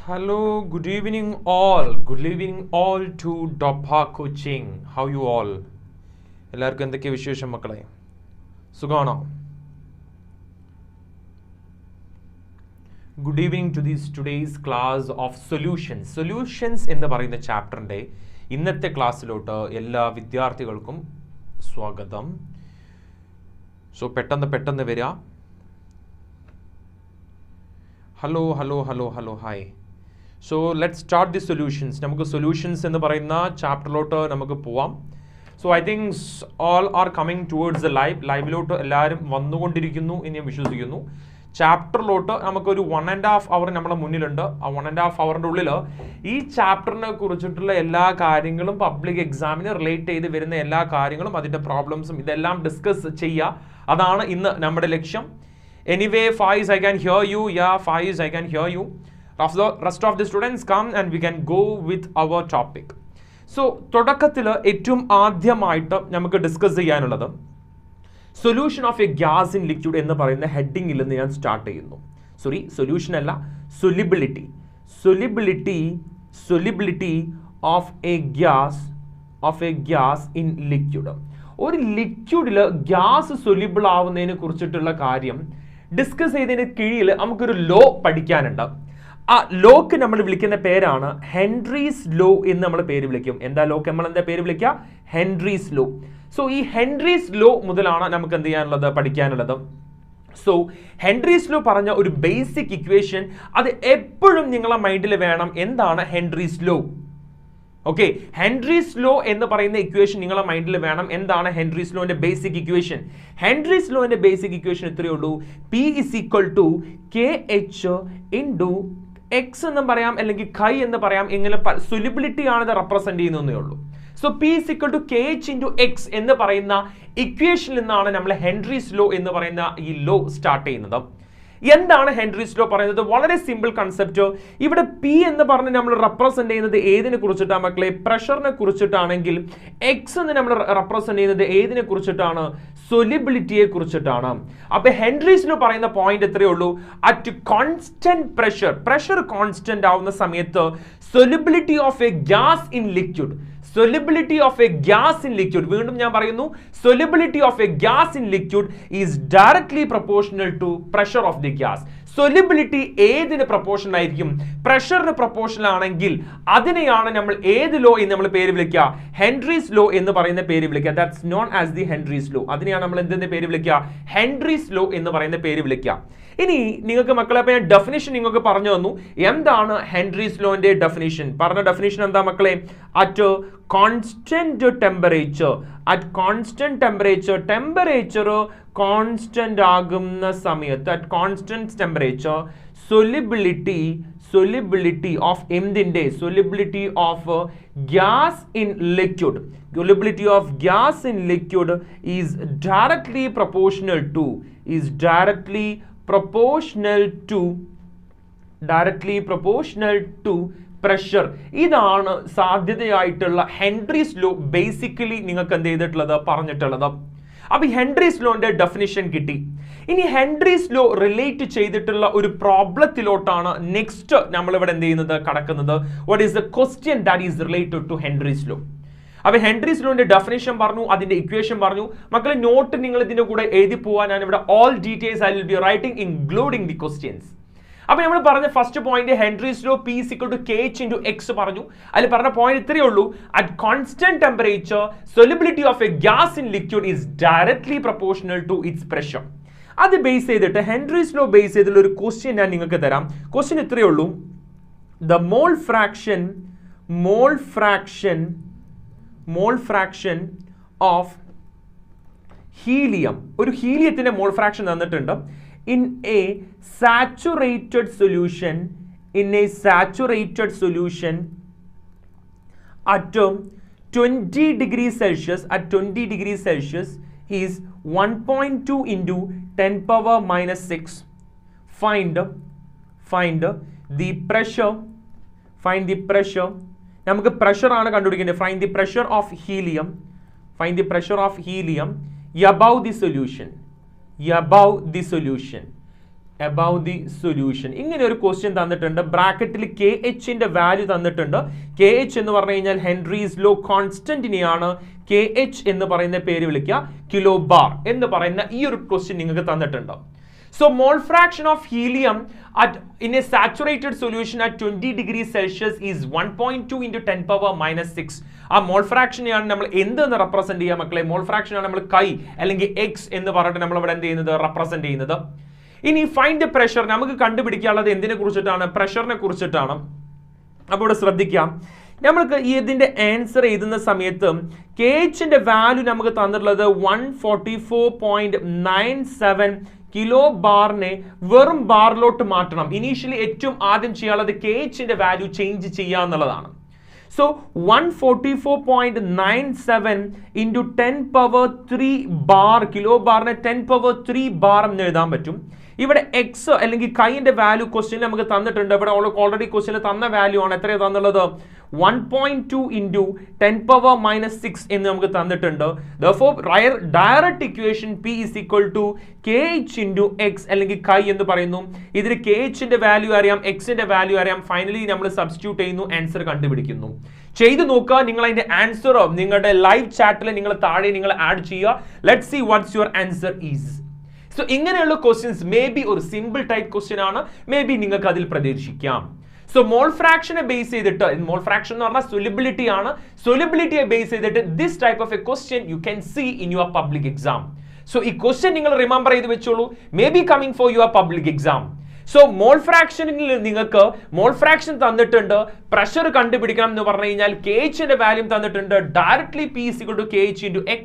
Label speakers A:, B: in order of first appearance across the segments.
A: Hello, good evening all. Good evening all to DOPA coaching. How you all? എല്ലാവർക്കും എന്തൊക്കെ വിശേഷം മക്കളെ? സുഖമാണോ? Good evening to this today's class of solutions. Solutions എന്ന് പറയുന്ന ചാപ്റ്ററിന്റെ ഇന്നത്തെ ക്ലാസ്സിലോട്ട് എല്ലാ വിദ്യാർത്ഥികൾക്കും സ്വാഗതം. സോ പെട്ടെന്ന് വരിക. Hello hi. So let's start the solutions. നമുക്ക് solutions എന്ന് പറയുന്ന ചാപ്റ്ററിലോട്ട് നമുക്ക് പോവാം. So I think all are coming towards the ലൈവിലോട്ട് എല്ലാവരും വന്നുകൊണ്ടിരിക്കുന്നു എന്ന് ഞാൻ വിശ്വസിക്കുന്നു. ചാപ്റ്ററിലോട്ട് നമുക്കൊരു 1.5 hour നമ്മുടെ മുന്നിലുണ്ട്. ആ 1.5 hourന്റെ ഉള്ളിൽ ഈ ചാപ്റ്ററിനെ കുറിച്ചിട്ടുള്ള എല്ലാ കാര്യങ്ങളും പബ്ലിക് എക്സാമിന് റിലേറ്റ് ചെയ്ത് വരുന്ന എല്ലാ കാര്യങ്ങളും അതിൻ്റെ പ്രോബ്ലംസും ഇതെല്ലാം ഡിസ്കസ് ചെയ്യുക. അതാണ് ഇന്ന് നമ്മുടെ ലക്ഷ്യം. Anyway, Faiz, I can hear you. Yeah, Faiz, I can hear you. Rest of the students come and we can go with our topic. So, തുടക്കത്തിൽ ഏറ്റവും ആദ്യമായിട്ട് നമുക്ക് ഡിസ്കസ് ചെയ്യാനുള്ളത് solution of a gas in liquid എന്ന് പറയുന്ന ഹെഡിങ്ങിൽ നിന്ന് ഞാൻ start ചെയ്യുന്നു. സൊല്യൂഷൻ അല്ല, solubility of a gas in liquid. ഒരു ലിക്വിഡിൽ ഗ്യാസ് സൊല്യൂബിൾ ആവുന്നതിനെ കുറിച്ചിട്ടുള്ള കാര്യം ഡിസ്കസ് ചെയ്തതിന് കീഴിൽ നമുക്കൊരു ലോ പഠിക്കാനുണ്ട്. ആ ലോക്ക് നമ്മൾ വിളിക്കുന്ന പേരാണ് ഹെൻറീസ് ലോ എന്ന് നമ്മൾ പേര് വിളിക്കും. എന്താ ലോക്ക് നമ്മൾ എന്താ പേര് വിളിക്കുക? Henry's law. സോ ഈ ഹെൻറീസ് ലോ മുതലാണ് നമുക്ക് എന്ത് ചെയ്യാനുള്ളത്, പഠിക്കാനുള്ളത്. സോ ഹെൻറീസ് ലോ പറഞ്ഞ ഒരു ബേസിക് ഇക്വേഷൻ അത് എപ്പോഴും നിങ്ങളെ മൈൻഡിൽ വേണം. എന്താണ് Henry's law? Okay, Henry's law എന്ന് പറയുന്ന ഇക്വേഷൻ നിങ്ങളെ മൈൻഡിൽ വേണം. എന്താണ് ഹെൻറീസ് ലോന്റെ ബേസിക് ഇക്വേഷൻ? ഹെൻറീസ് ലോന്റെ ബേസിക് ഇക്വേഷൻ ഇത്രയേ ഉള്ളൂ. P = KH × X എന്ന് പറയാം, അല്ലെങ്കിൽ ഖൈ എന്ന് പറയാം. ഇങ്ങനെ സൊല്യൂബിലിറ്റി ആണ് ഇത് റെപ്രസെന്റ് ചെയ്യുന്നതേ ഉള്ളൂ. സോ P = KH × X എന്ന് പറയുന്ന ഇക്വേഷനിൽ നിന്നാണ് നമ്മൾ ഹെൻറീസ് ലോ എന്ന് പറയുന്ന ഈ ലോ സ്റ്റാർട്ട് ചെയ്യുന്നത്. എന്താണ് ഹെൻറീസ് ലോ പറയുന്നത്? വളരെ സിമ്പിൾ കൺസെപ്റ്റ്. ഇവിടെ P എന്ന് പറഞ്ഞ് നമ്മൾ റെപ്രസെന്റ് ചെയ്യുന്നത് ഏതിനെ കുറിച്ചിട്ടാണ് മക്കളെ? പ്രഷറിനെ കുറിച്ചിട്ടാണെങ്കിൽ X എന്ന് നമ്മൾ റെപ്രസെന്റ് ചെയ്യുന്നത് ഏതിനെ കുറിച്ചിട്ടാണ്? സൊല്യൂബിലിറ്റിയെ കുറിച്ചിട്ടാണ്. അപ്പൊ ഹെൻറീസ് ലോ പറയുന്ന പോയിന്റ് എത്രയേ ഉള്ളൂ? അറ്റ് കോൺസ്റ്റന്റ് പ്രഷർ കോൺസ്റ്റന്റ് ആവുന്ന സമയത്ത് solubility of a gas in liquid, വീണ്ടും ഞാൻ പറയുന്നു, solubility of a gas in liquid is directly proportional to pressure of the gas. Solubility ഏതിന് പ്രൊപ്പോർഷണൽ ആയിരിക്കും? പ്രഷറിന് പ്രൊപ്പോർഷണൽ ആണെങ്കിൽ അതിനെയാണ് നമ്മൾ ഏത് ലോ എന്ന് നമ്മൾ പേര് വിളിക്കുക? ഹെൻറീസ് ലോ എന്ന് പറയുന്ന പേര് വിളിക്കുക. That's known as the Henry's law. അതിനെയാണ് നമ്മൾ എന്തിന്റെ പേര് വിളിക്കുക? ഹെൻറീസ് ലോ എന്ന് പറയുന്ന പേര് വിളിക്കുക. ഇനി നിങ്ങൾക്ക് മക്കളെ, അപ്പൊ ഞാൻ ഡെഫിനിഷൻ നിങ്ങൾക്ക് പറഞ്ഞു തന്നു. എന്താണ് ഹെൻറീസ് ലോന്റെ ഡെഫിനിഷൻ? പറഞ്ഞ ഡെഫിനിഷൻ എന്താ മക്കളെ? At constant temperature, temperature constant ആകുന്ന സമയത്ത്, at constant temperature solubility of എന്തിന്റെ? Solubility of gas in liquid, is directly proportional to pressure. ഇതാണ് സാധ്യതയായിട്ടുള്ള ഹെൻറീസ് ലോ ബേസിക്കലി നിങ്ങൾക്ക് എന്ത് ചെയ്തിട്ടുള്ളത്, പറഞ്ഞിട്ടുള്ളത്. അപ്പൊ ഹെൻറീസ് ലോന്റെ ഡെഫിനിഷൻ കിട്ടി. ഇനി ഹെൻറീസ് ലോ റിലേറ്റ് ചെയ്തിട്ടുള്ള ഒരു പ്രോബ്ലത്തിലോട്ടാണ് നെക്സ്റ്റ് നമ്മൾ ഇവിടെ എന്ത് ചെയ്യുന്നത്, കടക്കുന്നത്. What is the question that is related to Henry's law? അപ്പൊ ഹെൻറീസ് ലോന്റെ ഡെഫിനേഷൻ പറഞ്ഞു, അതിന്റെ ഇക്വേഷൻ പറഞ്ഞു. മക്കളെ നോട്ട് നിങ്ങൾ ഇതിന്റെ കൂടെ എഴുതി പോവാൻ ഞാൻ ഇവിടെ all details I will be writing including the questions. അപ്പൊ നമ്മൾ പറഞ്ഞ first point Henry's law P = KH × X പറഞ്ഞു. അതിൽ പറഞ്ഞ പോയിന്റ് ഇത്രയേ ഉള്ളൂ. At constant temperature solubility of a gas in liquid is directly proportional to its pressure. അത് base ചെയ്തിട്ട് ഹെൻറീസ് ലോ ബേസ് ചെയ്തിട്ടുള്ള ഒരു ക്വസ്റ്റ്യൻ ഞാൻ നിങ്ങൾക്ക് തരാം. ക്വസ്റ്റ്യൻ ഇത്രയേ ഉള്ളൂ. The mole fraction of helium, ഒരു ഹീലിയത്തിന്റെ മോൾ ഫ്രാക്ഷൻ തന്നിട്ടുണ്ട്. In a saturated solution at 20 degrees Celsius, is 1.2 into 10 power minus 6. Find the pressure. നമുക്ക് പ്രഷർ ആണ് കണ്ടുപിടിക്കേണ്ടത്. Find the pressure of helium above the solution. above the solution. ഇങ്ങനെ ഒരു question തന്നിട്ടുണ്ട്. ബ്രാക്കറ്റിൽ KH ന്റെ വാല്യൂ തന്നിട്ടുണ്ട്. KH എന്ന് പറഞ്ഞു കഴിഞ്ഞാൽ ഹെൻറീസ് ലോ കോൺസ്റ്റന്റിനെയാണ് KH എന്ന് പറയുന്ന പേര് വിളിക്കുക, കിലോ ബാർ എന്ന് പറയുന്ന ഈ ഒരു ക്വസ്റ്റ്യൻ നിങ്ങൾക്ക് തന്നിട്ടുണ്ട്. So mole fraction of helium in a saturated solution at 20 degrees Celsius is 1.2 into 10 power minus 6. ആ മോൾ ഫ്രാക്ഷനെയാണ് നമ്മൾ എന്തെന്ന് റെപ്രസെന്റ് ചെയ്യുക മക്കളെ? മോൾ ഫ്രാക്ഷൻ ആണ് നമ്മൾ കൈ അല്ലെങ്കിൽ എക്സ് എന്ന് പറഞ്ഞിട്ട് നമ്മൾ ഇവിടെ എന്ത് ചെയ്യുന്നത്, റെപ്രസെന്റ് ചെയ്യുന്നത്. ഇനി ഫൈൻഡ് പ്രഷർ, നമുക്ക് കണ്ടുപിടിക്കാനുള്ളത് എന്തിനെ കുറിച്ചിട്ടാണ്? പ്രഷറിനെ കുറിച്ചിട്ടാണ്. അപ്പോൾ ഇവിടെ ശ്രദ്ധിക്കാം, നമ്മൾക്ക് ഇതിന്റെ ആൻസർ എഴുതുന്ന സമയത്ത് KH ന്റെ വാല്യൂ നമുക്ക് തന്നിട്ടുള്ളത് 144.97 കിലോ ബാറിനെ വെറും ബാറിലോട്ട് മാറ്റണം. ഇനീഷ്യലി ഏറ്റവും ആദ്യം ചെയ്യാനുള്ളത് KH ന്റെ വാല്യൂ ചേഞ്ച് ചെയ്യുക എന്നുള്ളതാണ്. So 144.97 into 10 power 3 bar, kilo ബാറിനെ 10 power 3 ബാർ എന്ന് എഴുതാൻ പറ്റും. ഇവിടെ എക്സ് അല്ലെങ്കിൽ കൈന്റെ വാല്യൂ ക്വസ്റ്റ്യനിൽ നമുക്ക് തന്നിട്ടുണ്ട്. ഇവിടെ ഓൾറെഡി ക്വസ്റ്റ്യനിൽ തന്ന വാല്യൂ ആണ് എത്രയാണ് തന്നുള്ളത്? 1.2 into 10 power minus 6 എന്ന് നമുക്ക് തന്നിട്ടുണ്ട്. Therefore direct equation P is equal to KH into X അല്ലെങ്കിൽ കൈ എന്ന് പറയുന്നു. ഇതിൽ KH ന്റെ വാല്യൂ അറിയാം, X ന്റെ വാല്യൂ അറിയാം. ഫൈനലി നമ്മൾ സബ്സ്റ്റിറ്റ്യൂട്ട് ചെയ്യുന്നു, ആൻസർ കണ്ടുപിടിക്കുന്നു. ചെയ്തു നോക്കുക. നിങ്ങൾ അതിന്റെ ആൻസർ നിങ്ങളുടെ ലൈവ് ചാറ്റിൽ നിങ്ങൾ താഴെ നിങ്ങൾ ആഡ് ചെയ്യുക. Let's see what's your answer is. So ഇങ്ങനെയുള്ള ക്വസ്റ്റ്യൻസ് മേ ബി ഒരു സിമ്പിൾ ടൈപ്പ് ക്വസ്റ്റ്യൻ ആണ്, മേ ബി നിങ്ങൾക്ക് അതിൽ പ്രതീക്ഷിക്കാം. സോ മോൾ ഫ്രാക്ഷനെ ബേസ് ചെയ്തിട്ട്, മോൾ ഫ്രാക്ഷൻ എന്ന് പറഞ്ഞാൽ സൊല്യൂബിലിറ്റി ആണ്, സൊല്യൂബിലിറ്റിയെ ബേസ് ചെയ്തിട്ട് this type of a question you can see in your public exam. So ഈ ക്വസ്റ്റ്യൻ നിങ്ങൾ റിമെമ്പർ ചെയ്ത് വെച്ചോളൂ, may be coming for your public exam. So mole ഫ്രാക്ഷനിൽ നിങ്ങൾക്ക് മോൾ ഫ്രാക്ഷൻ തന്നിട്ടുണ്ട്, പ്രഷർ കണ്ടുപിടിക്കണം എന്ന് പറഞ്ഞു കഴിഞ്ഞാൽ KH ന്റെ വാല്യൂ തന്നിട്ടുണ്ട്. Directly P is equal to KH into X.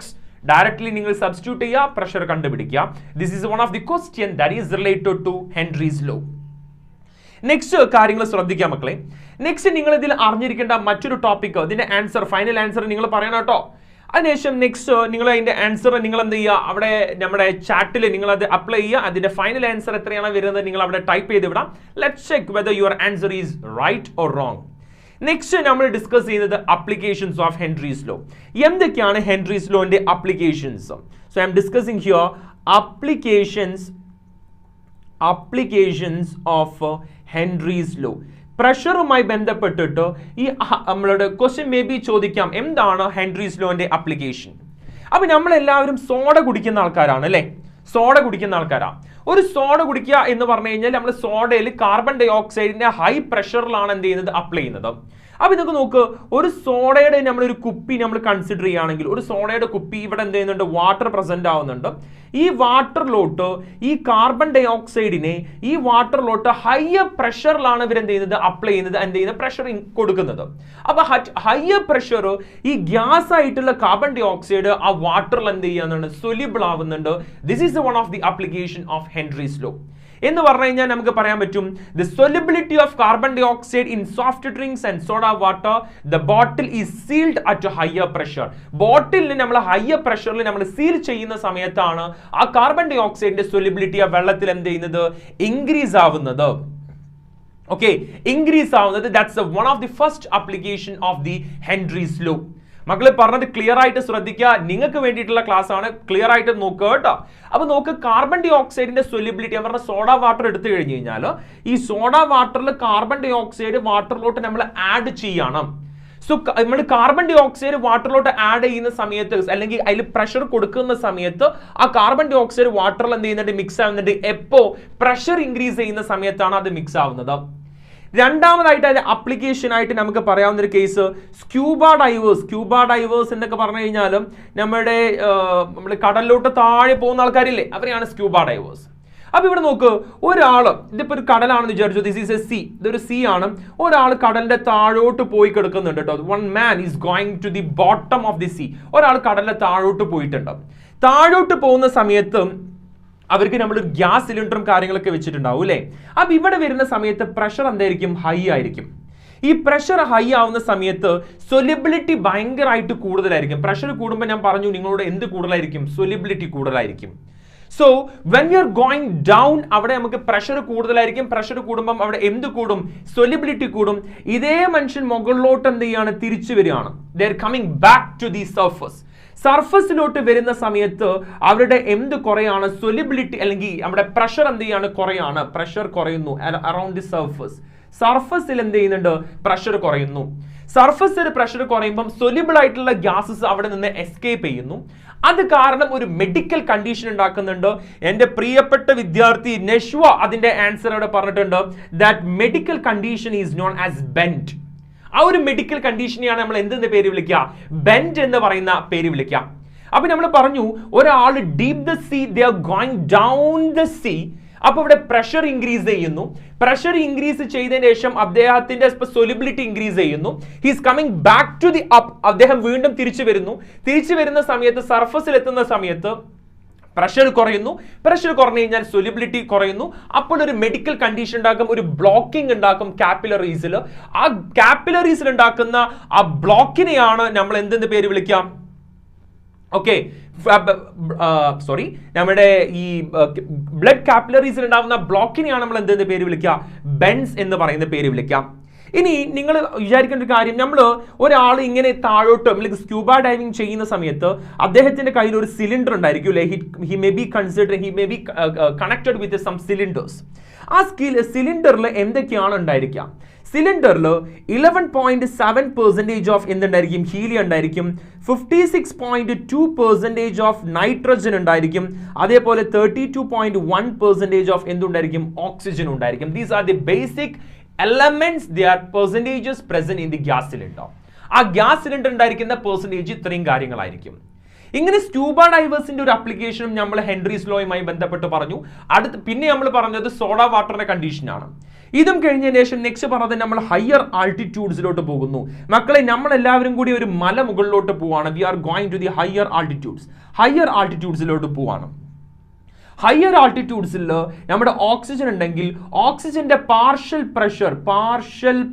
A: Directly നിങ്ങൾ സബ്സ്റ്റിറ്റ്യൂട്ട് ചെയ്യുക, പ്രഷർ കണ്ടുപിടിക്കുക. This is one of the question that is related to Henry's law. Next കാര്യങ്ങൾ ശ്രദ്ധിക്കാം മക്കളെ. നെക്സ്റ്റ് നിങ്ങൾ ഇതിൽ അറിഞ്ഞിരിക്കേണ്ട മറ്റൊരു ടോപ്പിക്, ഇതിന്റെ ആൻസർ, ഫൈനൽ ആൻസർ നിങ്ങൾ പറയണം കേട്ടോ. അതിനുശേഷം നെക്സ്റ്റ് നിങ്ങൾ അതിന്റെ ആൻസർ നിങ്ങൾ എന്ത് ചെയ്യുക, അവിടെ നമ്മുടെ ചാറ്റിൽ നിങ്ങൾ അത് അപ്ലൈ ചെയ്യുക. അതിന്റെ ഫൈനൽ ആൻസർ എത്രയാണ് വരുന്നത് നിങ്ങൾ അവിടെ ടൈപ്പ് ചെയ്ത് വിടാം. Let's check whether your answer is right or wrong. Next നമ്മൾ ഡിസ്കസ് ചെയ്യുന്നത് അപ്ലിക്കേഷൻസ് ഓഫ് ഹെൻറീസ് ലോ. എന്തൊക്കെയാണ് ഹെൻറീസ് ലോന്റെ applications? So I'm discussing here applications of Henry's law. പ്രഷറുമായി ബന്ധപ്പെട്ടിട്ട് ഈ നമ്മളുടെ ക്വസ്റ്റ്യൻ മേ ബി ചോദിക്കാം, എന്താണ് ഹെൻറീസ് ലോന്റെ അപ്ലിക്കേഷൻ? അപ്പൊ നമ്മളെല്ലാവരും സോഡ കുടിക്കുന്ന ആൾക്കാരാണ് അല്ലെ? സോഡ കുടിക്കുന്ന ആൾക്കാരാണ്. ഒരു സോഡ കുടിക്കുക എന്ന് പറഞ്ഞു കഴിഞ്ഞാൽ നമ്മൾ സോഡയിൽ കാർബൺ ഡൈ ഓക്സൈഡിന്റെ ഹൈ പ്രഷറിലാണ് എന്ത് ചെയ്യുന്നത്, അപ്ലൈ ചെയ്യുന്നത്. അപ്പൊ ഇതൊക്കെ നോക്ക്, ഒരു സോഡയുടെ നമ്മളൊരു കുപ്പി നമ്മൾ കൺസിഡർ ചെയ്യുകയാണെങ്കിൽ, ഒരു സോഡയുടെ കുപ്പി ഇവിടെ എന്ത് ചെയ്യുന്നുണ്ട്, വാട്ടർ പ്രസന്റ് ആവുന്നുണ്ട്. ഈ വാട്ടറിലോട്ട് ഈ കാർബൺ ഡൈ ഓക്സൈഡിനെ ഈ വാട്ടറിലോട്ട് ഹയർ പ്രഷറിലാണ് ഇവർ എന്ത് ചെയ്യുന്നത്, അപ്ലൈ ചെയ്യുന്നത്, എന്ത് ചെയ്യുന്നത്, പ്രഷർ കൊടുക്കുന്നത്. അപ്പൊ ഹയർ പ്രഷർ ഈ ഗ്യാസ് ആയിട്ടുള്ള കാർബൺ ഡൈ ഓക്സൈഡ് ആ വാട്ടറിൽ എന്ത് ചെയ്യാന്നുണ്ട്, സൊല്യൂബിൾ ആവുന്നുണ്ട്. This is one of the application of Henry's law. എന്ന് പറഞ്ഞു കഴിഞ്ഞാൽ നമുക്ക് പറയാൻ പറ്റും, the solubility of carbon dioxide in soft drinks and soda water, the bottle is sealed at higher pressure. ബോട്ടിലിന് നമ്മൾ ഹയർ പ്രഷറിൽ നമ്മൾ സീൽ ചെയ്യുന്ന സമയത്താണ് ആ കാർബൺ ഡൈ ഓക്സൈഡിന്റെ സൊല്യൂബിലിറ്റി ആ വെള്ളത്തിൽ എന്ത് ചെയ്യുന്നത്, ഇൻക്രീസ് ആവുന്നത്. ഓക്കെ, ഇൻക്രീസ് ആവുന്നത്. That's one of the first application of the Henry's law. മക്കളെ പറഞ്ഞത് ക്ലിയർ ആയിട്ട് ശ്രദ്ധിക്കുക, നിങ്ങൾക്ക് വേണ്ടിയിട്ടുള്ള ക്ലാസ് ആണ്, ക്ലിയർ ആയിട്ട് നോക്കുക കേട്ടോ. അപ്പൊ നോക്ക്, കാർബൺ ഡൈ ഓക്സൈഡിന്റെ സൊല്യൂബിലിറ്റി, ഞാൻ പറഞ്ഞ സോഡ വാട്ടർ എടുത്തു കഴിഞ്ഞു കഴിഞ്ഞാൽ ഈ സോഡ വാട്ടറിൽ കാർബൺ ഡൈ ഓക്സൈഡ് വാട്ടറിലോട്ട് നമ്മൾ ആഡ് ചെയ്യണം. സോ നമ്മൾ കാർബൺ ഡൈ ഓക്സൈഡ് വാട്ടറിലോട്ട് ആഡ് ചെയ്യുന്ന സമയത്ത് അല്ലെങ്കിൽ അതിൽ പ്രഷർ കൊടുക്കുന്ന സമയത്ത് ആ കാർബൺ ഡൈ ഓക്സൈഡ് വാട്ടറിൽ എന്ത് ചെയ്യുന്നുണ്ട്, മിക്സ് ആവുന്നുണ്ട്. എപ്പോ പ്രഷർ ഇൻക്രീസ് ചെയ്യുന്ന സമയത്താണ് അത് മിക്സ് ആവുന്നത്. രണ്ടാമതായിട്ട് അതിന്റെ അപ്ലിക്കേഷൻ ആയിട്ട് നമുക്ക് പറയാവുന്ന ഒരു കേസ് സ്ക്യൂബ ഡൈവേഴ്സ് എന്നൊക്കെ പറഞ്ഞു കഴിഞ്ഞാൽ നമ്മുടെ കടലിലോട്ട് താഴെ പോകുന്ന ആൾക്കാരില്ലേ, അവരെയാണ് സ്ക്യൂബ ഡൈവേഴ്സ്. അപ്പൊ ഇവിടെ നോക്ക്, ഒരാള് ഇതിപ്പോ ഒരു കടലാണെന്ന് വിചാരിച്ചു, ദിസ് ഈസ് എ സീ, ഇതൊരു സീ ആണ്. ഒരാൾ കടലിന്റെ താഴോട്ട് പോയി കിടക്കുന്നുണ്ട് കേട്ടോ. One man is going to the bottom of the sea. ഒരാൾ കടലിന്റെ താഴോട്ട് പോയിട്ടുണ്ട്. താഴോട്ട് പോകുന്ന സമയത്ത് അവർക്ക് നമ്മൾ ഗ്യാസ് സിലിണ്ടറും കാര്യങ്ങളൊക്കെ വെച്ചിട്ടുണ്ടാവും അല്ലേ. അപ്പൊ ഇവിടെ വരുന്ന സമയത്ത് പ്രഷർ എന്തായിരിക്കും, ഹൈ ആയിരിക്കും. ഈ പ്രഷർ ഹൈ ആവുന്ന സമയത്ത് സൊല്യൂബിലിറ്റി ഭയങ്കരമായിട്ട് കൂടുതലായിരിക്കും. പ്രഷർ കൂടുമ്പോൾ ഞാൻ പറഞ്ഞു നിങ്ങളോട് എന്ത് കൂടുതലായിരിക്കും, സൊല്യൂബിലിറ്റി കൂടുതലായിരിക്കും. So when you are going down, അവിടെ നമുക്ക് പ്രഷർ കൂടുതലായിരിക്കും. പ്രഷർ കൂടുമ്പം അവിടെ എന്ത് കൂടും, സൊല്യൂബിലിറ്റി കൂടും. ഇതേ മനുഷ്യൻ മുകളിലോട്ട് എന്ത് ചെയ്യാണ്, തിരിച്ചു വരികയാണ്. They are coming back to the surface. സർഫസിലോട്ട് വരുന്ന സമയത്ത് അവരുടെ എന്ത് കുറയാണ്, സൊലിബിലിറ്റി അല്ലെങ്കിൽ നമ്മുടെ പ്രഷർ എന്ത് ചെയ്യാണ്, കുറയാണ്. പ്രഷർ കുറയുന്നു അറൌണ്ട് ദി സർഫസിൽ എന്ത് ചെയ്യുന്നുണ്ട്, പ്രഷർ കുറയുന്നു. സർഫസിൽ പ്രഷർ കുറയുമ്പം സൊല്യൂബിൾ ആയിട്ടുള്ള ഗ്യാസസ് അവിടെ നിന്ന് എസ്കേപ്പ് ചെയ്യുന്നു. അത് കാരണം ഒരു മെഡിക്കൽ കണ്ടീഷൻ ഉണ്ടാക്കുന്നുണ്ട്. എൻ്റെ പ്രിയപ്പെട്ട വിദ്യാർത്ഥി നഷ്വ അതിന്റെ ആൻസർ അവിടെ പറഞ്ഞിട്ടുണ്ട്. That medical condition is known as bend. ആ ഒരു മെഡിക്കൽ കണ്ടീഷനെയാണ് നമ്മൾ എന്തെന്ന് പേര് വിളിക്കുക, ബെൻഡ് എന്ന് പറയുന്ന പേര് വിളിക്കുക. അപ്പൊ നമ്മൾ പറഞ്ഞു ഒരാൾ deep the sea, they are going down the sea. അപ്പൊ ഇവിടെ പ്രഷർ ഇൻക്രീസ് ചെയ്യുന്നു. പ്രഷർ ഇൻക്രീസ് ചെയ്തതിനു ശേഷം അദ്ദേഹത്തിന്റെ സൊല്യൂബിലിറ്റി ഇൻക്രീസ് ചെയ്യുന്നു. He's coming back to the up. അദ്ദേഹം വീണ്ടും തിരിച്ചു വരുന്നു. തിരിച്ചു വരുന്ന സമയത്ത് സർഫസിൽ എത്തുന്ന സമയത്ത് പ്രഷർ കുറയുന്നു. പ്രഷർ കുറഞ്ഞു കഴിഞ്ഞാൽ സൊല്യൂബിലിറ്റി കുറയുന്നു. അപ്പോൾ ഒരു മെഡിക്കൽ കണ്ടീഷൻ ഉണ്ടാക്കും, ഒരു ബ്ലോക്കിംഗ് ഉണ്ടാക്കും കാപ്പിലറീസിൽ. ആ കാപ്പിലറീസിൽ ഉണ്ടാക്കുന്ന ആ ബ്ലോക്കിനെയാണ് നമ്മൾ എന്തെന്ന് പേര് വിളിക്കാം, ഓക്കെ സോറി, നമ്മുടെ ഈ ബ്ലഡ് കാപ്പിലറീസിൽ ഉണ്ടാകുന്ന ബ്ലോക്കിനെയാണ് നമ്മൾ എന്തെന്ന് പേര് വിളിക്കുക, ബെൻസ് എന്ന് പറയുന്ന പേര് വിളിക്കാം. ഇനി നിങ്ങൾ വിചാരിക്കേണ്ട ഒരു കാര്യം, നമ്മൾ ഒരാൾ ഇങ്ങനെ താഴോട്ട് അല്ലെങ്കിൽ സ്ക്യൂബ ഡൈവിംഗ് ചെയ്യുന്ന സമയത്ത് അദ്ദേഹത്തിന്റെ കയ്യിൽ ഒരു സിലിണ്ടർ ഉണ്ടായിരിക്കും അല്ലെ. He may be connected with some cylinders. ആ സിലിണ്ടറിൽ എന്തൊക്കെയാണ് ഉണ്ടായിരിക്കുക? സിലിണ്ടറിൽ 11.7% ഓഫ് എന്തുണ്ടായിരിക്കും, ഹീലിയം ഉണ്ടായിരിക്കും. 56.2% ഓഫ് നൈട്രജൻ ഉണ്ടായിരിക്കും. അതേപോലെ 32.1% ഓഫ് എന്തുണ്ടായിരിക്കും, ഓക്സിജൻ ഉണ്ടായിരിക്കും. These are the basic elements, they are percentages present in the gas cylinder. ആ ഗ്യാസ് സിലിണ്ടർ ഉണ്ടായിരിക്കുന്ന പെർസെന്റേജ് ഇത്രയും കാര്യങ്ങളായിരിക്കും. ഇങ്ങനെ സ്ക്യൂബ ഡൈവേഴ്സിന്റെ ഒരു അപ്ലിക്കേഷനും നമ്മൾ ഹെൻറീസ് ലോയുമായി ബന്ധപ്പെട്ട് പറഞ്ഞു. പിന്നെ നമ്മൾ പറഞ്ഞത് സോഡ വാട്ടറിന്റെ കണ്ടീഷനാണ്. ഇതും കഴിഞ്ഞതിന് ശേഷം നെക്സ്റ്റ് പറഞ്ഞത് നമ്മൾ ഹയർ ആൾട്ടിറ്റ്യൂഡ്സിലോട്ട് പോകുന്നു. മക്കളെ നമ്മൾ എല്ലാവരും കൂടി ഒരു മല മുകളിലോട്ട് പോവാണ്. We are going to the higher altitudes. Higher ആൾട്ടിറ്റ്യൂഡ്സിലോട്ട് പോവാണ്. ഹയർ ആൾട്ടിറ്റ്യൂഡ്സിൽ നമ്മുടെ ഓക്സിജൻ ഉണ്ടെങ്കിൽ ഓക്സിജന്റെ പാർഷ്യൽ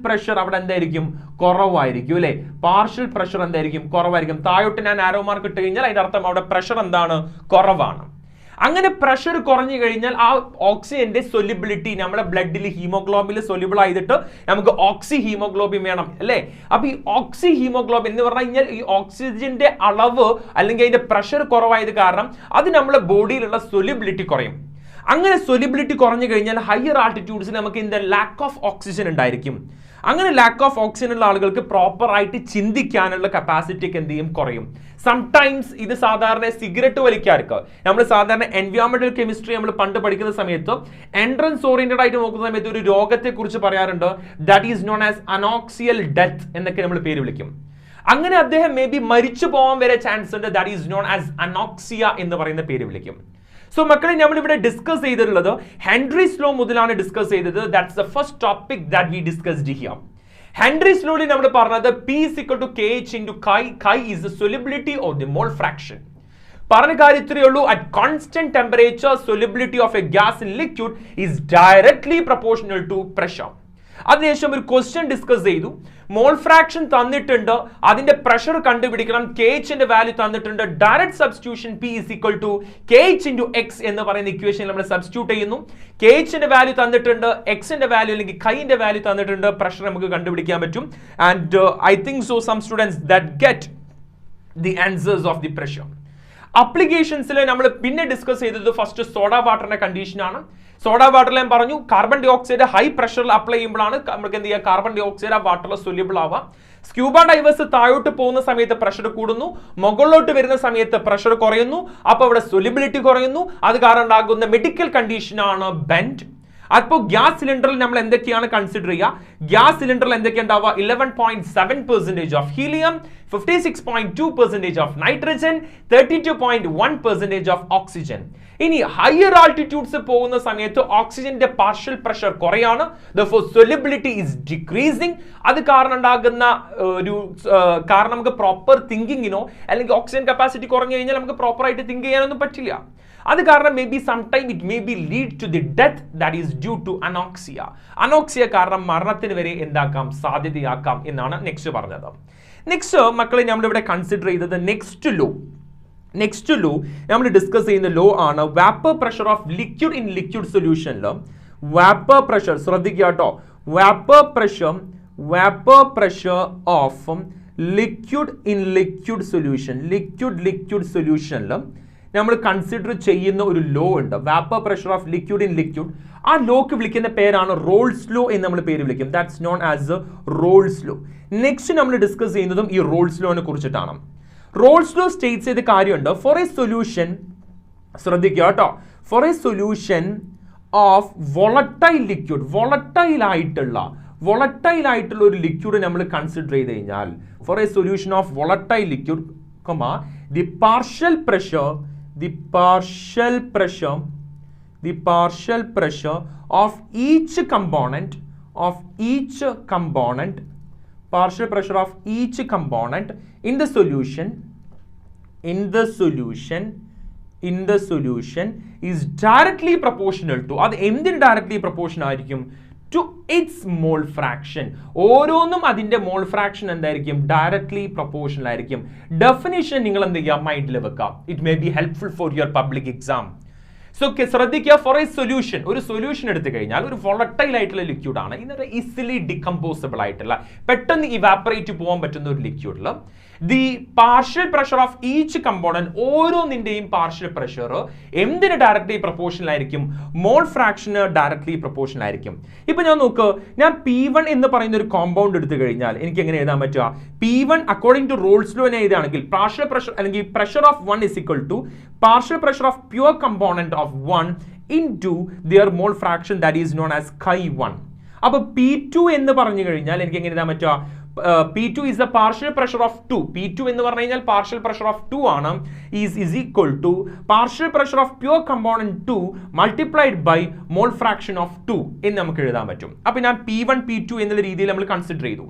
A: പ്രഷർ അവിടെ എന്തായിരിക്കും, കുറവായിരിക്കും അല്ലെ. പാർഷ്യൽ പ്രഷർ എന്തായിരിക്കും, കുറവായിരിക്കും. താഴോട്ട് ഞാൻ ആരോ മാർക്ക് ഇട്ട് കഴിഞ്ഞാൽ അതിന്റെ അർത്ഥം അവിടെ പ്രഷർ എന്താണ്, കുറവാണ്. അങ്ങനെ പ്രഷർ കുറഞ്ഞു കഴിഞ്ഞാൽ ആ ഓക്സിജന്റെ സൊല്യൂബിലിറ്റി നമ്മുടെ ബ്ലഡിൽ ഹീമോഗ്ലോബിൻ സൊല്യൂബിൾ ആയിട്ട് നമുക്ക് ഓക്സി ഹീമോഗ്ലോബിൻ വേണം അല്ലേ. അപ്പൊ ഈ ഓക്സി ഹീമോഗ്ലോബിൻ എന്ന് പറഞ്ഞു കഴിഞ്ഞാൽ ഈ ഓക്സിജന്റെ അളവ് അല്ലെങ്കിൽ അതിന്റെ പ്രഷർ കുറവായത് കാരണം അത് നമ്മുടെ ബോഡിയിലുള്ള സൊല്യൂബിലിറ്റി കുറയും. അങ്ങനെ സൊല്യൂബിലിറ്റി കുറഞ്ഞു കഴിഞ്ഞാൽ ഹയർ ആൾട്ടിറ്റ്യൂഡ്സിൽ നമുക്ക് ഇതിന്റെ ലാക്ക് ഓഫ് ഓക്സിജൻ ഉണ്ടായിരിക്കും. അങ്ങനെ ലാക്ക് ഓഫ് ഓക്സിജൻ ഉള്ള ആളുകൾക്ക് പ്രോപ്പർ ആയിട്ട് ചിന്തിക്കാനുള്ള കപ്പാസിറ്റി ഒക്കെ എന്ത് ചെയ്യും, കുറയും. സംടൈംസ് ഇത് സാധാരണ സിഗരറ്റ് വലിക്കാർക്ക് നമ്മൾ സാധാരണ എൻവയോൺമെന്റൽ കെമിസ്ട്രി നമ്മൾ പണ്ട് പഠിക്കുന്ന സമയത്ത് എൻട്രൻസ് ഓറിയന്റഡ് ആയിട്ട് നോക്കുന്ന സമയത്ത് ഒരു രോഗത്തെ കുറിച്ച് പറയാറുണ്ട്. That is known as anoxia death എന്നൊക്കെ നമ്മൾ പേര് വിളിക്കും. അങ്ങനെ അദ്ദേഹം മേ ബി മരിച്ചു പോകാൻ വരെ ചാൻസ് ഉണ്ട്. That is known as anoxia എന്ന് പറയുന്ന പേര് വിളിക്കും. സോ മക്കളെ നമ്മൾ ഇവിടെ ഡിസ്കസ് ചെയ്തിട്ടുള്ളത് ഹെൻറീസ് ലോ മുതലാണ് ഡിസ്കസ് ചെയ്തത്. That's the first topic that we discussed here. Henry's ലോയിൽ നമ്മൾ പറഞ്ഞത് P is equal to KH into chi. Chi is the solubility of the mole fraction. പറഞ്ഞ കാര്യം ഇത്രയേ ഉള്ളൂ. At constant temperature, solubility of a gas in liquid is directly proportional to pressure. അതിനുശേഷം ഒരു question discuss ചെയ്തു. മോൾ fraction തന്നിട്ടുണ്ട്, അതിന്റെ pressure കണ്ടുപിടിക്കണം. KH ന്റെ വാല്യൂ തന്നിട്ടുണ്ട്. Direct substitution P is equal to KH into X എന്ന് പറയുന്ന ഇക്വേഷൻ നമ്മൾ സബ്സ്റ്റിറ്റ്യൂട്ട് ചെയ്യുന്നു. KH ന്റെ വാല്യൂ തന്നിട്ടുണ്ട്, X ന്റെ വാല്യൂ അല്ലെങ്കിൽ കൈന്റെ വാല്യൂ തന്നിട്ടുണ്ട്. പ്രഷർ നമുക്ക് കണ്ടുപിടിക്കാൻ പറ്റും. And I think so some students that get the answers of the pressure. അപ്ലിക്കേഷൻസിൽ നമ്മൾ പിന്നെ ഡിസ്കസ് ചെയ്തത് ഫസ്റ്റ് സോഡ വാട്ടറിന്റെ കണ്ടീഷനാണ്. സോഡ വാട്ടറിൽ ഞാൻ പറഞ്ഞു കാർബൺ ഡൈ ഓക്സൈഡ് ഹൈ പ്രഷറിൽ അപ്ലൈ ചെയ്യുമ്പോഴാണ് നമുക്ക് എന്ത് ചെയ്യുക, കാർബൺ ഡൈ ഓക്സൈഡ് ആ വാട്ടറിൽ സൊല്യൂബിൾ ആവാം. സ്ക്യൂബ ഡൈവേഴ്സ് താഴോട്ട് പോകുന്ന സമയത്ത് പ്രഷർ കൂടുന്നു, മുകളിലോട്ട് വരുന്ന സമയത്ത് പ്രഷർ കുറയുന്നു. അപ്പൊ അവിടെ സൊല്യൂബിലിറ്റി കുറയുന്നു. അത് കാരണം ഉണ്ടാകുന്ന മെഡിക്കൽ കണ്ടീഷനാണ് ബെൻഡ്. അപ്പോൾ ഗ്യാസ് സിലിണ്ടറിൽ നമ്മൾ എന്തൊക്കെയാണ് കൺസിഡർ ചെയ്യുക? ഗ്യാസ് സിലിണ്ടറിൽ എന്തൊക്കെ ഉണ്ടാവുക? 11.7% of helium, 56.2% of nitrogen, 32.1% of oxygen. ഇനി ഹയർ ആൾട്ടിറ്റ്യൂഡ്സ് പോകുന്ന സമയത്ത് ഓക്സിജന്റെ പാർഷ്യൽ പ്രഷർ കുറയാണ്. Therefore solubility is decreasing. അത് കാരണം ഉണ്ടാകുന്ന കാരണം നമുക്ക് പ്രോപ്പർ തിങ്കിങ്ങിനോ അല്ലെങ്കിൽ ഓക്സിജൻ കപ്പാസിറ്റി കുറഞ്ഞു കഴിഞ്ഞാൽ നമുക്ക് പ്രോപ്പർ ആയിട്ട് തിങ്ക് ചെയ്യാനൊന്നും പറ്റില്ല. അത് കാരണം maybe sometime it may be lead to the death that is due to anoxia. Anoxia കാരണം മരണത്തിന് വരെ എന്താക്കാം, സാധ്യതയാക്കാം എന്നാണ് നെക്സ്റ്റ് പറഞ്ഞത്. നെക്സ്റ്റ് മക്കളെ നമ്മളിവിടെ കൺസിഡർ ചെയ്തത് നെക്സ്റ്റ് ലോ നമ്മൾ ഡിസ്കസ് ചെയ്യുന്ന ലോ ആണ് vapour pressure of liquid in liquid സൊല്യൂഷനിൽ. വാപ്പർ പ്രഷർ ശ്രദ്ധിക്കുക കേട്ടോ. Vapour pressure of liquid in liquid solution, liquid സൊല്യൂഷനിലും നമ്മൾ കൺസിഡർ ചെയ്യുന്ന ഒരു ലോ ഉണ്ട്, vapour pressure of liquid in liquid. ആ ലോക്ക് വിളിക്കുന്ന പേരാണ് റോൾസ് ലോ എന്ന് നമ്മൾ പേര് വിളിക്കും. That's known as Raoult's law. Next നമ്മൾ ഡിസ്കസ് ചെയ്യുന്നതും ഈ റോൾസ് ലോനെ കുറിച്ചിട്ടാണ്. റോൾസ് ലോ സ്റ്റേറ്റ്സ് ചെയ്ത കാര്യമുണ്ട്, ഫോർ എ സൊല്യൂഷൻ, ശ്രദ്ധിക്കുക കേട്ടോ, for a solution of volatile liquid, volatile ആയിട്ടുള്ള ഒരു ലിക്വിഡ് നമ്മൾ കൺസിഡർ ചെയ്ത് കഴിഞ്ഞാൽ, for a solution of volatile liquid, the partial pressure of each component in the solution is directly proportional to, അത് എന്തിന് directly proportional ആയിരിക്കും? To its mole fraction. ഓരോന്നും അതിന്റെ മോൾ ഫ്രാക്ഷൻ എന്തായിരിക്കും? ഡയറക്ട്ലി പ്രൊപ്പോർഷണൽ ആയിരിക്കും. ഡെഫിനിഷൻ നിങ്ങൾ എന്ത് ചെയ്യുക? മൈൻഡിൽ വെക്കാം. It may B helpful for your public exam. So ശ്രദ്ധിക്കുക, ഫോർ എ സൊല്യൂഷൻ, ഒരു സൊല്യൂഷൻ എടുത്തു കഴിഞ്ഞാൽ ഒരു വോളറ്റൈൽ ആയിട്ടുള്ള ലിക്വിഡ് ആണ്, ഇന്നത്തെ ഈസിലി ഡികമ്പോസിബിൾ ആയിട്ടുള്ള, പെട്ടെന്ന് ഇവാപ്പറേറ്റ് പോകാൻ പറ്റുന്ന ഒരു ലിക്വിഡിൽ the partial pressure of each component, ഓരോന്നിന്റെയും പാർഷ്യൽ പ്രഷർ എന്തിന് ഡയറക്ട്ലി പ്രൊപ്പോർഷണൽ ആയിരിക്കും? മോൾ ഫ്രാക്ഷന് ഡയറക്ട്ലി പ്രൊപ്പോർഷണൽ ആയിരിക്കും. ഇപ്പൊ ഞാൻ നോക്ക്, ഞാൻ P1 എന്ന് പറയുന്ന ഒരു കോമ്പൗണ്ട് എടുത്തു കഴിഞ്ഞാൽ എനിക്ക് എങ്ങനെ എഴുതാൻ പറ്റുക? P1 according to Raoult's law എഴുതുകയാണെങ്കിൽ പാർഷ്യൽ പ്രഷർ അല്ലെങ്കിൽ pressure of 1 is equal to partial pressure of pure component of 1 into their mole fraction, that is known as chi1. അപ്പോൾ P2 എന്ന് പറഞ്ഞു കഴിഞ്ഞാൽ എനിക്ക് എങ്ങനെ എഴുതാൻ പറ്റുക? P2 is the partial pressure of 2. P2 എന്ന് പറഞ്ഞു കഴിഞ്ഞാൽ partial pressure of 2 ആണ്, is equal to partial pressure of pure component 2 multiplied by mole fraction of 2 എന്ന് നമുക്ക് എഴുതാൻ പറ്റും. അപ്പോൾ ഞാൻ P1 P2 എന്നുള്ള രീതിയിൽ നമ്മൾ കൺസിഡർ ചെയ്തു.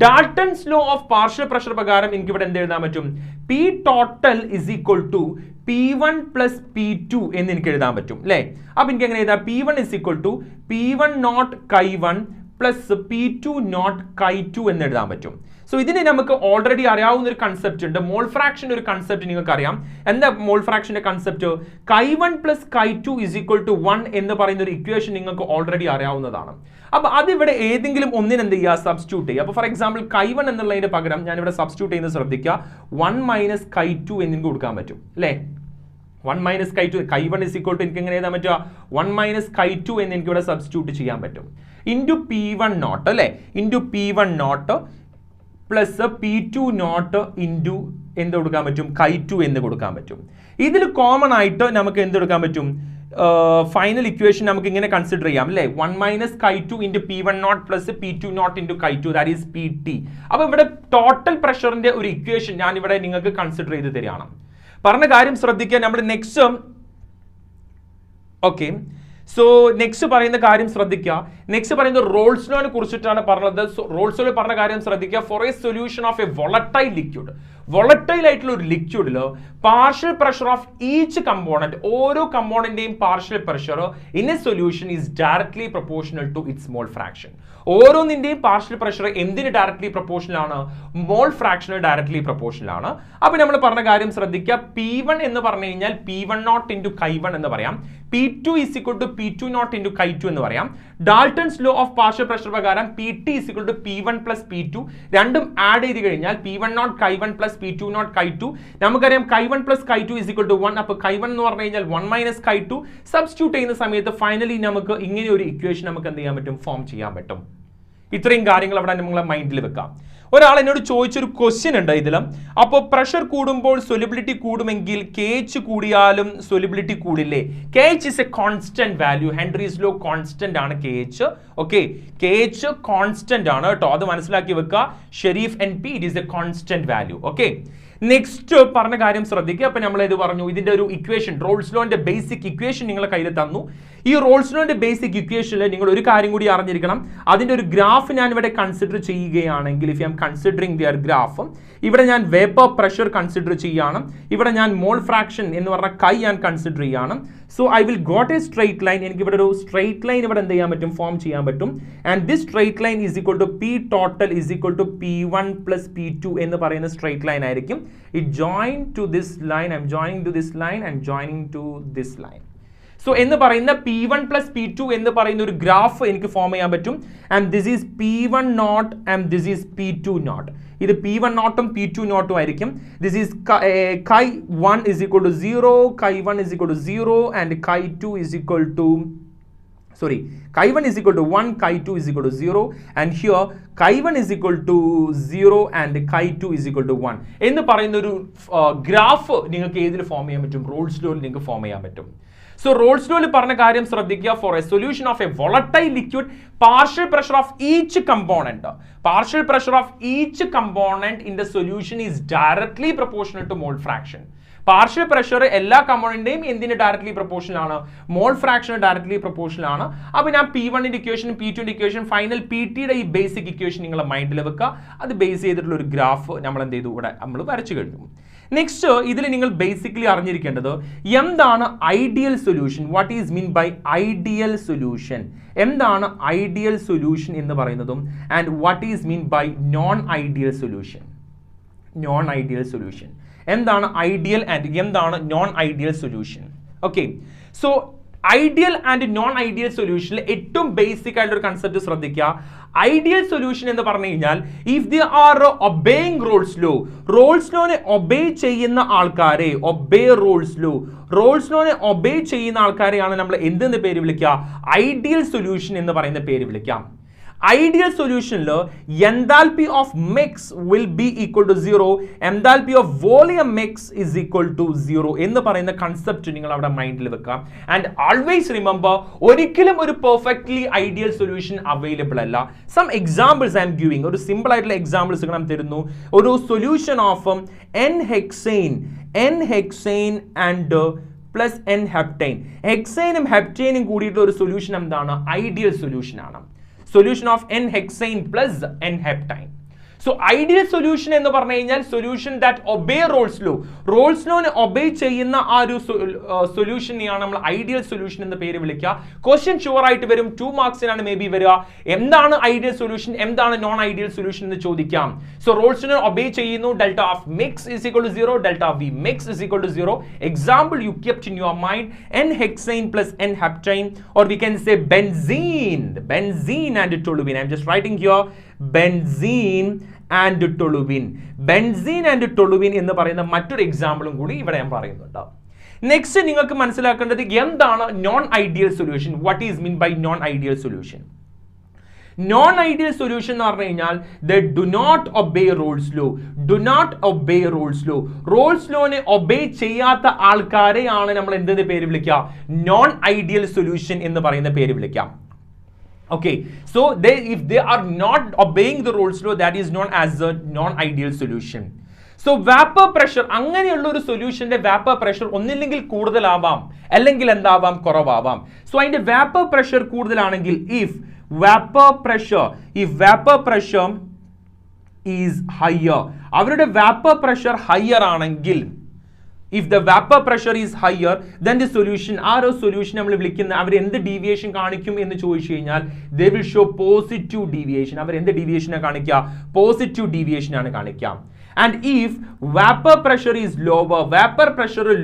A: Dalton's law of partial pressure പ്രകാരം എനിക്ക് ഇവിടെ എന്ത് എഴുതാൻ പറ്റും? P total is equal to P1 plus P2 എന്ന് എനിക്ക് എഴുതാൻ പറ്റും അല്ലേ? അപ്പൊ എനിക്ക് എങ്ങനെ എഴുതാം? P1 is equal to P1 not chi1 plus P2 not chi2 എന്ന് എഴുതാൻ പറ്റും. സോ ഇതിന് നമുക്ക് ഓൾറെഡി അറിയാവുന്ന ഒരു കൺസെപ്റ്റ് ഉണ്ട്, മോൾ ഫ്രാക്ഷന്റെ ഒരു കൺസെപ്റ്റ് നിങ്ങൾക്ക് അറിയാം. എന്താ മോൾ ഫ്രാക്ഷന്റെ concept? chi1 plus chi2 is equal to 1 എന്ന് പറയുന്ന ഒരു ഇക്വേഷൻ നിങ്ങൾക്ക് ഓൾറെഡി അറിയാവുന്നതാണ്. അപ്പൊ അതിവിടെ ഏതെങ്കിലും ഒന്നിന് എന്ത് ചെയ്യുക? സബ്സ്റ്റിറ്റ്യൂട്ട് ചെയ്യുക. അപ്പൊ ഫോർ എക്സാമ്പിൾ chi1 എന്നുള്ളതിന്റെ പകരം ഞാൻ ഇവിടെ സബ്സ്റ്റിറ്റ്യൂട്ട് ചെയ്യുന്നത് ശ്രദ്ധിക്കുക, 1 minus chi2 എന്ന് കൊടുക്കാൻ പറ്റും അല്ലേ? 1 minus chi2, chi1 is equal to എനിക്ക് എങ്ങനെ എഴുതാൻ പറ്റുക? 1 minus chi2 എന്ന് എനിക്ക് ഇവിടെ സബ്സ്റ്റിറ്റ്യൂട്ട് ചെയ്യാൻ പറ്റും. ഇൻറ്റു P1 നോട്ട് അല്ലേ? Into P1 naught plus P2 naught into എന്ത് കൊടുക്കാൻ പറ്റും? chi2 എന്ന് കൊടുക്കാൻ പറ്റും. ഇതിൽ കോമൺ ആയിട്ട് നമുക്ക് എന്ത് കൊടുക്കാൻ പറ്റും? ഫൈനൽ ഇക്വേഷൻ നമുക്ക് ഇങ്ങനെ കൺസിഡർ ചെയ്യാം അല്ലേ? 1 minus chi2 into P1 naught plus P2 naught into chi2, that is PT. അപ്പൊ ഇവിടെ ടോട്ടൽ പ്രഷറിന്റെ ഒരു ഇക്വേഷൻ ഞാൻ ഇവിടെ നിങ്ങൾക്ക് കൺസിഡർ ചെയ്ത് തരികയാണ്. പറഞ്ഞ കാര്യം ശ്രദ്ധിക്കുക. നമ്മൾ നെക്സ്റ്റ് ഓക്കെ, സോ നെക്സ്റ്റ് പറയുന്ന കാര്യം ശ്രദ്ധിക്കുക. നെക്സ്റ്റ് പറയുന്നത് റോൾസ് ലോനെ കുറിച്ചിട്ടാണ് പറഞ്ഞത്. റോൾസ് ലോ പറഞ്ഞ കാര്യം ശ്രദ്ധിക്കുക. For a solution of a volatile liquid, volatile ആയിട്ടുള്ള ഒരു ലിക്വിഡിൽ partial pressure of each component, ഓരോ കമ്പോണന്റിന്റെയും partial pressure in a solution is directly proportional to its mole fraction. ഓരോന്നിന്റെയും പാർഷ്യൽ പ്രഷർ എന്തിന് ഡയറക്ട്ലി പ്രൊപ്പോർഷണൽ ആണ്? മോൾ ഫ്രാക്ഷന് ഡയറക്ട്ലി പ്രൊപ്പോർഷണൽ ആണ്. അപ്പൊ നമ്മൾ പറഞ്ഞ കാര്യം ശ്രദ്ധിക്കുക. P1 എന്ന് പറഞ്ഞു കഴിഞ്ഞാൽ P1 നോട്ട് ഇൻറ്റു chi1 എന്ന് പറയാം. P2 is equal to P2 naught into chi2 എന്ന് പറയാം. Dalton's law of partial pressure പ്രകാരം PT is equal to P1 plus P2, രണ്ടും ആഡ് ചെയ്ത് കഴിഞ്ഞാൽ P1 not chi1 plus P2 not chi2. നമുക്കറിയാം chi1 plus chi2 is equal to 1. അപ്പോൾ chi1 എന്ന് പറഞ്ഞു കഴിഞ്ഞാൽ 1 minus chi2. സബ്സ്റ്റിറ്റ്യൂട്ട് ചെയ്യുന്ന സമയത്ത് ഫൈനലി നമുക്ക് ഇങ്ങനെ ഒരു ഇക്വേഷൻ നമുക്ക് എന്ത് ചെയ്യാൻ പറ്റും? ഫോം ചെയ്യാൻ പറ്റും. ഇത്രയും കാര്യങ്ങൾ അവിടെ നമ്മളെ മൈൻഡിൽ വെക്കാം. ഒരാൾ എന്നോട് ചോദിച്ചൊരു ക്വസ്റ്റ്യൻ ഉണ്ട് ഇതിൽ. അപ്പോൾ പ്രഷർ കൂടുമ്പോൾ സൊല്യൂബിലിറ്റി കൂടുമെങ്കിൽ KH കൂടിയാലും സൊല്യൂബിലിറ്റി കൂടില്ലേ? KH is a constant value. Henry's law constant ആണ് KH. ഓക്കെ, KH കോൺസ്റ്റന്റ് ആണ് കേട്ടോ, അത് മനസ്സിലാക്കി വെക്കുക. Shareef NP, it is a constant value. Okay, next പറഞ്ഞ കാര്യം ശ്രദ്ധിക്കുക. അപ്പൊ നമ്മൾ ഇത് പറഞ്ഞു, ഇതിന്റെ ഒരു ഇക്വേഷൻ, റോൾസ് ലോന്റെ ബേസിക് ഇക്വേഷൻ നിങ്ങളെ കയ്യിൽ തന്നു. ഈ റോൾസ് ലോന്റെ ബേസിക് ഇക്വേഷനിൽ നിങ്ങൾ ഒരു കാര്യം കൂടി അറിഞ്ഞിരിക്കണം. അതിന്റെ ഒരു ഗ്രാഫ് ഞാൻ ഇവിടെ കൺസിഡർ ചെയ്യുകയാണെങ്കിൽ, if I'm considering their graph, ഇവിടെ ഞാൻ വേപ്പർ പ്രഷർ കൺസിഡർ ചെയ്യാണ്, ഇവിടെ ഞാൻ മോൾ ഫ്രാക്ഷൻ എന്ന് പറഞ്ഞ കൈ ഞാൻ കൺസിഡർ ചെയ്യാണ്. So I will got A straight line. എനിക്ക് ഇവിടെ ഒരു സ്ട്രെയിറ്റ് ലൈൻ ഇവിടെ എന്ത് ചെയ്യാൻ പറ്റും? ഫോം ചെയ്യാൻ പറ്റും. And this straight line is equal to P total is equal to P1 plus P2 എന്ന് പറയുന്ന സ്ട്രെയിറ്റ് ലൈൻ ആയിരിക്കും. It join to this line, I'm joining to this line, I'm joining to this line. So എന്ന് പറയുന്ന P1 plus P2 എന്ന് പറയുന്ന ഒരു graph എനിക്ക് form ചെയ്യാൻ പറ്റും. And this is P1 naught and this is P2 naught. ഇത് P1 നോട്ടും P2 നോട്ടും ആയിരിക്കും. This is chi1 is equal to 0, chi1 is equal to 0 and chi2 is equal to chi1 is equal to 1, chi2 is equal to 0 and here chi1 is equal to 0 and chi2 is equal to 1 എന്ന് പറയുന്ന ഒരു graph നിങ്ങൾക്ക് ഏതിൽ form ചെയ്യാൻ പറ്റും? Rolls ലോയിൽ നിങ്ങൾക്ക് form ചെയ്യാൻ പറ്റും. സോ റോൾസ് ലോയിൽ പറഞ്ഞ കാര്യം ശ്രദ്ധിക്കുക. For a solution of a volatile liquid, partial pressure of each component in the solution is directly proportional to mole fraction. Partial pressure എല്ലാ കമ്പോണന്റിന്റെയും എന്തിന് ഡയറക്ട്ലി പ്രൊപ്പോർഷണൽ ആണ്? മോൾ ഫ്രാക്ഷന് ഡയറക്ട്ലി പ്രൊപ്പോർഷണൽ ആണ്. അപ്പോൾ ഞാൻ P1 equation, P2 equation, final PT യുടെ ഈ basic equation നിങ്ങളെ മൈൻഡിൽ വെക്കുക. അത് ബേസ് ചെയ്തിട്ടുള്ള ഒരു ഗ്രാഫ് നമ്മൾ എന്ത് ചെയ്തു? ഇവിടെ നമ്മൾ വരച്ചു കഴിഞ്ഞു. നെക്സ്റ്റ് ഇതിൽ നിങ്ങൾ ബേസിക്കലി അറിഞ്ഞിരിക്കേണ്ടത് എന്താണ് ideal solution. What is mean by ideal solution? എന്താണ് ഐഡിയൽ സൊല്യൂഷൻ എന്ന് പറയുന്നതും and what is mean by non ideal solution. എന്താണ് ഐഡിയൽ ആൻഡ് എന്താണ് non ideal solution? Okay, so ideal and non ideal സൊല്യൂഷനിൽ ഏറ്റവും ബേസിക് ആയിട്ടുള്ള ഒരു കൺസെപ്റ്റ് ശ്രദ്ധിക്കുക. ഐഡിയൽ സൊല്യൂഷൻ എന്ന് പറഞ്ഞു കഴിഞ്ഞാൽ if they are obeying Raoult's ലോനെ ഒബേ ചെയ്യുന്ന ആൾക്കാരെ, റോൾസ് ലോനെ ഒബേ ചെയ്യുന്ന ആൾക്കാരെയാണ് നമ്മൾ എന്തെന്ന് പേര് വിളിക്കുക? ഐഡിയൽ സൊല്യൂഷൻ എന്ന് പറയുന്ന പേര് വിളിക്കാം. ഐഡിയൽ സൊല്യൂഷനിൽ enthalpy of mix will be equal to 0, enthalpy of volume mix is equal to 0 എന്ന് പറയുന്ന കൺസെപ്റ്റ് നിങ്ങൾ അവിടെ മൈൻഡിൽ വെക്കാം. ആൻഡ് ആൾവേസ് റിമെമ്പർ, ഒരിക്കലും ഒരു പെർഫെക്റ്റ്ലി ഐഡിയൽ സൊല്യൂഷൻ അവൈലബിൾ അല്ല. Some examples I'm giving. ഒരു സിമ്പിൾ ആയിട്ടുള്ള എക്സാമ്പിൾസ് ഞാൻ തരുന്നു. ഒരു solution of n hexane and plus n heptane. ഹെക്സൈനും ഹെപ്റ്റൈനും കൂടിയിട്ടുള്ള ഒരു സൊല്യൂഷൻ എന്താണ്? ഐഡിയൽ സൊല്യൂഷൻ ആണ്. Solution of n hexane plus n heptane. So ideal solution എന്ന് പറഞ്ഞു കഴിഞ്ഞാൽ solution that obey റോൾസ് ലോനെ ഒബേ ചെയ്യുന്ന ആ ഒരു സൊല്യൂഷനെയാണ് നമ്മൾ ഐഡിയൽ സൊല്യൂഷൻ എന്ന് പേര് വിളിക്കുക. ക്വസ്റ്റ്യൻ ഷുവർ ആയിട്ട് വരും, 2 മാർക്സിനാണ് മേ ബി വരിക. എന്താണ് ഐഡിയൽ സൊല്യൂഷൻ, എന്താണ് നോൺ ഐഡിയൽ സൊല്യൂഷൻ എന്ന് ചോദിക്കാം. സോ റോൾസ് ലോനെ ഒബേ ചെയ്യുന്നു. Delta of mix is equal to 0, delta of V mix is equal to 0. Example you kept in your mind n hexane plus n heptane, or we can say benzene and toluene. I'm just writing here benzene and toluene. Benzene and toluene എന്ന് പറയുന്ന മറ്റൊരു എക്സാമ്പിളും കൂടി ഇവിടെ ഞാൻ പറയുന്നുണ്ട്. Next നിങ്ങൾക്ക് മനസ്സിലാക്കേണ്ടത് എന്താണ് non ideal solution. What is mean by non ideal solution? Non ideal solution എന്ന് പറഞ്ഞു കഴിഞ്ഞാൽ they do not obey Raoult's ലോനെ ഒബേ ചെയ്യാത്ത ആൾക്കാരെയാണ് നമ്മൾ എന്തെന്ന് പേര് വിളിക്കുക? നോൺ ഐഡിയൽ സൊല്യൂഷൻ എന്ന് പറയുന്ന പേര് വിളിക്കാം. Okay, so if they are not obeying the Rolle's law, that is known as the non-ideal solution. So vapor pressure, അങ്ങനെയുള്ള ഒരു സൊല്യൂഷന്റെ vapor pressure ഒന്നില്ലെങ്കിൽ കൂടുതലാവാം അല്ലെങ്കിൽ എന്താവാം? കുറവാവാം. സോ അതിന്റെ vapor pressure കൂടുതലാണെങ്കിൽ if vapor pressure is higher, അവരുടെ vapor pressure higher ആണെങ്കിൽ, if the vapor pressure is higher, then the solution, arrow solution നമ്മൾ വിളിക്കുന്ന അവർ എന്ത് ഡീവിയേഷൻ കാണിക്കും എന്ന് ചോദിച്ചു കഴിഞ്ഞാൽ they will show positive deviation. അവർ എന്ത് ഡീവിയേഷനാണ് കാണിക്കുക? പോസിറ്റീവ് ഡീവിയേഷൻ ആണ് കാണിക്കുക. And if vapor pressure is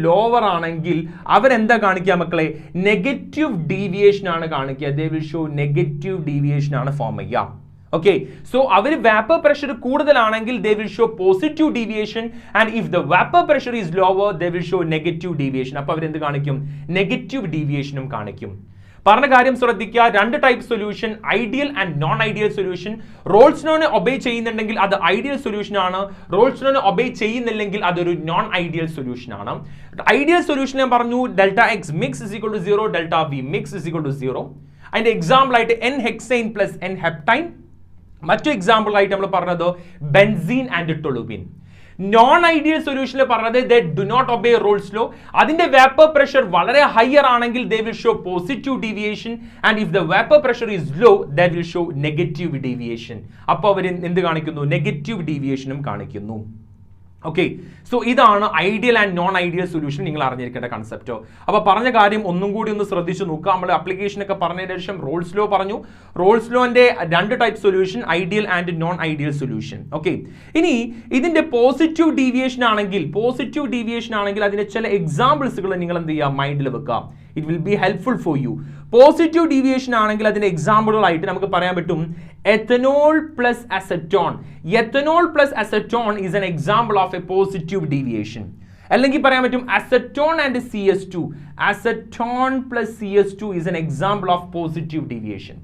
A: lower ആണെങ്കിൽ അവരെന്താ കാണിക്കുക മക്കളെ? നെഗറ്റീവ് ഡീവിയേഷൻ ആണ് കാണിക്കുക. they will show negative deviation ആണ് ഫോം ചെയ്യുക. Okay, so our vapor pressure കൂടുതലാണെങ്കിൽ they will show positive deviation, and if the vapor pressure is lower they will show negative deviation. അപ്പോൾ അവർ എന്ത് കാണിക്കും? നെഗറ്റീവ് ഡീവിയേഷനും കാണിക്കും. പറഞ്ഞ കാര്യം ശ്രദ്ധിക്കുക. രണ്ട് type solution, ideal and non ideal solution. Raoult's ലോനെ ഒബേ ചെയ്യുന്നുണ്ടെങ്കിൽ അത് ഐഡിയൽ സൊല്യൂഷൻ ആണ്. റോൾസ് ലോനെ ഒബേ ചെയ്യുന്നില്ലെങ്കിൽ അതൊരു നോൺ ഐഡിയൽ സൊല്യൂഷൻ ആണ്. ഐഡിയൽ സൊല്യൂഷൻ ഞാൻ പറഞ്ഞു delta X mix is equal to 0, delta V mix is equal to 0. അതിന്റെ എക്സാമ്പിൾ ആയിട്ട് n hexane plus n heptane. മറ്റു എക്സാമ്പിൾ ആയിട്ട് നമ്മൾ പറഞ്ഞത് benzene and toluene. Non ideal സൊല്യൂഷനിൽ പറഞ്ഞത് they do not obey Rolle's law. അതിന്റെ vapor pressure വളരെ ഹയർ ആണെങ്കിൽ they will show positive deviation, and if the vapor pressure is low they will show negative deviation. അപ്പോൾ അവർ എന്ത് കാണിക്കുന്നു? Negative ഡീവിയേഷനും കാണിക്കുന്നു. Okay, so ഇതാണ് ideal and non ideal solution നിങ്ങൾ അറിഞ്ഞിരിക്കേണ്ട കൺസെപ്റ്റ്. അപ്പോൾ പറഞ്ഞ കാര്യം ഒന്നും കൂടി ഒന്ന് ശ്രദ്ധിച്ചു നോക്കുക. നമ്മൾ ആപ്ലിക്കേഷൻ ഒക്കെ പറഞ്ഞതിന് ശേഷം റോൾസ് ലോ പറഞ്ഞു. റോൾസ് ലോന്റെ രണ്ട് type solution, ideal and non ideal solution. Okay, ഇനി ഇതിന്റെ പോസിറ്റീവ് ഡീവിയേഷൻ ആണെങ്കിൽ അതിന്റെ ചില എക്സാമ്പിൾസുകൾ നിങ്ങൾ എന്ത് ചെയ്യുക? മൈൻഡിൽ വെക്കുക. It will be helpful for you. Positive deviation ആണെങ്കിൽ അതിന്റെ എക്സാമ്പിളുകളായിട്ട് നമുക്ക് പറയാൻ പറ്റും ethanol plus acetone. Ethanol plus acetone is an example of a positive deviation. അല്ലെങ്കിൽ പറയാൻ പറ്റും acetone and CS2. Acetone plus CS2 is an example of positive deviation.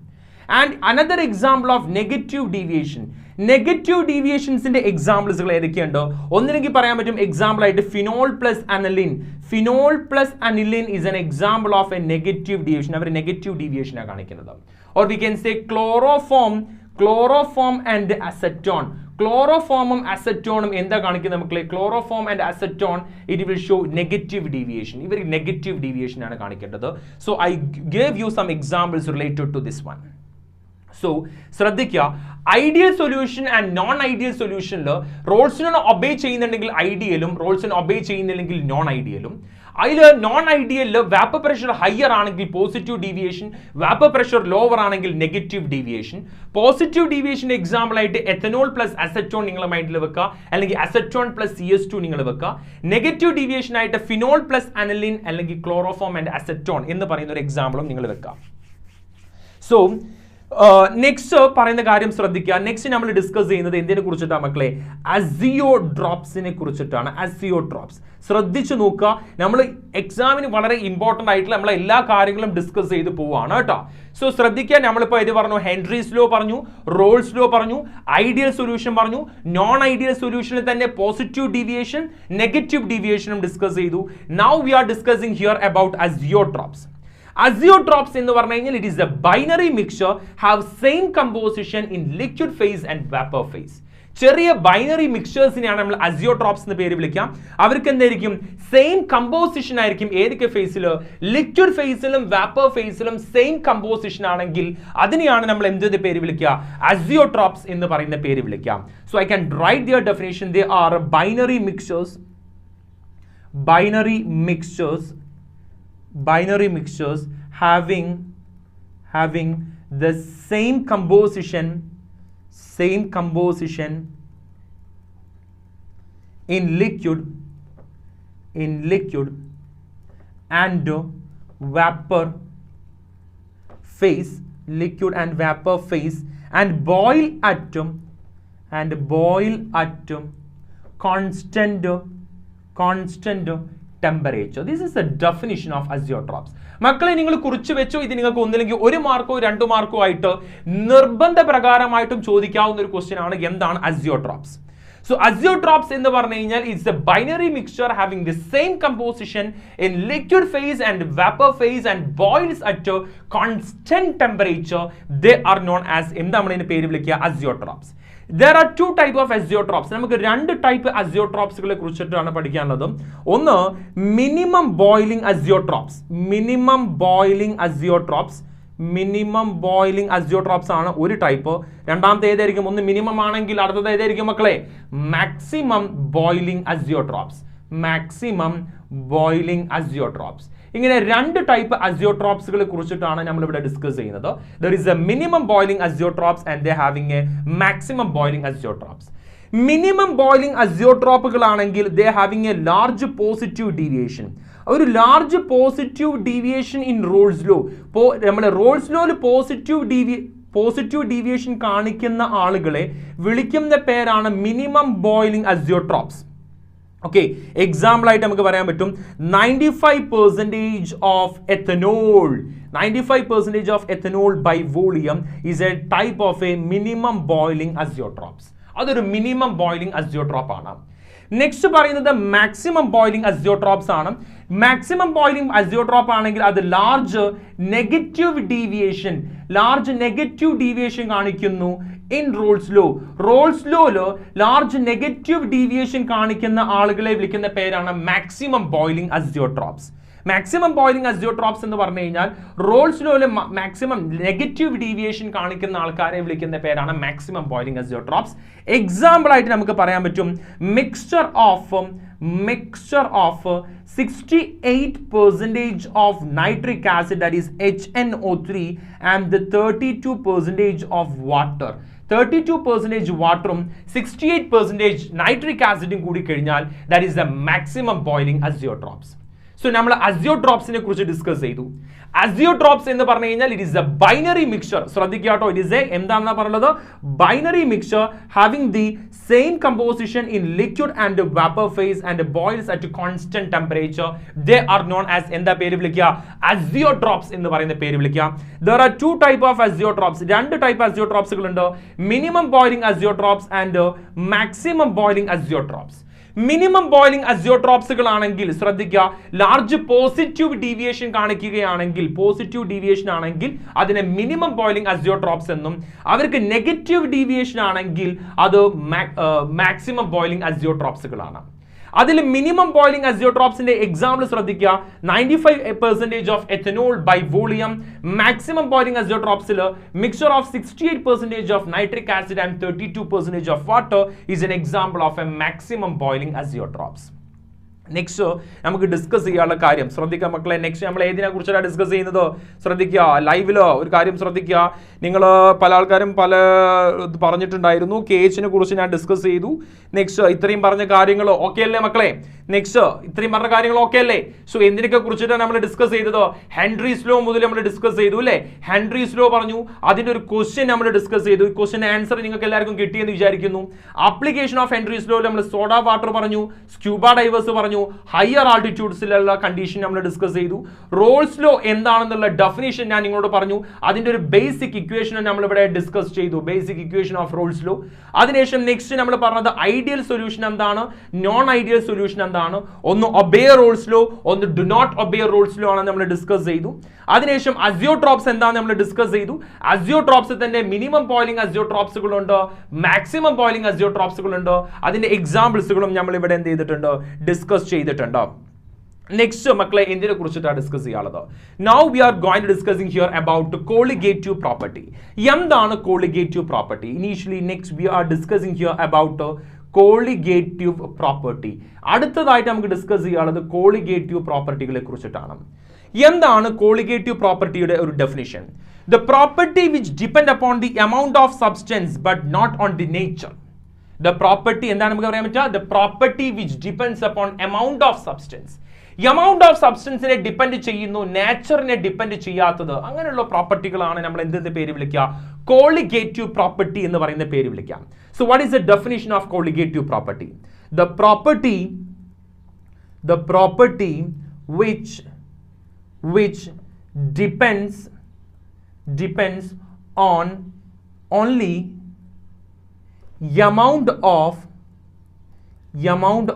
A: And another example of negative deviation. Negative deviationsന്റെ എക്സാമ്പിൾസുകൾ ഏതൊക്കെയുണ്ടോ? ഒന്നിനെങ്കിൽ പറയാൻ പറ്റും example ആയിട്ട് phenol plus aniline. Phenol plus aniline is an example of a negative deviation. അവർ negative deviation ആണ് കാണിക്കുന്നത്. Or we can say chloroform and acetone. ക്ലോറോഫോമും അസറ്റോണും എന്താ കാണിക്കുന്നത് മക്കളെ? Chloroform and acetone it will show negative deviation. ഇവർ negative deviation ആണ് കാണിക്കേണ്ടത്. So I gave you some examples related to this one. So ശ്രദ്ധിക്കുക, ideal solution and non ideal സൊല്യൂഷനിൽ റോൾസിനെ obey ചെയ്യുന്നുണ്ടെങ്കിൽ ഐഡിയലും റോൾസിനെ ഒബേ ചെയ്യുന്നില്ലെങ്കിൽ നോൺ ഐഡിയലും. അതിൽ നോൺ ഐഡിയലിൽ വാപ്പർ പ്രഷർ ഹയർ ആണെങ്കിൽ positive deviation, vapour pressure lower ആണെങ്കിൽ നെഗറ്റീവ് ഡീവിയേഷൻ. പോസിറ്റീവ് ഡീവിയേഷൻ്റെ എക്സാമ്പിൾ ആയിട്ട് എത്തനോൾ പ്ലസ് അസറ്റോൺ നിങ്ങൾ മൈൻഡിൽ വെക്കുക, അല്ലെങ്കിൽ അസറ്റോൺ പ്ലസ് CS2 നിങ്ങൾ വെക്കുക. നെഗറ്റീവ് ഡീവിയേഷൻ ആയിട്ട് ഫിനോൾ പ്ലസ് അനലിൻ അല്ലെങ്കിൽ ക്ലോറോഫോം ആൻഡ് അസറ്റോൺ എന്ന് പറയുന്ന ഒരു എക്സാമ്പിളും നിങ്ങൾ വെക്കുക. സോ നെക്സ്റ്റ് പറയുന്ന കാര്യം ശ്രദ്ധിക്കുക. നെക്സ്റ്റ് നമ്മൾ ഡിസ്കസ് ചെയ്യുന്നത് എന്തിനെ കുറിച്ചിട്ടാണ് മക്കളെ? അസിയോഡ്രോപ്സിനെ കുറിച്ചിട്ടാണ്. അസിയോഡ്രോപ്സ് ശ്രദ്ധിച്ചു നോക്കുക. നമ്മൾ എക്സാമിന് വളരെ ഇമ്പോർട്ടൻ്റ് ആയിട്ടുള്ള നമ്മളെ എല്ലാ കാര്യങ്ങളും ഡിസ്കസ് ചെയ്ത് പോവുകയാണ് കേട്ടോ. സോ ശ്രദ്ധിക്കുക, നമ്മളിപ്പോൾ ഇത് പറഞ്ഞു, ഹെൻറീസ് ലോ പറഞ്ഞു, റോൾസ് ലോ പറഞ്ഞു, ഐഡിയൽ സൊല്യൂഷൻ പറഞ്ഞു, നോൺ ഐഡിയൽ സൊല്യൂഷനിൽ തന്നെ പോസിറ്റീവ് ഡീവിയേഷൻ നെഗറ്റീവ് ഡീവിയേഷനും ഡിസ്കസ് ചെയ്തു. Now we are discussing here about azeotropes. Azeotrops എന്ന് പറഞ്ഞു കഴിഞ്ഞാൽ it is a binary mixture have same composition in liquid phase and vapor phase. ചെറിയ ബൈനറി മിക്സ്ചേഴ്സിനെയാണ് നമ്മൾ അസിയോട്രോപ്സ് എന്ന് പേര് വിളിക്കാം. അവർക്ക് എന്തായിരിക്കും? സെയിം കമ്പോസിഷൻ ആയിരിക്കും. ഏതൊക്കെ ഫേസിൽ? ലിക്വിഡ് ഫേസിലും വാപ്പർ ഫേസിലും സെയിം കമ്പോസിഷൻ ആണെങ്കിൽ അതിനെയാണ് നമ്മൾ എന്ത് പേര് വിളിക്കുക? അസിയോട്രോപ്സ് എന്ന് പറയുന്ന പേര് വിളിക്കാം. So I can write their definition. They are binary mixtures having the same composition in liquid and vapor phase, and boil at constant temperature. This is the definition of azeotrops. മക്കളെ നിങ്ങൾ കുറിച്ച് വെച്ചോ. ഇത് നിങ്ങൾക്ക് ഒന്നില്ലെങ്കിൽ 1 മാർക്കോ 2 മാർക്കോ ആയിട്ട് നിർബന്ധ പ്രകാരമായിട്ടും ചോദിക്കാവുന്ന ഒരു ക്വസ്റ്റ്യൻ ആണ് എന്താണ് അസിയോട്രോപ്സ്. സോ അസിയോട്രോപ്സ് എന്ന് പറഞ്ഞു കഴിഞ്ഞാൽ it's a binary mixture having the same composition in liquid phase and vapour phase and boils at constant temperature. They are known as എന്താണ് ഇതിന്റെ പേര് വിളിക്കുക? Azeotropes. There are two type of azeotrops. നമുക്ക് 2 type അസിയോട്രോപ്സുകളെ കുറിച്ചിട്ടാണ് പഠിക്കാനുള്ളത്. ഒന്ന് minimum boiling azeotropes ആണ് ഒരു ടൈപ്പ്. രണ്ടാമത്തെ ഏതായിരിക്കും? ഒന്ന് മിനിമം ആണെങ്കിൽ അടുത്തത് ഏതായിരിക്കും മക്കളെ? Maximum boiling azeotropes. ഇങ്ങനെ 2 ടൈപ്പ് അസിയോട്രോപ്സുകളെ കുറിച്ചിട്ടാണ് നമ്മൾ ഇവിടെ ഡിസ്കസ് ചെയ്യുന്നത്. There is a minimum boiling azeotrops and they having a maximum boiling azeotrops. Minimum boiling അസിയോട്രോപ്പുകളാണെങ്കിൽ they having a large positive deviation. ഒരു large positive deviation in Raoult's law. നമ്മുടെ Raoult's ലോയിൽ positive deviation കാണിക്കുന്ന ആളുകളെ വിളിക്കുന്ന പേരാണ് minimum boiling azeotropes. Okay, example ആയിട്ട് നമുക്ക് പറയാൻ പറ്റും 95% of ethanol by volume is a type of a minimum boiling azeotrops. അതൊരു മിനിമം ബോയിലിംഗ് അസിയോട്രോപ്പ് ആണ്. നെക്സ്റ്റ് പറയുന്നത് മാക്സിമം ബോയിലിംഗ് അസിയോട്രോപ്സ് ആണ്. മാക്സിമം ബോയിലിംഗ് അസിയോട്രോപ്പ് ആണെങ്കിൽ അത് ലാർജ് നെഗറ്റീവ് ഡീവിയേഷൻ കാണിക്കുന്നു ഇൻ റോൾസ് ലോയില് ലാർജ് നെഗറ്റീവ് ഡീവിയേഷൻ കാണിക്കുന്ന ആളുകളെ വിളിക്കുന്ന പേരാണ് maximum boiling azeotropes. Maximum boiling azeotropes എന്ന് പറഞ്ഞു കഴിഞ്ഞാൽ റോൾസ് ലോയില് മാക്സിമം നെഗറ്റീവ് ഡീവിയേഷൻ കാണിക്കുന്ന ആൾക്കാരെ വിളിക്കുന്ന പേരാണ് മാക്സിമം ബോയിലിംഗ് അസിയോട്രോപ്സ്. എക്സാമ്പിൾ ആയിട്ട് നമുക്ക് പറയാൻ പറ്റും mixture of 68% of nitric acid, that is HNO3, and the 32% of water. 32% വാട്ടറും 68% നൈട്രിക് ആസിഡും കൂടി കഴിഞ്ഞാൽ that is the maximum boiling azeotrops. So നമ്മൾ അസിയോട്രോപ്സിനെ കുറിച്ച് ഡിസ്കസ് ചെയ്തു. അസിയോട്രോപ്സ് എന്ന് പറഞ്ഞു കഴിഞ്ഞാൽ it is A binary mixture. ശ്രദ്ധിക്കുക കേട്ടോ, ഇറ്റ് ഈസ് എ എന്താണെന്നാ പറഞ്ഞത്, binary mixture having the same composition in liquid and vapour phase and boils at constant temperature. They are known as എന്താ പേര് വിളിക്കുക, അസിയോട്രോപ്സ് എന്ന് പറയുന്ന പേര് വിളിക്കുക. There are two type of azeotrops. രണ്ട് ടൈപ്പ് അസിയോട്രോപ്സുകൾ ഉണ്ട്. Minimum boiling azeotropes and maximum boiling azeotropes. Minimum boiling അസിയോട്രോപ്സുകൾ ആണെങ്കിൽ ശ്രദ്ധിക്കുക, ലാർജ് പോസിറ്റീവ് ഡീവിയേഷൻ കാണിക്കുകയാണെങ്കിൽ, പോസിറ്റീവ് ഡീവിയേഷൻ ആണെങ്കിൽ അതിനെ മിനിമം ബോയിലിംഗ് അസിയോട്രോപ്സ് എന്നും, അവർക്ക് നെഗറ്റീവ് ഡീവിയേഷൻ ആണെങ്കിൽ അത് മാക്സിമം ബോയിലിംഗ് അസിയോട്രോപ്സുകളാണ്. അതിൽ മിനിമം ബോയിലിംഗ് അസിയോട്രോപ്സിന്റെ എക്സാമ്പിൾ ശ്രദ്ധിക്കുക, 95% of ethanol by volume. Maximum boiling അസിയോട്രോപ്സിൽ mixture of 68% of nitric acid and 32% of water is an example of a maximum boiling azeotropes. Next നമുക്ക് discuss ചെയ്യാനുള്ള കാര്യം ശ്രദ്ധിക്കുക മക്കളെ. നെക്സ്റ്റ് നമ്മൾ ഏതിനെ കുറിച്ചാണ് ഡിസ്കസ് ചെയ്യുന്നത്, ശ്രദ്ധിക്കുക. ലൈവില് ഒരു കാര്യം ശ്രദ്ധിക്കുക, നിങ്ങൾ പല ആൾക്കാരും പല പറഞ്ഞിട്ടുണ്ടായിരുന്നു. KHനെ കുറിച്ച് ഞാൻ ഡിസ്കസ് ചെയ്തു. നെക്സ്റ്റ് ഇത്രയും പറഞ്ഞ കാര്യങ്ങൾ ഓക്കെ അല്ലേ മക്കളെ? നെക്സ്റ്റ് ഇത്രയും പറഞ്ഞ കാര്യങ്ങൾ ഓക്കെ അല്ലേ? സോ എന്തിനൊക്കെ കുറിച്ചിട്ടാണ് നമ്മൾ ഡിസ്കസ് ചെയ്തത്, ഹെൻറീസ് ലോ മുതൽ നമ്മൾ ഡിസ്കസ് ചെയ്തു അല്ലേ? ഹെൻറീസ് ലോ പറഞ്ഞു, അതിന്റെ ഒരു ക്വസ്റ്റ്യൻ നമ്മൾ ഡിസ്കസ് ചെയ്തു. ഈ ക്വസ്റ്റ്യൻ ആൻസർ നിങ്ങൾക്ക് എല്ലാവർക്കും കിട്ടിയെന്ന് വിചാരിക്കുന്നു. ആപ്ലിക്കേഷൻ ഓഫ് ഹെൻറീസ് ലോ നമ്മൾ സോഡ വാട്ടർ പറഞ്ഞു, സ്ക്യൂബ ഡൈവേഴ്സ് പറഞ്ഞു, ഹയർ ആൾട്ടിറ്റ്യൂഡ്സിലുള്ള കണ്ടീഷൻ നമ്മൾ ഡിസ്കസ് ചെയ്തു. റോൾസ് ലോ എന്താണെന്നുള്ള ഡെഫിനിഷൻ ഞാൻ നിങ്ങളോട് പറഞ്ഞു. അതിന്റെ ഒരു ബേസിക് ഇക്വേഷൻ നമ്മൾ ഇവിടെ ഡിസ്കസ് ചെയ്തു, basic equation of Raoult's law. അതിനുശേഷം നെക്സ്റ്റ് നമ്മൾ പറഞ്ഞത് ഐഡിയൽ സൊല്യൂഷൻ എന്താണ്, നോൺ ഐഡിയൽ സൊല്യൂഷൻ എന്താണ്, ഒന്ന് ഒബേ റോൾസ് ലോ, ഒന്ന് do not obey Raoult's law ആണ് നമ്മൾ ഡിസ്കസ് ചെയ്തു. അതിനുശേഷം അസിയോട്രോപ്സ് എന്താണ് നമ്മൾ ഡിസ്കസ് ചെയ്തു. അസിയോട്രോപ്സ് തന്നെ മിനിമം ബോയിലിംഗ് അസിയോട്രോപ്സുകളുണ്ട്, മാക്സിമം ബോയിലിംഗ് അസിയോട്രോപ്സുകളുണ്ട്. അതിന്റെ എക്സാമ്പിൾസുകളും നമ്മൾ ഇവിടെ എന്ത് ചെയ്തിട്ടുണ്ട്, ഡിസ്കസ് ചെയ്തിട്ടുണ്ട്. നെക്സ്റ്റ് മക്കളെ എന്തിനെ കുറിച്ചിട്ടാണ് ഡിസ്കസ് ചെയ്യാനുള്ളത്, now we are going to discussing here about colligative property. എന്താണ് colligative property? Initially next we are discussing here about colligative property. അടുത്തതായിട്ട് നമുക്ക് ഡിസ്കസ് ചെയ്യാനുള്ളത് കോളിഗേറ്റീവ് പ്രോപ്പർട്ടികളെ കുറിച്ചിട്ടാണ്. എന്താണ് കോളിഗേറ്റീവ് പ്രോപ്പർട്ടിയുടെ ഒരു definition? The property which depend upon the amount of substance but not on the nature. The property എന്താണ് നമുക്ക് പറയാൻ പറ്റുക, the property which depends upon amount of substance. Amount of സബ്സ്റ്റൻസിനെ ഡിപ്പെൻഡ് ചെയ്യുന്നു, നാച്ചറിനെ ഡിപ്പെൻഡ് ചെയ്യാത്തത്. അങ്ങനെയുള്ള പ്രോപ്പർട്ടികളാണ് നമ്മൾ എന്തെന്ന് പേര് വിളിക്കുക, കോളിഗേറ്റീവ് പ്രോപ്പർട്ടി എന്ന് പറയുന്ന പേര് വിളിക്കാം. So what is the definition of colligative property? The property which depends on only amount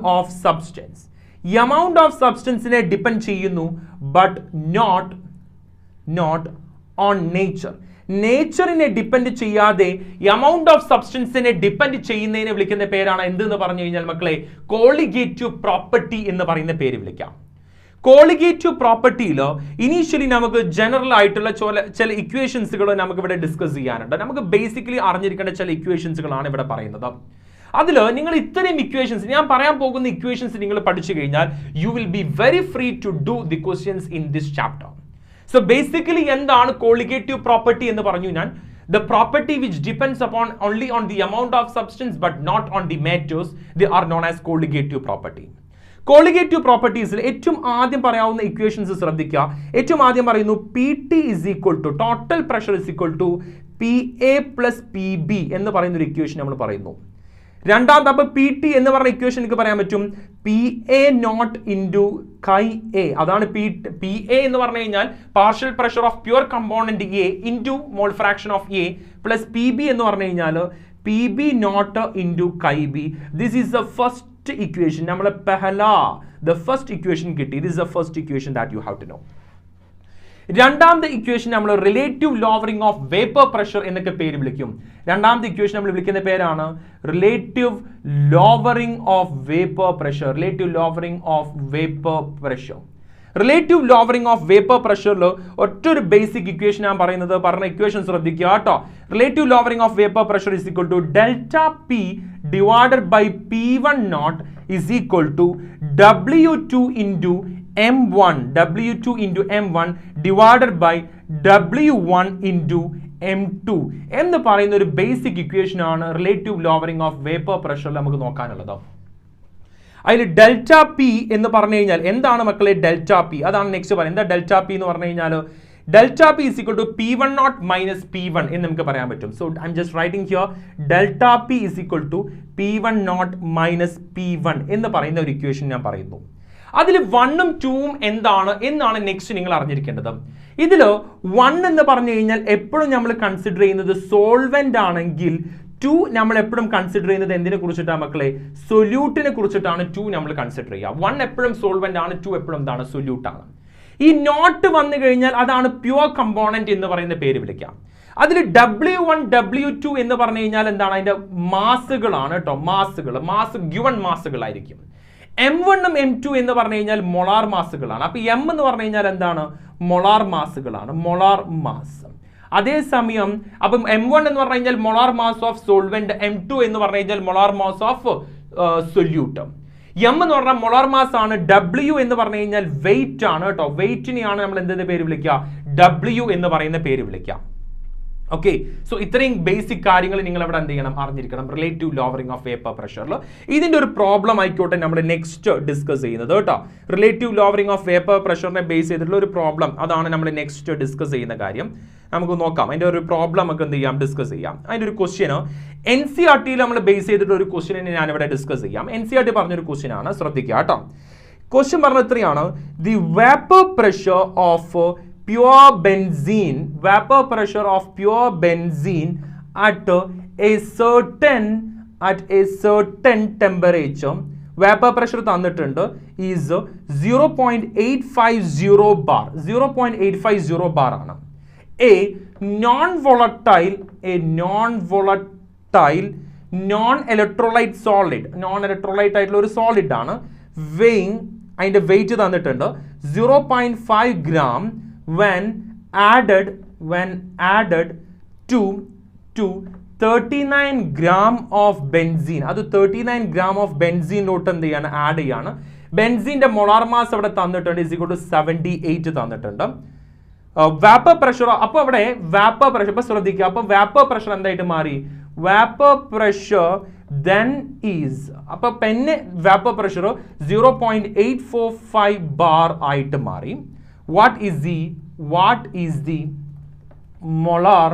A: of substance. Amount of substance ne depend cheyunu but not on nature. Nature ne depend cheyade amount of substance ne depend cheyyunnene vilikkunna perana endu paranju kayinjal makkale colligative property ennu parayunna peri vilikam. Colligative പ്രോപ്പർട്ടിയിൽ initially നമുക്ക് general ആയിട്ടുള്ള ചില ഇക്വേഷൻസുകൾ നമുക്ക് ഇവിടെ discuss ചെയ്യാനുണ്ട്. നമുക്ക് basically അറിഞ്ഞിരിക്കേണ്ട ചില ഇക്വേഷൻസുകളാണ് ഇവിടെ പറയുന്നത്. അതിൽ നിങ്ങൾ ഇത്രയും ഇക്വേഷൻസ്, ഞാൻ പറയാൻ പോകുന്ന ഇക്വേഷൻസ് നിങ്ങൾ പഠിച്ചു കഴിഞ്ഞാൽ you will be very free to do the questions in this chapter. So basically എന്താണ് കോളിഗേറ്റീവ് പ്രോപ്പർട്ടി എന്ന് പറഞ്ഞു ഞാൻ? The property which depends upon only on the amount of substance but not on the matters, they are known as colligative property. Colligative പ്രോപ്പർട്ടീസിൽ ഏറ്റവും ആദ്യം പറയാവുന്ന equations ശ്രദ്ധിക്കുക. ഏറ്റവും ആദ്യം പറയുന്നു PT is equal to total pressure is equal to PA plus PB എന്ന് പറയുന്ന ഒരു ഇക്വേഷൻ നമ്മൾ പറയുന്നു. രണ്ടാമത്തെ അപ്പോൾ PT എന്ന് പറഞ്ഞ ഇക്വേഷൻ എനിക്ക് പറയാൻ പറ്റും PA നോട്ട് ഇൻറ്റു കൈ A. അതാണ് PA എന്ന് പറഞ്ഞു കഴിഞ്ഞാൽ partial pressure of pure component A into mall fraction of A plus PB എന്ന് പറഞ്ഞു കഴിഞ്ഞാൽ PB നോട്ട് ഇൻറ്റു കൈ B. This is the first equation. നമ്മളെ the first equation കിട്ടി. This is the first equation that you have to know. രണ്ടാമത്തെ equation നമ്മൾ relative lowering of vapour pressure എന്നൊക്കെ പേര് വിളിക്കും. രണ്ടാമത്തെ ഇക്വേഷൻ നമ്മൾ വിളിക്കുന്ന പേരാണ് relative lowering of vapour pressure. Relative lowering of vapour pressure. Relative lowering of vapour പ്രഷറിൽ ഒറ്റൊരു ബേസിക് ഇക്വേഷൻ ഞാൻ പറയുന്നത്, പറഞ്ഞ ഇക്വേഷൻ ശ്രദ്ധിക്കുക കേട്ടോ. Relative lowering of vapour pressure is equal to delta P divided by P1 naught is equal to W2 into M1 divided by W1 into M2 എന്ന് പറയുന്ന ഒരു ബേസിക് ഇക്വേഷൻ ആണ് റിലേറ്റീവ് ലോവറിംഗ് ഓഫ് വേപ്പർ പ്രഷറിൽ നമുക്ക് നോക്കാനുള്ളത്. അതിൽ delta P എന്ന് പറഞ്ഞു കഴിഞ്ഞാൽ എന്താണ് മക്കളെ ഡെൽറ്റ പി? അതാണ് നെക്സ്റ്റ് പറയുന്നത്. എന്താ ഡെൽറ്റ പി എന്ന് പറഞ്ഞു കഴിഞ്ഞാൽ delta P is equal to P10 minus P1 എന്ന് നമുക്ക് പറയാൻ പറ്റും. So I'm just writing here delta P is equal to P10 minus P1 എന്ന് പറയുന്ന ഒരു ഇക്വേഷൻ ഞാൻ പറയുന്നു. അതിൽ 1ഉം 2ഉം എന്താണ് എന്നാണ് നെക്സ്റ്റ് നിങ്ങൾ അറിഞ്ഞിരിക്കേണ്ടത്. ഇതിൽ 1 എന്ന് പറഞ്ഞു കഴിഞ്ഞാൽ എപ്പോഴും നമ്മൾ കൺസിഡർ ചെയ്യുന്നത് സോൾവെന്റ് ആണെങ്കിൽ 2 നമ്മൾ എപ്പോഴും കൺസിഡർ ചെയ്യുന്നത് എന്തിനെ കുറിച്ചിട്ടാണ് മക്കളെ? സൊല്യൂട്ടിനെ കുറിച്ചിട്ടാണ് 2 നമ്മൾ കൺസിഡർ ചെയ്യുക. 1 എപ്പോഴും സോൾവെന്റ് ആണ്, 2 എപ്പോഴും എന്താണ്? സൊല്യൂട്ട് ആണ്. ഈ നോട്ട് വന്നു കഴിഞ്ഞാൽ അതാണ് പ്യുവർ കമ്പോണന്റ് എന്ന് പറയുന്ന പേര് വിളിക്കാം. അതിൽ W1 W2 എന്ന് പറഞ്ഞു കഴിഞ്ഞാൽ എന്താണ്? അതിന്റെ മാസുകളാണ് കേട്ടോ. Mass given മാസുകളായിരിക്കും. M1ഉം M2 എന്ന് പറഞ്ഞു കഴിഞ്ഞാൽ മൊളാർ മാസുകളാണ്. അപ്പൊ M എന്ന് പറഞ്ഞു കഴിഞ്ഞാൽ എന്താണ്? മൊളാർ മാസുകളാണ്, മൊളാർ മാസ്. അതേസമയം അപ്പം M1 എന്ന് പറഞ്ഞു കഴിഞ്ഞാൽ molar mass of solvent, M2 എന്ന് പറഞ്ഞു കഴിഞ്ഞാൽ molar mass of solute. M എന്ന് പറഞ്ഞാൽ മൊളാർ മാസ് ആണ്. W എന്ന് പറഞ്ഞു കഴിഞ്ഞാൽ വെയിറ്റ് ആണ് കേട്ടോ. വെയിറ്റിനെയാണ് നമ്മൾ എന്തെന്ന് പേര് വിളിക്കുക? W എന്ന് പറയുന്ന പേര് വിളിക്കാം. ഓക്കെ, സോ ഇത്രയും ബേസിക് കാര്യങ്ങൾ നിങ്ങൾ അവിടെ എന്ത് ചെയ്യണം? അറിഞ്ഞിരിക്കണം. റിലേറ്റീവ് ലോവറിംഗ് ഓഫ് വേപ്പർ പ്രഷറിൽ ഇതിന്റെ ഒരു പ്രോബ്ലം ആയിക്കോട്ടെ നമ്മൾ നെക്സ്റ്റ് ഡിസ്കസ് ചെയ്യുന്നത് കേട്ടോ. റിലേറ്റീവ് ലോവറിംഗ് ഓഫ് വേപ്പർ പ്രഷറിനെ ബേസ് ചെയ്തിട്ടുള്ള ഒരു പ്രോബ്ലം, അതാണ് നമ്മൾ നെക്സ്റ്റ് ഡിസ്കസ് ചെയ്യുന്ന കാര്യം. നമുക്ക് നോക്കാം അതിന്റെ ഒരു പ്രോബ്ലം നമുക്ക് എന്ത് ചെയ്യാം? ഡിസ്കസ് ചെയ്യാം. അതിന്റെ ഒരു ക്വസ്റ്റ്യൻ NCERT നമ്മൾ ബേസ് ചെയ്തിട്ടുള്ള ഒരു ക്വസ്റ്റ്യനെ ഞാൻ ഇവിടെ ഡിസ്കസ് ചെയ്യാം. NCERT പറഞ്ഞൊരു ക്വസ്റ്റ്യൻ ആണ്, ശ്രദ്ധിക്കുക കേട്ടോ. ക്വസ്റ്റ്യൻ പറഞ്ഞ ഇത്രയാണ്: the vapour pressure of pure benzene, vapor pressure of pure benzene at a certain temperature, vapor pressure തന്നിട്ടുണ്ട് is 0.850 bar. 0.850 bar ആണ്. A non-volatile non-electrolyte solid, non-electrolyte ആയിട്ടുള്ള ഒരു സോളിഡ് ആണ്. weighing അതിന്റെ വെയിറ്റ് തന്നിട്ടുണ്ട് 0.5 gram when added to 39 gram of benzene. അത് 39 gram of benzene ലോട്ട് എന്ത് ചെയ്യാണ്? ആഡ് ചെയ്യാണ്. ബെൻസീന്റെ മൊളാർ മാസ് അവിടെ തന്നിട്ടുണ്ട് is equal to 78 തന്നിട്ടുണ്ട്. വേപ്പർ പ്രഷർ, അപ്പോൾ അവിടെ വേപ്പർ പ്രഷർ ഇപ്പൊ ശ്രദ്ധിക്കുക. അപ്പോൾ വേപ്പർ പ്രഷർ എന്തായിട്ട് മാറി? വേപ്പർ പ്രഷർ then is, അപ്പോൾ പെന്നെ വേപ്പർ പ്രഷർ 0.845 bar ആയിട്ട് മാറി. What is the molar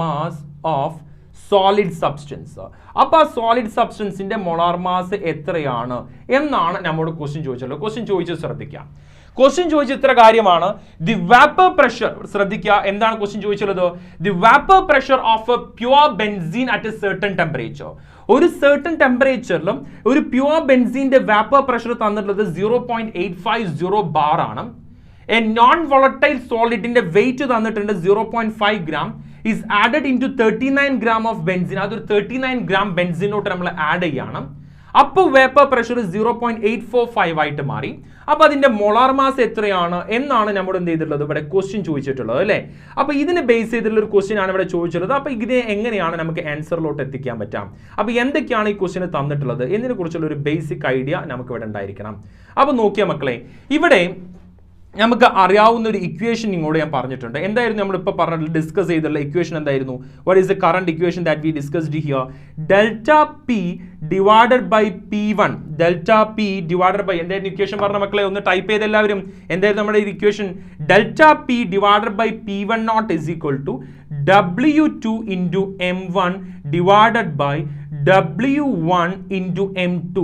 A: mass of solid substance? അപ്പോൾ സോളിഡ് സബ്സ്റ്റൻസിന്റെ മൊളാർ മാസ് എത്രയാണ് എന്നാണ് നമ്മോട് ക്വസ്റ്റ്യൻ ചോദിച്ചത്. ക്വസ്റ്റ്യൻ ചോദിച്ചത് ശ്രദ്ധിക്കാം. ക്വസ്റ്റ്യൻ ചോദിച്ച ഇത്ര കാര്യമാണ്: ദി വേപ്പർ പ്രഷർ, ശ്രദ്ധിക്കുക എന്താണ് ക്വസ്റ്റ്യൻ ചോദിച്ചുള്ളത്? The vapour pressure of a pure benzene at a certain temperature. ഒരു സർട്ടൻ ടെമ്പറേച്ചറിലും ഒരു പ്യുവർ ബെൻസീന്റെ വേപ്പർ പ്രഷർ തന്നിട്ടുള്ളത് 0.850 ബാർ ആണ്. എ നോൺ വോളറ്റൈൽ സോളിഡിന്റെ വെയിറ്റ് തന്നിട്ടുണ്ട് 0.5 gram is added into 39 gram of benzene. അതൊരു 39 gram ബെൻസിനോട്ട് നമ്മൾ ആഡ് ചെയ്യണം. അപ്പോൾ വേപ്പർ പ്രഷർ 0.845 ആയിട്ട് മാറി. അപ്പൊ അതിന്റെ മൊളാർ മാസ് എത്രയാണ് എന്നാണ് നമ്മൾ എന്ത് ചെയ്തിട്ടുള്ളത്? ഇവിടെ ക്വസ്റ്റ്യൻ ചോദിച്ചിട്ടുള്ളത് അല്ലേ. അപ്പൊ ഇതിനെ ബേസ് ചെയ്തിട്ടുള്ള ഒരു ക്വസ്റ്റ്യൻ ആണ് ഇവിടെ ചോദിച്ചിട്ടുള്ളത്. അപ്പൊ ഇതിനെ എങ്ങനെയാണ് നമുക്ക് ആൻസറിലോട്ട് എത്തിക്കാൻ പറ്റാം? അപ്പൊ എന്തൊക്കെയാണ് ഈ ക്വസ്റ്റ്യന് തന്നിട്ടുള്ളത് എന്നതിനെ കുറിച്ചുള്ള ഒരു ബേസിക് ഐഡിയ നമുക്ക് ഇവിടെ ഉണ്ടായിരിക്കണം. അപ്പൊ നോക്കിയ മക്കളെ, ഇവിടെ നമുക്ക് അറിയാവുന്ന ഒരു ഇക്വേഷൻ ഇങ്ങോട്ട് ഞാൻ പറഞ്ഞിട്ടുണ്ട്. എന്തായിരുന്നു നമ്മളിപ്പോൾ ഡിസ്കസ് ചെയ്തിട്ടുള്ള ഇക്വേഷൻ എന്തായിരുന്നു? What is the current equation that we discussed here? Delta P divided by P1. Delta P divided by, എന്തായിരുന്നു ഇക്വേഷൻ പറഞ്ഞ മക്കളെ? ഒന്ന് ടൈപ്പ് ചെയ്ത് എല്ലാവരും. എന്തായിരുന്നു നമ്മുടെ equation? Delta P divided by P10 is equal to W2 into M1 divided by W1 into M2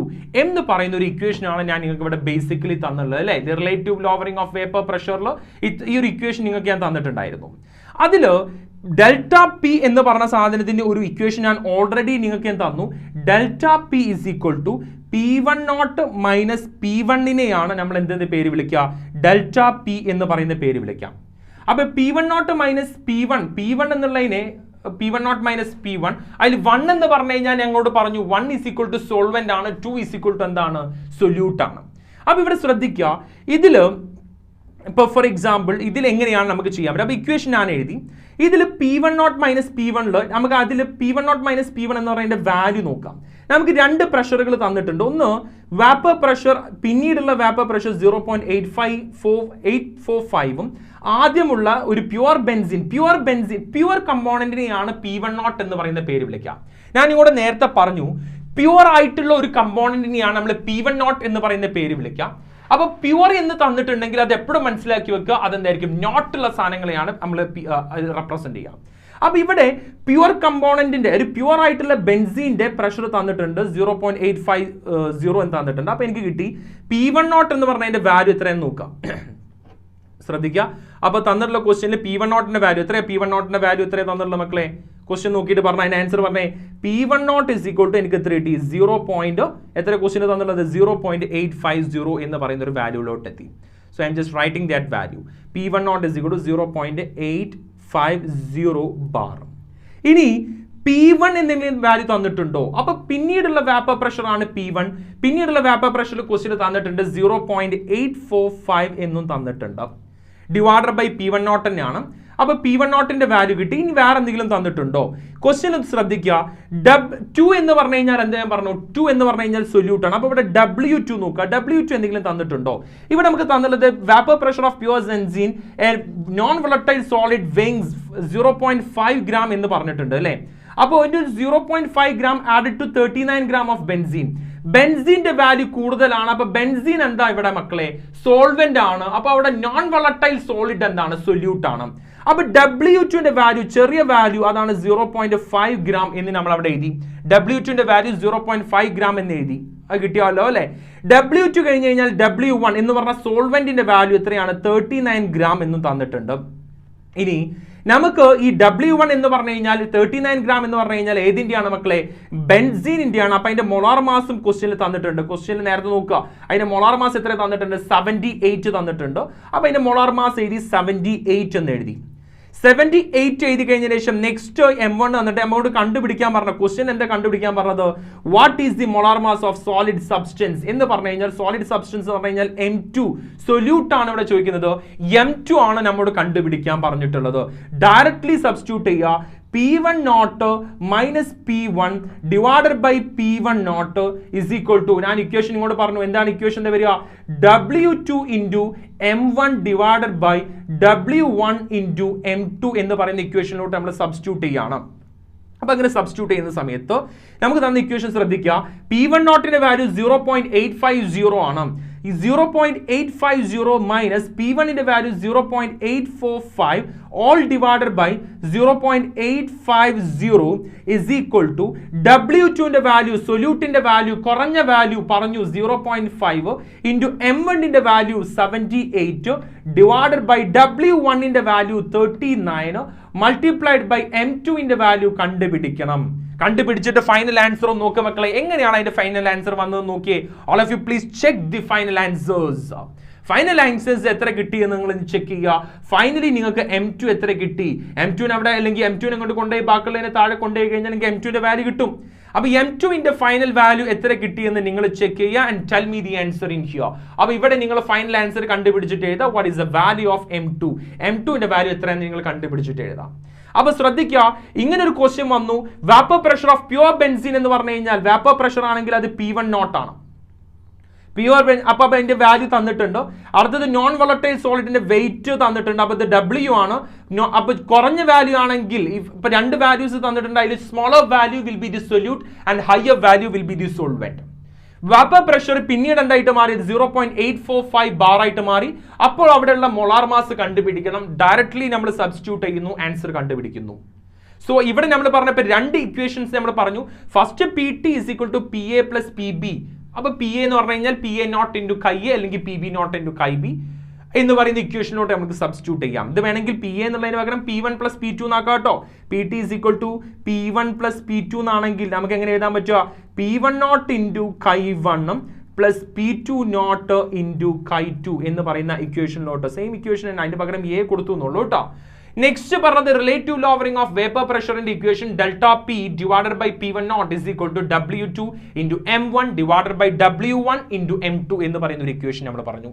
A: എന്ന് പറയുന്ന ഒരു ഇക്വേഷൻ ആണ് ഞാൻ നിങ്ങൾക്ക് ഇവിടെ ബേസിക്കലി തന്നുള്ളത് അല്ലേ. റിലേറ്റീവ് ലോവറിംഗ് ഓഫ് വേപ്പർ പ്രഷറിൽ ഈ ഒരു ഇക്വേഷൻ നിങ്ങൾക്ക് ഞാൻ തന്നിട്ടുണ്ടായിരുന്നു. അതിൽ ഡെൽറ്റ പി എന്ന് പറഞ്ഞ സാധനത്തിന്റെ ഒരു ഇക്വേഷൻ ഞാൻ ഓൾറെഡി നിങ്ങൾക്ക് ഞാൻ തന്നു. Delta P is equal to P10 minus P1നെയാണ് നമ്മൾ എന്തെന്ന് പേര് വിളിക്കുക? ഡെൽറ്റ പി എന്ന് പറയുന്ന പേര് വിളിക്കാം. അപ്പൊ P10 മൈനസ് P1 എന്നുള്ളതിനെ P10 മൈനസ് P1, അതിൽ 1 എന്ന് പറഞ്ഞു കഴിഞ്ഞാൽ ഞങ്ങളോട് പറഞ്ഞു 1 is equal to സോൾവെന്റ് ആണ്, 2 is equal to എന്താണ്? സൊല്യൂട്ട് ആണ്. അപ്പൊ ഇവിടെ ശ്രദ്ധിക്കുക, ഇതിൽ ഇപ്പോൾ ഫോർ എക്സാമ്പിൾ ഇതിൽ എങ്ങനെയാണ് നമുക്ക് ചെയ്യാൻ പറ്റുക? അപ്പോൾ ഇക്വേഷൻ ഞാൻ എഴുതി. ഇതിൽ P10 മൈനസ് P1 നമുക്ക് അതിൽ P10 മൈനസ് P1 എന്ന് പറയുന്നതിന്റെ വാല്യൂ നോക്കാം. നമുക്ക് രണ്ട് പ്രഷറുകൾ തന്നിട്ടുണ്ട്. ഒന്ന് വേപ്പർ പ്രഷർ, പിന്നീടുള്ള വേപ്പർ പ്രഷർ 0.845ഉം ആദ്യമുള്ള ഒരു പ്യുവർ കമ്പോണന്റിനെയാണ് P10 എന്ന് പറയുന്ന പേര് വിളിക്കാം. ഞാൻ ഇവിടെ നേരത്തെ പറഞ്ഞു പ്യുവർ ആയിട്ടുള്ള ഒരു കമ്പോണന്റിനെയാണ് നമ്മൾ P1 എന്ന് പറയുന്ന പേര് വിളിക്കുക. അപ്പോൾ പ്യുവർ എന്ന് തന്നിട്ടുണ്ടെങ്കിൽ അത് എപ്പോഴും മനസ്സിലാക്കി വെക്കുക, അതെന്തായിരിക്കും നോട്ടുള്ള സാധനങ്ങളെയാണ് നമ്മൾ റെപ്രസെന്റ് ചെയ്യുക. അപ്പോൾ ഇവിടെ പ്യുവർ കമ്പോണന്റിന്റെ ഒരു പ്യുവർ ആയിട്ടുള്ള ബെൻസീന്റെ പ്രഷർ തന്നിട്ടുണ്ട് 0.850 എന്ന് തന്നിട്ടുണ്ട്. അപ്പോൾ എനിക്ക് കിട്ടി P10 എന്ന് പറഞ്ഞതിന്റെ വാല്യൂ എത്രയെന്ന് നോക്കാം. ശ്രദ്ധിക്കുക. അപ്പോൾ തന്നിട്ടുള്ള ക്വസ്റ്റ്യനിൽ P10 വാല്യൂ എത്രയാണ്? P10 വാല്യൂ എത്രയാണ് തന്നിട്ടുള്ള മക്കളെ? ക്വസ്റ്റ്യൻ നോക്കിയിട്ട് പറഞ്ഞ അതിന്റെ ആൻസർ പറഞ്ഞേ. P10 ഇസ് ഈക്വൽ ടു എനിക്ക് എത്ര കിട്ടി? 0. എത്ര ക്വസ്റ്റ്യൻ തന്നിട്ടുള്ളത്? 0.850 എന്ന് പറയുന്ന ഒരു വാല്യൂലോട്ട് എത്തി. So I'm just writing that value. P10 is equal to 0.850 bar. ഇനി P1 എന്തെങ്കിലും വാല്യൂ തന്നിട്ടുണ്ടോ? അപ്പൊ പിന്നീടുള്ള വേപ്പർ പ്രഷർ ആണ് P1. പിന്നീടുള്ള വേപ്പർ പ്രഷറിൽ ക്വസ്റ്റ്യൻ തന്നിട്ടുണ്ട് 0.845 എന്നും തന്നിട്ടുണ്ട്. ഡിവൈഡഡ് ബൈ P10 തന്നെയാണ്. അപ്പൊ P10 വാല്യൂ കിട്ടി. ഇനി വേറെ എന്തെങ്കിലും തന്നിട്ടുണ്ടോ? ക്വസ്റ്റ്യൻ ഒന്ന് ശ്രദ്ധിക്കുക. 2 എന്ന് പറഞ്ഞു കഴിഞ്ഞാൽ എന്താ ഞാൻ പറഞ്ഞു? 2 എന്ന് പറഞ്ഞു കഴിഞ്ഞാൽ സൊല്യൂട്ട് ആണ്. അപ്പൊ ഇവിടെ W2 നോക്കുക. W2 എന്തെങ്കിലും തന്നിട്ടുണ്ടോ? ഇവിടെ നമുക്ക് തന്നുള്ളത് vapour pressure of pure benzene non volatile solid weighing 0.5 gram എന്ന് പറഞ്ഞിട്ടുണ്ട് അല്ലേ? അപ്പോൾ 0.5 gram added to 39 gram of benzene. ബെൻസീന്റെ വാല്യൂ കൂടുതലാണ്. അപ്പൊ ബെൻസീൻ എന്താ ഇവിടെ മക്കളെ? സോൾവെന്റ് ആണ്. അപ്പൊ അവിടെ നോൺ വോളറ്റൈൽ സോളിഡ് എന്താണ്? സൊല്യൂട്ട് ആണ്. അപ്പൊ W2 വാല്യൂ ചെറിയ വാല്യൂ അതാണ് 0.5 gram എന്ന് നമ്മൾ അവിടെ എഴുതി. W2 വാല്യൂ 0.5 gram എന്ന് എഴുതി. അത് കിട്ടിയാലോ അല്ലെ? W2 കഴിഞ്ഞ് കഴിഞ്ഞാൽ W1 എന്ന് പറഞ്ഞ സോൾവെന്റിന്റെ വാല്യൂ എത്രയാണ്? 39 gram എന്നും തന്നിട്ടുണ്ട്. ഇനി നമുക്ക് ഈ W1 എന്ന് പറഞ്ഞു കഴിഞ്ഞാൽ 39 gram എന്ന് പറഞ്ഞു കഴിഞ്ഞാൽ ഏതിന്റെയാണ് മക്കളെ? ബെൻസീനിന്റെയാണ്. അപ്പൊ അതിന്റെ മൊളാർ മാസും ക്വസ്റ്റ്യനിൽ തന്നിട്ടുണ്ട്. ക്വസ്റ്റ്യനിൽ നേരത്തെ നോക്കുക. അതിന്റെ മൊളാർ മാസ് എത്ര തന്നിട്ടുണ്ട്? 78 തന്നിട്ടുണ്ട്. അപ്പൊ അതിന്റെ മൊളാർ മാസ് എഴുതി 78 എന്ന് എഴുതി. 78 എഴുതി കഴിഞ്ഞതിന് ശേഷം നെക്സ്റ്റ് M1 വന്നിട്ട് എമൗണ്ട് കണ്ടുപിടിക്കാൻ പറഞ്ഞ ക്വസ്റ്റ്യൻ എന്താ കണ്ടുപിടിക്കാൻ പറഞ്ഞത്? What is the molar mass of solid substance എന്ന് പറഞ്ഞു കഴിഞ്ഞാൽ സോളിഡ് സബ്സ്റ്റൻസ് പറഞ്ഞു കഴിഞ്ഞാൽ M2 സൊല്യൂട്ട് ആണ് ഇവിടെ ചോദിക്കുന്നത്. M2 ആണ് നമ്മോട് കണ്ടുപിടിക്കാൻ പറഞ്ഞിട്ടുള്ളത്. ഡയറക്ട്ലി സബ്സ്റ്റിറ്റ്യൂട്ട് ചെയ്യുക. P10 minus P1 divided by P10 is equal to, ഞാൻ ഇക്വേഷൻ ഇങ്ങോട്ട് പറഞ്ഞു. എന്താണ് ഇക്വേഷൻ വരിക? W2 into M1 divided by W1 into M2 എന്ന് പറയുന്ന ഇക്വേഷനിലോട്ട് നമ്മൾ സബ്സ്റ്റിറ്റ്യൂട്ട് ചെയ്യണം. അപ്പൊ അങ്ങനെ സബ്സ്റ്റിറ്റ്യൂട്ട് ചെയ്യുന്ന സമയത്ത് നമുക്ക് തന്ന ഇക്വേഷൻ ശ്രദ്ധിക്കുക. P10 വാല്യൂ 0.850 ആണ്. ഈ 0.850 minus P1 value 0.845 all divided by 0.850 is equal to W2 value സൊല്യൂട്ടിന്റെ വാല്യൂ കുറഞ്ഞ വാല്യൂ പറഞ്ഞു 0.5 into M1 value 78 divided by W1 value 39 multiplied by M2 value കണ്ടുപിടിക്കണം. കണ്ടുപിടിച്ചിട്ട് ഫൈനൽ ആൻസർ ഒന്ന് നോക്കുക മക്കളെ. എങ്ങനെയാണ് അതിന്റെ ഫൈനൽ ആൻസർ വന്നത് നോക്കിയേ. All of you please check the final answers. Final answers എത്ര കിട്ടി എന്ന് നിങ്ങൾ ചെക്ക് ചെയ്യുക. ഫൈനലി നിങ്ങൾക്ക് M2 എത്ര കിട്ടി? M2 അവിടെ അല്ലെങ്കിൽ M2 അങ്ങോട്ട് കൊണ്ടുപോയി ബാക്കിയുള്ളതിനെ താഴെ കൊണ്ടുപോയി കഴിഞ്ഞാൽ നിങ്ങൾക്ക് M2 വാല്യൂ കിട്ടും. അപ്പോൾ M2 ഫൈനൽ വാല്യൂ എത്ര കിട്ടിയെന്ന് നിങ്ങൾ ചെക്ക് ചെയ്യുക and tell me the answer in here. അപ്പോൾ ഇവിടെ നിങ്ങൾ ഫൈനൽ ആൻസർ കണ്ടുപിടിച്ചിട്ട് എഴുതുക. What is the value of M2? M2 value എത്രയെന്ന് നിങ്ങൾ കണ്ടുപിടിച്ചിട്ട് എഴുതാം. അപ്പൊ ശ്രദ്ധിക്കുക, ഇങ്ങനെ ഒരു ക്വസ്റ്റ്യൻ വന്നു. Vapour pressure of pure benzene എന്ന് പറഞ്ഞു കഴിഞ്ഞാൽ വേപ്പർ പ്രഷർ ആണെങ്കിൽ അത് P10 ആണ്. പ്യുവർ അപ്പൊ അതിന്റെ വാല്യൂ തന്നിട്ടുണ്ട്. അടുത്തത് നോൺ വോളറ്റൈൽ സോളിഡിന്റെ വെയിറ്റ് തന്നിട്ടുണ്ട്. അപ്പൊ ഇത് W ആണ്. അപ്പൊ കുറഞ്ഞ വാല്യൂ ആണെങ്കിൽ ഇപ്പൊ രണ്ട് വാല്യൂസ് തന്നിട്ടുണ്ട്. അതിൽ smaller value will be the solute and higher value will be the solvent. Vapour pressure പിന്നീട് എന്തായിട്ട് മാറി? 0.845 ബാർ ആയിട്ട് മാറി. അപ്പോൾ അവിടെയുള്ള മൊളാർ മാസ് കണ്ടുപിടിക്കണം. ഡയറക്ട്ലി നമ്മൾ സബ്സ്റ്റിറ്റ്യൂട്ട് ചെയ്യുന്നു, ആൻസർ കണ്ടുപിടിക്കുന്നു. സോ ഇവിടെ നമ്മൾ പറഞ്ഞപ്പോൾ രണ്ട് ഇക്വേഷൻസ് നമ്മൾ പറഞ്ഞു. First PT is equal to PA plus PB. അപ്പൊ PA എന്ന് പറഞ്ഞു കഴിഞ്ഞാൽ PA0 into chi A അല്ലെങ്കിൽ PB0 into chi B എന്ന് പറയുന്ന ഇക്വേഷനിലോട്ട് നമുക്ക് സബ്സ്റ്റിറ്റ്യൂട്ട് ചെയ്യാം. ഇത് വേണമെങ്കിൽ PA എന്നുള്ളതിന് പകരം P1 plus P2 എന്നാക്കാം കേട്ടോ. PT is equal to P1 plus P2 എന്നാണെങ്കിൽ നമുക്ക് എങ്ങനെ എഴുതാൻ പറ്റുക? P10 into chi1 plus P20 into chi2 എന്ന് പറയുന്ന ഇക്വേഷനിലോട്ട് സെയിം ഇക്വേഷൻ അതിന്റെ പകരം A കൊടുത്തു എന്നുള്ളൂ കേട്ടോ. നെക്സ്റ്റ് പറഞ്ഞത് റിലേറ്റീവ് ലോവറിംഗ് ഓഫ് വേപ്പർ പ്രഷറിന്റെ equation delta P divided by P10 is equal to W2 into M1 divided by W1 into M2 എന്ന് പറയുന്ന ഒരു ഇക്വേഷൻ നമ്മൾ പറഞ്ഞു.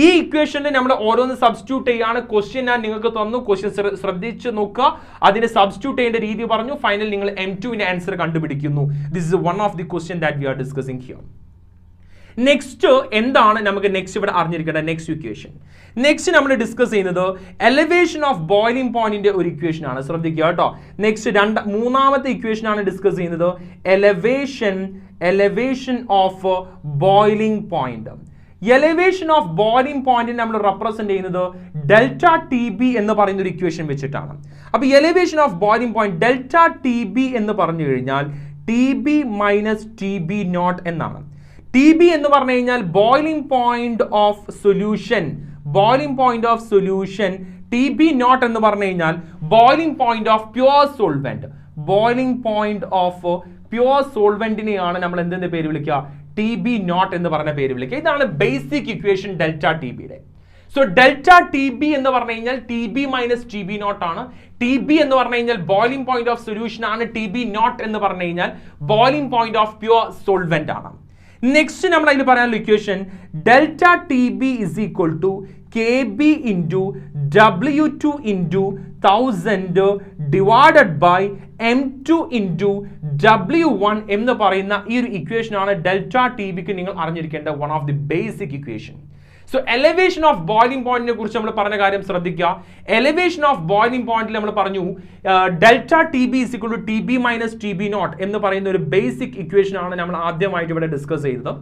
A: ഈ ഇക്വേഷനിൽ നമ്മൾ ഓരോന്ന് സബ്സ്റ്റിറ്റ്യൂട്ട് ചെയ്യാണ്. ക്വസ്റ്റ്യൻ ഞാൻ നിങ്ങൾക്ക് തന്നു. ക്വസ്റ്റ്യൻ ശ്രദ്ധിച്ച് നോക്കുക. അതിനെ സബ്സ്റ്റിറ്റ്യൂട്ട് ചെയ്യേണ്ട രീതി പറഞ്ഞു. ഫൈനൽ നിങ്ങൾ M2 ആൻസർ കണ്ടുപിടിക്കുന്നു. This is one of the question that we are discussing here. Next എന്താണ് നമുക്ക് നെക്സ്റ്റ് ഇവിടെ അറിഞ്ഞിരിക്കേണ്ട നെക്സ്റ്റ് ഇക്വേഷൻ? നെക്സ്റ്റ് നമ്മൾ ഡിസ്കസ് ചെയ്യുന്നത് എലവേഷൻ ഓഫ് ബോയിലിംഗ് പോയിന്റിന്റെ ഒരു ഇക്വേഷൻ ആണ്. ശ്രദ്ധിക്കുക കേട്ടോ. നെക്സ്റ്റ് മൂന്നാമത്തെ ഇക്വേഷൻ ആണ് ഡിസ്കസ് ചെയ്യുന്നത് elevation of boiling point. Elevation of boiling പോയിന്റിനെ നമ്മൾ റെപ്രസെന്റ് ചെയ്യുന്നത് ഡെൽറ്റ ടി ബി എന്ന് പറയുന്ന ഒരു ഇക്വേഷൻ വെച്ചിട്ടാണ്. അപ്പൊ elevation of boiling point delta T B എന്ന് പറഞ്ഞു കഴിഞ്ഞാൽ T B minus T B naught എന്നാണ്. ടി ബി എന്ന് പറഞ്ഞു കഴിഞ്ഞാൽ boiling point of solution. Boiling point of solution. T B naught എന്ന് പറഞ്ഞു കഴിഞ്ഞാൽ boiling point of pure solvent. Boiling point of pure സോൾവെന്റിനെയാണ് നമ്മൾ എന്തിന്റെ പേര് വിളിക്കുക? ടി ബി നോട്ട് എന്ന് പറഞ്ഞ പേര് വിളിക്കുക. ഇതാണ് ബേസിക് ഇക്വേഷൻ ഡെൽറ്റ ടി ബിയുടെ. സോ ഡെൽറ്റ ടി ബി എന്ന് പറഞ്ഞു കഴിഞ്ഞാൽ T B minus T B naught ആണ്. ടി ബി എന്ന് പറഞ്ഞു കഴിഞ്ഞാൽ ബോയിലിംഗ് പോയിന്റ് ഓഫ് സൊല്യൂഷൻ ആണ്. ടി ബി നോട്ട് എന്ന് പറഞ്ഞു കഴിഞ്ഞാൽ boiling point of pure solvent ആണ്. നെക്സ്റ്റ് നമ്മൾ അതിൽ പറയാനുള്ള equation delta T B is equal to K B into W2 into 1000 divided by M2 into W1 എന്ന് പറയുന്ന ഈ ഒരു ഇക്വേഷൻ ആണ് ഡെൽറ്റ ടി ബിക്ക് നിങ്ങൾ അറിഞ്ഞിരിക്കേണ്ട one of the basic equation. So elevation of boiling പോയിന്റിനെ കുറിച്ച് നമ്മൾ പറഞ്ഞ കാര്യം ശ്രദ്ധിക്കുക. എലവേഷൻ ഓഫ് ബോയിലിംഗ് പോയിന്റിൽ നമ്മൾ പറഞ്ഞു delta T B is equal to T B minus T B naught എന്ന് പറയുന്ന ഒരു ബേസിക് ഇക്വേഷൻ ആണ് നമ്മൾ ആദ്യമായിട്ട് ഇവിടെ ഡിസ്കസ് ചെയ്തത്.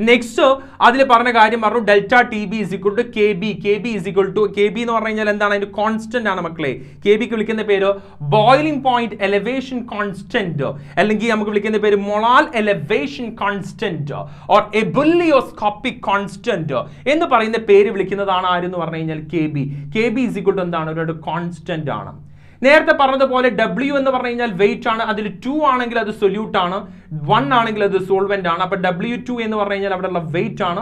A: നെക്സ്റ്റ് അതിൽ പറഞ്ഞ കാര്യം പറഞ്ഞു delta T B is equal to K B. K B is equal to K B എന്ന് പറഞ്ഞു കഴിഞ്ഞാൽ എന്താണ്? അതിന്റെ കോൺസ്റ്റന്റ് ആണ് മക്കളെ. കെ ബിക്ക് വിളിക്കുന്ന പേര് ബോയിലിംഗ് പോയിന്റ് എലവേഷൻ കോൺസ്റ്റന്റ്, അല്ലെങ്കിൽ നമുക്ക് വിളിക്കുന്ന പേര് molar elevation constant or ebullioscopic constant എന്ന് പറയുന്ന പേര് വിളിക്കുന്നതാണ് ആരെന്ന് പറഞ്ഞു കഴിഞ്ഞാൽ K B. K B is equal to എന്താണ്? ഒരു കോൺസ്റ്റന്റ് ആണ്. നേരത്തെ പറഞ്ഞതുപോലെ W എന്ന് പറഞ്ഞു കഴിഞ്ഞാൽ വെയിറ്റ് ആണ്. അതിൽ 2 ആണെങ്കിൽ അത് സൊല്യൂട്ട് ആണ്, 1 ആണെങ്കിൽ അത് സോൾവെന്റ് ആണ്. അപ്പൊ W2 എന്ന് പറഞ്ഞു കഴിഞ്ഞാൽ അവിടെയുള്ള വെയിറ്റ് ആണ്.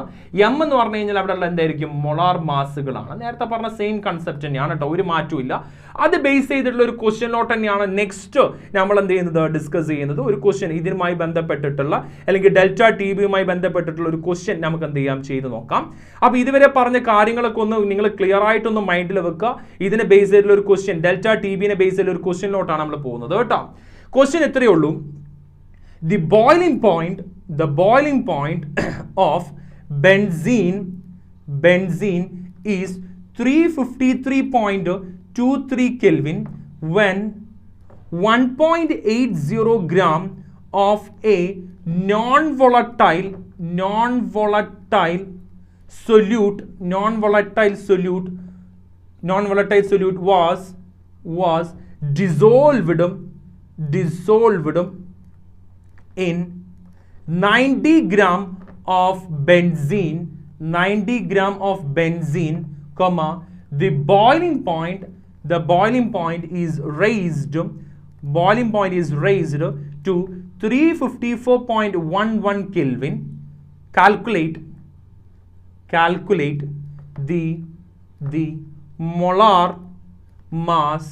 A: M എന്ന് പറഞ്ഞു കഴിഞ്ഞാൽ അവിടെയുള്ള എന്തായിരിക്കും? മൊളാർ മാസുകളാണ്. നേരത്തെ പറഞ്ഞ സെയിം കൺസെപ്റ്റ് തന്നെയാണ് കേട്ടോ, ഒരു മാറ്റവും ഇല്ല. അത് ബേസ് ചെയ്തിട്ടുള്ള ഒരു ക്വസ്റ്റ്യൻ നോട്ട് തന്നെയാണ് നെക്സ്റ്റ് നമ്മൾ എന്ത് ചെയ്യുന്നത്? ഡിസ്കസ് ചെയ്യുന്നത്. ഒരു ക്വസ്റ്റ്യൻ ഇതിനുമായി ബന്ധപ്പെട്ടിട്ടുള്ള അല്ലെങ്കിൽ ഡെൽറ്റ ടി ബിയുമായി ബന്ധപ്പെട്ടിട്ടുള്ള ഒരു ക്വസ്റ്റ്യൻ നമുക്ക് എന്ത് ചെയ്യാം? ചെയ്ത് നോക്കാം. അപ്പൊ ഇതുവരെ പറഞ്ഞ കാര്യങ്ങളൊക്കെ ഒന്ന് നിങ്ങൾ ക്ലിയർ ആയിട്ടൊന്ന് മൈൻഡിൽ വെക്കുക. ഇതിനെ ബേസ് ചെയ്തിട്ടുള്ള ഒരു ക്വസ്റ്റ്യൻ, ഡെൽറ്റ ടി ബിനെ ബേസ് ചെയ്തിട്ടുള്ള ഒരു ക്വസ്റ്റ്യൻ നോട്ടാണ് നമ്മൾ പോകുന്നത് കേട്ടോ. ക്വസ്റ്റ്യൻ ഇത്രയേ ഉള്ളൂ. The boiling point of benzene is 353.23 Kelvin when 1.80 gram of a non-volatile solute was dissolved in 90 gram of benzene, comma, the boiling point is raised to 354.11 Kelvin. Calculate the molar mass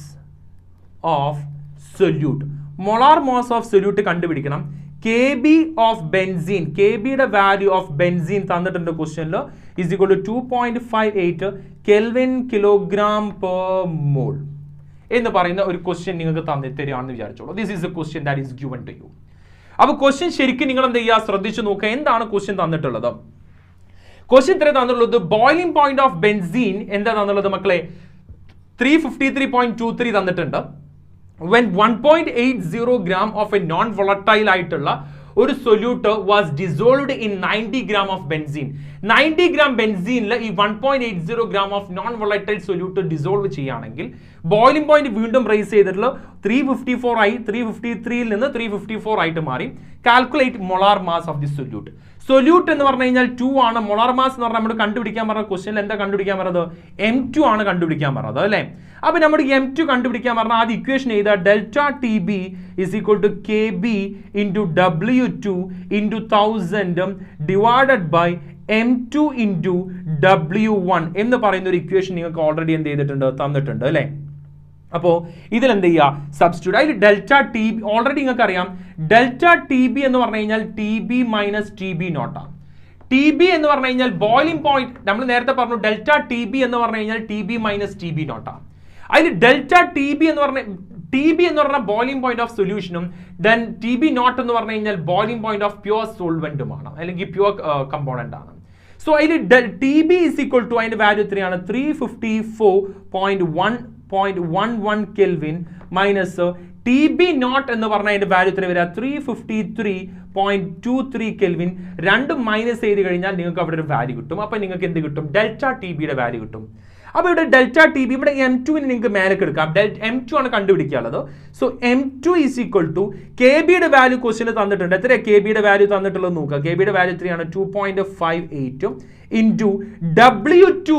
A: of solute. Molar mass of solute കണ്ടുപിടിക്കണം. Kb of benzene, Kb യുടെ value of benzene തന്നിട്ടുണ്ട് ക്വസ്റ്റ്യനിൽ, is equal to 2.58 Kelvin kilogram per mole എന്ന് പറയുന്ന ഒരു question നിങ്ങൾക്ക് തരികയാണെന്ന് വിചാരിച്ചോളൂ. This is a question that is given to you. അപ്പോൾ ക്വസ്റ്റ്യൻ ശരിക്കും നിങ്ങൾ എന്ത് ചെയ്യുക? ശ്രദ്ധിച്ചു നോക്കുക. എന്താണ് ക്വസ്റ്റ്യൻ തന്നിട്ടുള്ളത്? ക്വസ്റ്റ്യൻ ഇത്ര തന്നിട്ടുള്ളത് ബോയിലിംഗ് പോയിന്റ് ഓഫ് ബെൻസീൻ എന്താ തന്നുള്ളത് മക്കളെ? 353.23 തന്നിട്ടുണ്ട്. When 1.80 gram of a non-volatile ആയിട്ടുള്ള ഒരു solute was dissolved in 90 gram of benzene. 90 gram ബെൻസീനിൽ ഈ 1.80 gram of non volatile solute dissolve ചെയ്യുകയാണെങ്കിൽ ബോയിലിംഗ് പോയിന്റ് വീണ്ടും റേസ് ചെയ്തിട്ടുള്ള 354 ആയി, 353 നിന്ന് 354 ആയിട്ട് മാറി. Calculate molar mass of the solute. Solute എന്ന് പറഞ്ഞു കഴിഞ്ഞാൽ 2 ആണ്. മൊളാർ മാസ് എന്ന് പറഞ്ഞാൽ നമ്മൾ കണ്ടുപിടിക്കാൻ പറഞ്ഞ ക്വസ്റ്റ്യനിൽ എന്താ കണ്ടുപിടിക്കാൻ പറഞ്ഞത്? M2 ആണ് കണ്ടുപിടിക്കാൻ പറഞ്ഞത് അല്ലേ? അപ്പൊ നമ്മൾ M2 കണ്ടുപിടിക്കാൻ പറഞ്ഞാൽ ആദ്യം ഇക്വേഷൻ ചെയ്ത delta T B is equal to K B into W2 into 1000 divided by M2 into W1 എന്ന് പറയുന്ന ഒരു ഇക്വേഷൻ നിങ്ങൾക്ക് ഓൾറെഡി എന്ത് ചെയ്തിട്ടുണ്ട്? തന്നിട്ടുണ്ട് അല്ലേ? അപ്പോൾ ഇതിൽ എന്ത് ചെയ്യുക? സബ്സ്റ്റിറ്റ്യൂട്ട്. അതിൽ ഡെൽറ്റ ടി ബി ഓൾറെഡി നിങ്ങൾക്ക് അറിയാം. ഡെൽറ്റ ടി ബി എന്ന് പറഞ്ഞു കഴിഞ്ഞാൽ T B minus T B നോട്ടാണ്. ടി ബി എന്ന് പറഞ്ഞു കഴിഞ്ഞാൽ ബോയിലിംഗ് പോയിന്റ് നമ്മൾ നേരത്തെ പറഞ്ഞു ഡെൽറ്റ ടി ബി എന്ന് പറഞ്ഞു കഴിഞ്ഞാൽ T B minus T B നോട്ടാണ്. അതിൽ ഡെൽറ്റ ടി ബി എന്ന് പറഞ്ഞ ടി ബി എന്ന് പറഞ്ഞാൽ ബോയിലിംഗ് പോയിന്റ് ഓഫ് സൊല്യൂഷനും ദെൻ ടി ബി നോട്ട് എന്ന് പറഞ്ഞു കഴിഞ്ഞാൽ ബോയിലിംഗ് പോയിന്റ് ഓഫ് പ്യുവർ സോൾവെന്റുമാണ്, അല്ലെങ്കിൽ പ്യുവർ കമ്പോണന്റ് ആണ്. സോ അതിൽ T B is equal to അതിന്റെ വാല്യൂ എത്രയാണ്? 354.111 kelvin minus T B naught എന്ന് പറഞ്ഞാൽ അതിന്റെ വാല്യൂ എത്ര വരിക? 353.23 കെൽവിൻ. രണ്ടും മൈനസ് ചെയ്ത് കഴിഞ്ഞാൽ നിങ്ങൾക്ക് അവിടെ ഒരു വാല്യൂ കിട്ടും. അപ്പൊ നിങ്ങൾക്ക് എന്ത് കിട്ടും? ഡെൽറ്റ ടി ബിയുടെ വാല്യൂ കിട്ടും. അപ്പോൾ ഇവിടെ ഡെൽറ്റ ടി ബി, ഇവിടെ M2 നിങ്ങൾക്ക് മേലേക്ക് എടുക്കാം. M2 ആണ് കണ്ടുപിടിക്കാനുള്ളത്. So M2 is equal to K ബിയുടെ വാല്യൂ ക്വസ്റ്റിന് തന്നിട്ടുണ്ട്. എത്രയാണ് കെ ബിയുടെ വാല്യൂ തന്നിട്ടുള്ളത് നോക്കുക. കെ ബിയുടെ വാല്യൂ എത്രയാണ്? 2.58 ഇൻറ്റു W2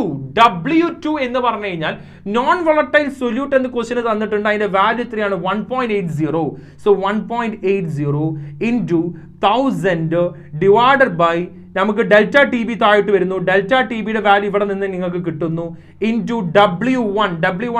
A: എന്ന് പറഞ്ഞു കഴിഞ്ഞാൽ നോൺ വോളറ്റൈൽ സൊല്യൂട്ട് എന്ന് ക്വസ്റ്റിന് തന്നിട്ടുണ്ട്. അതിന്റെ വാല്യൂ എത്രയാണ്? 1.80. സോ 1.80 ഇൻറ്റു 1000 ഡിവൈഡഡ് ബൈ നമുക്ക് ഡെൽറ്റ ടി ബി താഴോട്ട് വരുന്നു. ഡെൽറ്റ ടി ബിയുടെ വാല്യൂ ഇവിടെ നിന്ന് നിങ്ങൾക്ക് കിട്ടുന്നു ഇൻറ്റു W1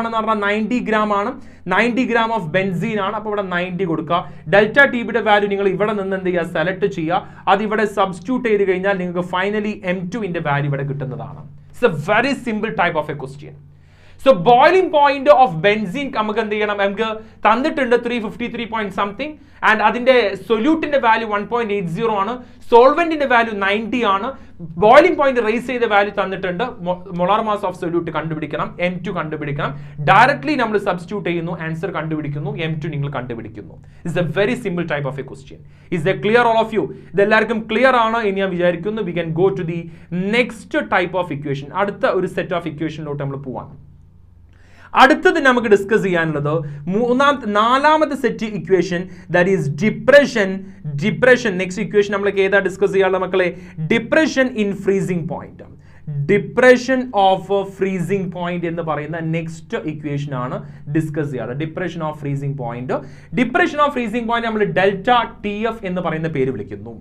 A: എന്ന് പറഞ്ഞാൽ 90 ഗ്രാം ആണ്. 90 ഗ്രാം ഓഫ് ബെൻസീൻ ആണ്. അപ്പോൾ ഇവിടെ 90 കൊടുക്കുക. ഡെൽറ്റ ടി ബിയുടെ വാല്യൂ നിങ്ങൾ ഇവിടെ നിന്ന് എന്ത് ചെയ്യുക? സെലക്ട് ചെയ്യുക. അത് ഇവിടെ സബ്സ്റ്റിറ്റ്യൂട്ട് ചെയ്ത് കഴിഞ്ഞാൽ നിങ്ങൾക്ക് ഫൈനലി M2ന്റെ വാല്യൂ ഇവിടെ കിട്ടുന്നതാണ്. It's a very simple type of a question. So boiling point of benzene നമുക്ക് എന്ത് ചെയ്യണം? നമുക്ക് തന്നിട്ടുണ്ട് 353 പോയിന്റ് സംതിങ് ആൻഡ് അതിന്റെ സൊല്യൂട്ടിന്റെ വാല്യൂ 1.80 ആണ്. സോൾവെന്റിന്റെ വാല്യൂ 90 ആണ്. ബോയിലിംഗ് പോയിന്റ് റേസ് ചെയ്ത വാല്യൂ തന്നിട്ടുണ്ട്. മൊളാർ മാസ് ഓഫ് സൊല്യൂട്ട് കണ്ടുപിടിക്കണം, M2 കണ്ടുപിടിക്കണം. ഡയറക്ട്ലി നമ്മൾ സബ്സ്റ്റിറ്റ്യൂട്ട് ചെയ്യുന്നു, ആൻസർ കണ്ടുപിടിക്കുന്നു, M2 നിങ്ങൾ കണ്ടുപിടിക്കുന്നു. It's a very simple type of a question. Is a clear all of you? ഇതെല്ലാവർക്കും ക്ലിയർ ആണ് എന്ന് ഞാൻ വിചാരിക്കുന്നു. We can go to the next type of equation. അടുത്ത ഒരു സെറ്റ് ഓഫ് ഇക്വേഷനിലോട്ട് നമ്മൾ പോവാണ്. അടുത്തത് നമുക്ക് ഡിസ്കസ് ചെയ്യാനുള്ളത് നാലാമത്തെ set equation, that is depression. Next equation നമ്മൾക്ക് ഏതാ ഡിസ്കസ് ചെയ്യാനുള്ള മക്കളെ? Depression in freezing point. Depression of freezing point എന്ന് പറയുന്ന നെക്സ്റ്റ് ഇക്വേഷൻ ആണ് ഡിസ്കസ് ചെയ്യാറ്. Depression of freezing point. Depression of freezing point നമ്മൾ ഡെൽറ്റ ടി എഫ് എന്ന് പറയുന്ന പേര് വിളിക്കുന്നു.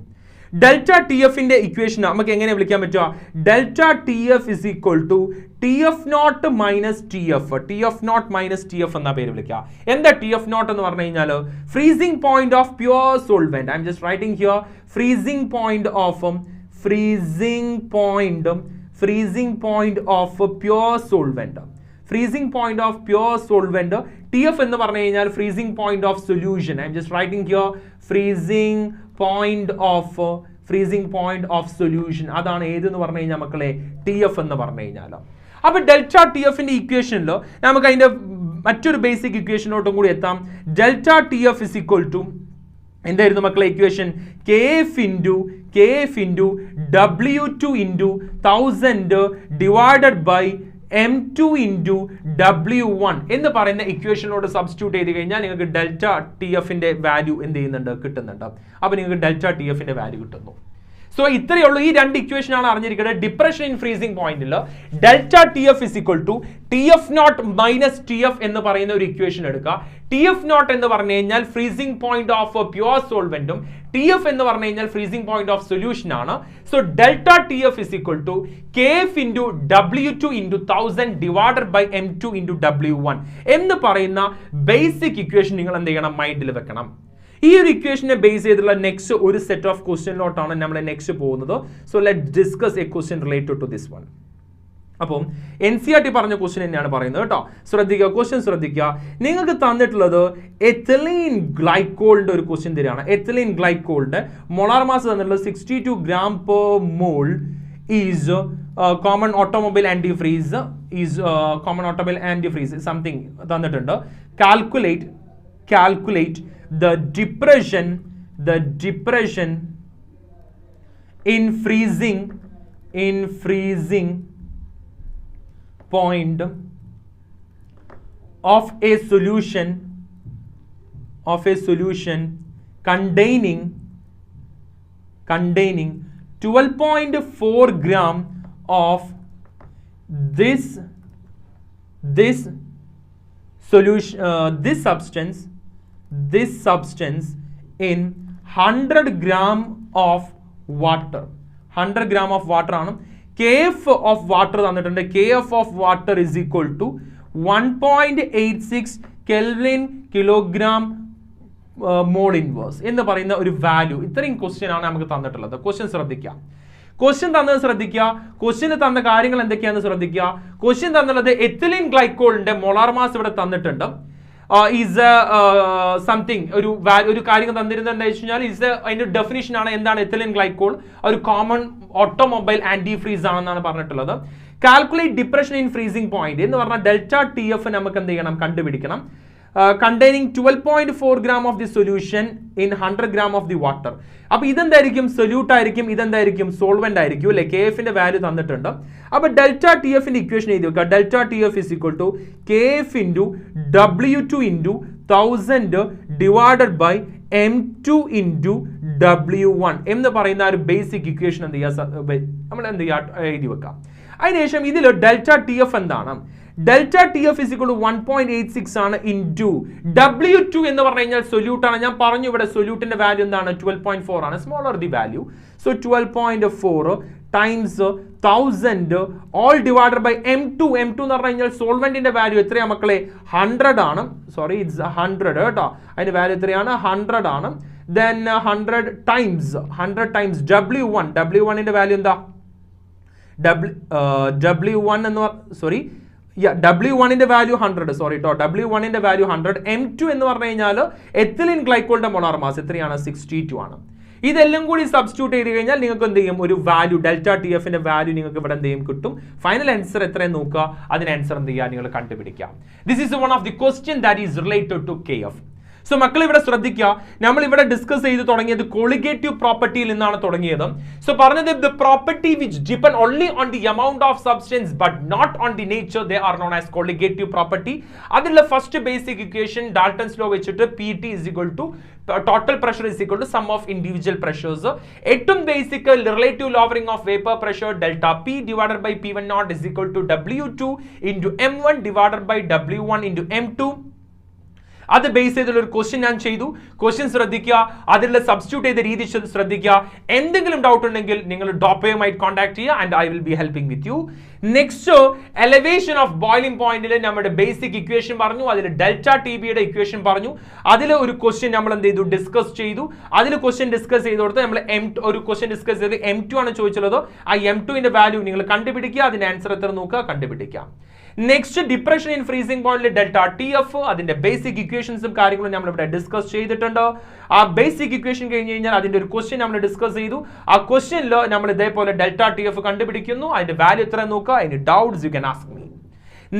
A: ഡെൽറ്റ ടി എഫിന്റെ ഇക്വേഷൻ നമുക്ക് എങ്ങനെ വിളിക്കാൻ പറ്റുക? Delta T F is equal to T F naught minus T F. T F naught minus T F എന്ന പേര് വിളിക്കുക. എന്താ ടി എഫ് നോട്ട് എന്ന് പറഞ്ഞു കഴിഞ്ഞാൽ? Freezing point of pure solvent. I M just writing here freezing point of pure solvent. Freezing point of pure solvent. T F എന്ന് പറഞ്ഞു കഴിഞ്ഞാൽ freezing point of solution. I M just writing here freezing point of solution. അതാണ് ഏതെന്ന് പറഞ്ഞു കഴിഞ്ഞാൽ മക്കളെ? T F എന്ന് പറഞ്ഞു കഴിഞ്ഞാൽ. അപ്പൊ ഡെൽറ്റ ടി എഫിന്റെ ഇക്വേഷനിൽ നമുക്ക് അതിന്റെ മറ്റൊരു ബേസിക് ഇക്വേഷനോട്ടും കൂടി എത്താം. Delta T F is equal to എന്തായിരുന്നു മക്കളെ equation? K F into W2 into 1000 divided by M2 into W1 എന്ന് പറയുന്ന ഇക്വേഷനോട് സബ്സ്റ്റിറ്റ്യൂട്ട് ചെയ്ത് കഴിഞ്ഞാൽ നിങ്ങൾക്ക് ഡെൽറ്റ ടി എഫിന്റെ വാല്യൂ എന്ത് ചെയ്യുന്നുണ്ട്? കിട്ടുന്നുണ്ട്. അപ്പൊ നിങ്ങൾക്ക് ഡെൽറ്റ ടി എഫിന്റെ വാല്യൂ കിട്ടുന്നു. സോ ഇത്രയേ ഉള്ളൂ. ഈ രണ്ട് ഇക്വേഷൻ ആണ് അറിഞ്ഞിരിക്കുന്നത്. ഡിപ്രഷൻ ഇൻ ഫ്രീസിംഗ് പോയിന്റിൽ delta T F is equal to T F naught minus T F എന്ന് പറയുന്ന ഒരു ഇക്വേഷൻ എടുക്കുക. ടി എഫ് നോട്ട് എന്ന് പറഞ്ഞു കഴിഞ്ഞാൽ ഫ്രീസിംഗ് പോയിന്റ് ഓഫ് പ്യുവർ സോൾവെന്റും ടി എഫ് എന്ന് പറഞ്ഞു കഴിഞ്ഞാൽ ഫ്രീസിംഗ് പോയിന്റ് ഓഫ് സൊല്യൂഷൻ ആണ്. So delta T F is equal to K F into W2 into 1000 divided by M2 into W1 എന്ന് പറയുന്ന ബേസിക് ഇക്വേഷൻ നിങ്ങൾ എന്ത് ചെയ്യണം? മൈൻഡിൽ വെക്കണം. ഈ ഒരു ഇക്വേഷനെ ബേസ് ചെയ്തുള്ള നെക്സ്റ്റ് ഒരു സെറ്റ് ഓഫ് ക്വസ്റ്റ്യനിലോട്ടാണ് നമ്മൾ നെക്സ്റ്റ് പോകുന്നത്. So let discuss a question related to this one. അപ്പം NCERT പറഞ്ഞ ക്വസ്റ്റ്യൻ തന്നെയാണ് പറയുന്നത് കേട്ടോ. ശ്രദ്ധിക്കുക, ക്വസ്റ്റ്യൻ ശ്രദ്ധിക്കുക. നിങ്ങൾക്ക് തന്നിട്ടുള്ളത് എഥിലീൻ ഗ്ലൈക്കോളിന്റെ ഒരു ക്വസ്റ്റ്യൻ തരികയാണ്. എഥിലീൻ ഗ്ലൈക്കോളിന്റെ മൊളാർ മാസ് തന്നിട്ടുള്ളത് 62 gram per mole is common automobile antifreeze something തന്നിട്ടുണ്ട്. Calculate the depression in freezing point of a solution containing 12.4 gram of this solution this substance in 100 gram of water. 100 gram of water ആണ്. kf of water തന്നിട്ടുണ്ട്. kf of water is equal to 1.86 Kelvin kilogram mole inverse എന്ന് പറയുന്ന ഒരു value. ഇത്രയും question ആണ് നമുക്ക് തന്നിട്ടുള്ളത്. Question ശ്രദ്ധിക്കുക. ക്വസ്റ്റ്യൻ തന്നത് ശ്രദ്ധിക്കുക. ക്വസ്റ്റ്യന് തന്ന കാര്യങ്ങൾ എന്തൊക്കെയാണെന്ന് ശ്രദ്ധിക്കുക. ക്വസ്റ്റ്യൻ തന്നുള്ളത് എത്തിലീൻ ഗ്ലൈക്കോളിന്റെ മൊളാർ മാസ് ഇവിടെ തന്നിട്ടുണ്ട്. ഈസ് സംതിങ് ഒരു കാര്യം തന്നിരുന്നത് എന്താ വെച്ച് കഴിഞ്ഞാൽ ഈസ് അതിന്റെ ഡെഫിനിഷൻ ആണ് എന്താണ് എത്തിലിൻ ഗ്ലൈക്കോൾ, ഒരു കോമൺ ഓട്ടോമൊബൈൽ ആന്റി ഫ്രീസ് ആണെന്നാണ് പറഞ്ഞിട്ടുള്ളത്. Calculate depression in freezing point എന്ന് പറഞ്ഞാൽ ഡെൽറ്റ ടി എഫ് നമുക്ക് എന്ത് ചെയ്യണം, കണ്ടുപിടിക്കണം. Containing 12.4 gram of the solution in 100 gram of the water. അപ്പോൾ ഇതെന്തായിരിക്കും, സൊല്യൂട്ട് ആയിരിക്കും, ഇതെന്തായിരിക്കും, സോൾവെന്റ് ആയിരിക്കും അല്ലെ. കെ എഫിന്റെ വാല്യൂ തന്നിട്ടുണ്ട്. അപ്പോൾ ഡെൽറ്റ ടി എഫിന്റെ ഇക്വേഷൻ എഴുതി വെക്കുക. Delta T F is equal to K F into W2 into 1000 divided by M2 into W1 എന്ന് പറയുന്ന ഒരു ബേസിക് ഇക്വേഷൻ എന്ത് ചെയ്യുക, നമ്മൾ എന്ത് ചെയ്യുക, എഴുതി വെക്കാം. അതിനുശേഷം ഇതിൽ ഡെൽറ്റ ടി എഫ് എന്താണ്, delta T F is equal to 1.86 ആണ് ഇൻറ്റു W2 എന്ന് പറഞ്ഞു കഴിഞ്ഞാൽ സൊല്യൂട്ട് ആണ്. ഞാൻ പറഞ്ഞു ഇവിടെ സൊല്യൂട്ടിന്റെ വാല്യൂ എന്താണ്, 12.4 ആണ്, smaller the value. So 12.4 times 1000 all divided by M2 എന്ന് പറഞ്ഞു കഴിഞ്ഞാൽ സോൾവെന്റിന്റെ വാല്യൂ എത്രയാ മക്കളെ, 100 ആണ്. സോറി, ഇറ്റ്സ് 100 കേട്ടോ. അതിന്റെ വാല്യൂ എത്രയാണ്, 100 ആണ്. ദെൻ 100 ടൈംസ് W1 ന്റെ വാല്യൂ എന്താ, W1 എന്ന് സോറി W1 ന്റെ വാല്യൂ 100, സോറി കേട്ടോ, W1 ന്റെ വാല്യൂ 100. M2 എന്ന് പറഞ്ഞു കഴിഞ്ഞാൽ എത്തിലിൻ ഗ്ലൈക്കോളിന്റെ മോളാർ മാസ് എത്രയാണ്, 62 ആണ്. ഇതെല്ലാം കൂടി സബ്സ്റ്റിറ്റ്യൂട്ട് ചെയ്ത് കഴിഞ്ഞാൽ നിങ്ങൾക്ക് എന്ത് ചെയ്യും, ഒരു വാല്യൂ ഡെൽറ്റ ടി എഫിന്റെ വാല്യൂ നിങ്ങൾക്ക് ഇവിടെ എന്ത് ചെയ്യും, കിട്ടും. ഫൈനൽ ആൻസർ എത്രയും നോക്കുക, അതിന് ആൻസർ എന്ത് ചെയ്യുക, നിങ്ങൾ കണ്ടുപിടിക്കാം. This is one of the question that is related to K F. So മക്കൾ ഇവിടെ ശ്രദ്ധിക്കുക, നമ്മൾ ഇവിടെ ഡിസ്കസ് ചെയ്ത് തുടങ്ങിയത് കൊളിഗേറ്റീവ് പ്രോപ്പർട്ടിയിൽ നിന്നാണ് തുടങ്ങിയത്. സോ പറഞ്ഞത് the property which depend only on the amount of substance but not on the nature, they are known as colligative property. അതിലുള്ള first basic equation Dalton's law വെച്ചിട്ട് PT is equal to total pressure is equal to sum of individual pressures. ഏറ്റവും basic relative lowering of vapour pressure delta P divided by P1 naught is equal to W2 into M1 divided by W1 into M2. അത് base ചെയ്തുള്ള ഒരു question ഞാൻ ചെയ്തു. Question ശ്രദ്ധിക്കുക, അതിലുള്ള substitute ചെയ്ത രീതി ശ്രദ്ധിക്കുക. എന്തെങ്കിലും ഡൗട്ട് ഉണ്ടെങ്കിൽ നിങ്ങൾ ഡോപ്പയുമായി കോൺടാക്ട് ചെയ്യുക and I will be helping with you. Next elevation of boiling പോയിന്റിൽ നമ്മുടെ ബേസിക് ഇക്വേഷൻ പറഞ്ഞു, അതിൽ ഡെൽറ്റ ടി ബിയുടെ ഇക്വേഷൻ പറഞ്ഞു. അതിൽ ഒരു ക്വസ്റ്റ്യൻ നമ്മൾ എന്ത് ചെയ്തു, ഡിസ്കസ് ചെയ്തു. അതിൽ ക്വസ്റ്റ്യൻ ഡിസ്കസ് ചെയ്ത് കൊടുത്ത് നമ്മൾ ഒരു ക്വസ്റ്റ്യൻ ഡിസ്കസ് ചെയ്ത് M2 ആണ് ചോദിച്ചുള്ളത്. ആ M2ന്റെ വാല്യൂ നിങ്ങൾ കണ്ടുപിടിക്കുക, അതിന്റെ ആൻസർ എത്ര നോക്കുക, കണ്ടുപിടിക്കാം. നെക്സ്റ്റ് ഡിപ്രഷൻ ഇൻ ഫ്രീസിംഗ് പോയിന്റിൽ ഡെൽറ്റ ടി എഫ്, അതിന്റെ ബേസിക് ഇക്വേഷൻസും കാര്യങ്ങളും നമ്മൾ ഇവിടെ ഡിസ്കസ് ചെയ്തിട്ടുണ്ട്. ആ ബേസിക് ഇക്വേഷൻ കഴിഞ്ഞ് കഴിഞ്ഞാൽ അതിന്റെ ഒരു ക്വസ്റ്റ്യൻ നമ്മൾ ഡിസ്കസ് ചെയ്തു. ആ ക്വസ്റ്റ്യനിൽ നമ്മൾ ഇതേപോലെ ഡെൽറ്റ ടി എഫ് കണ്ടുപിടിക്കുന്നു, അതിന്റെ വാല്യൂ എത്ര നോക്കുക. അതിന് doubts you can ask me.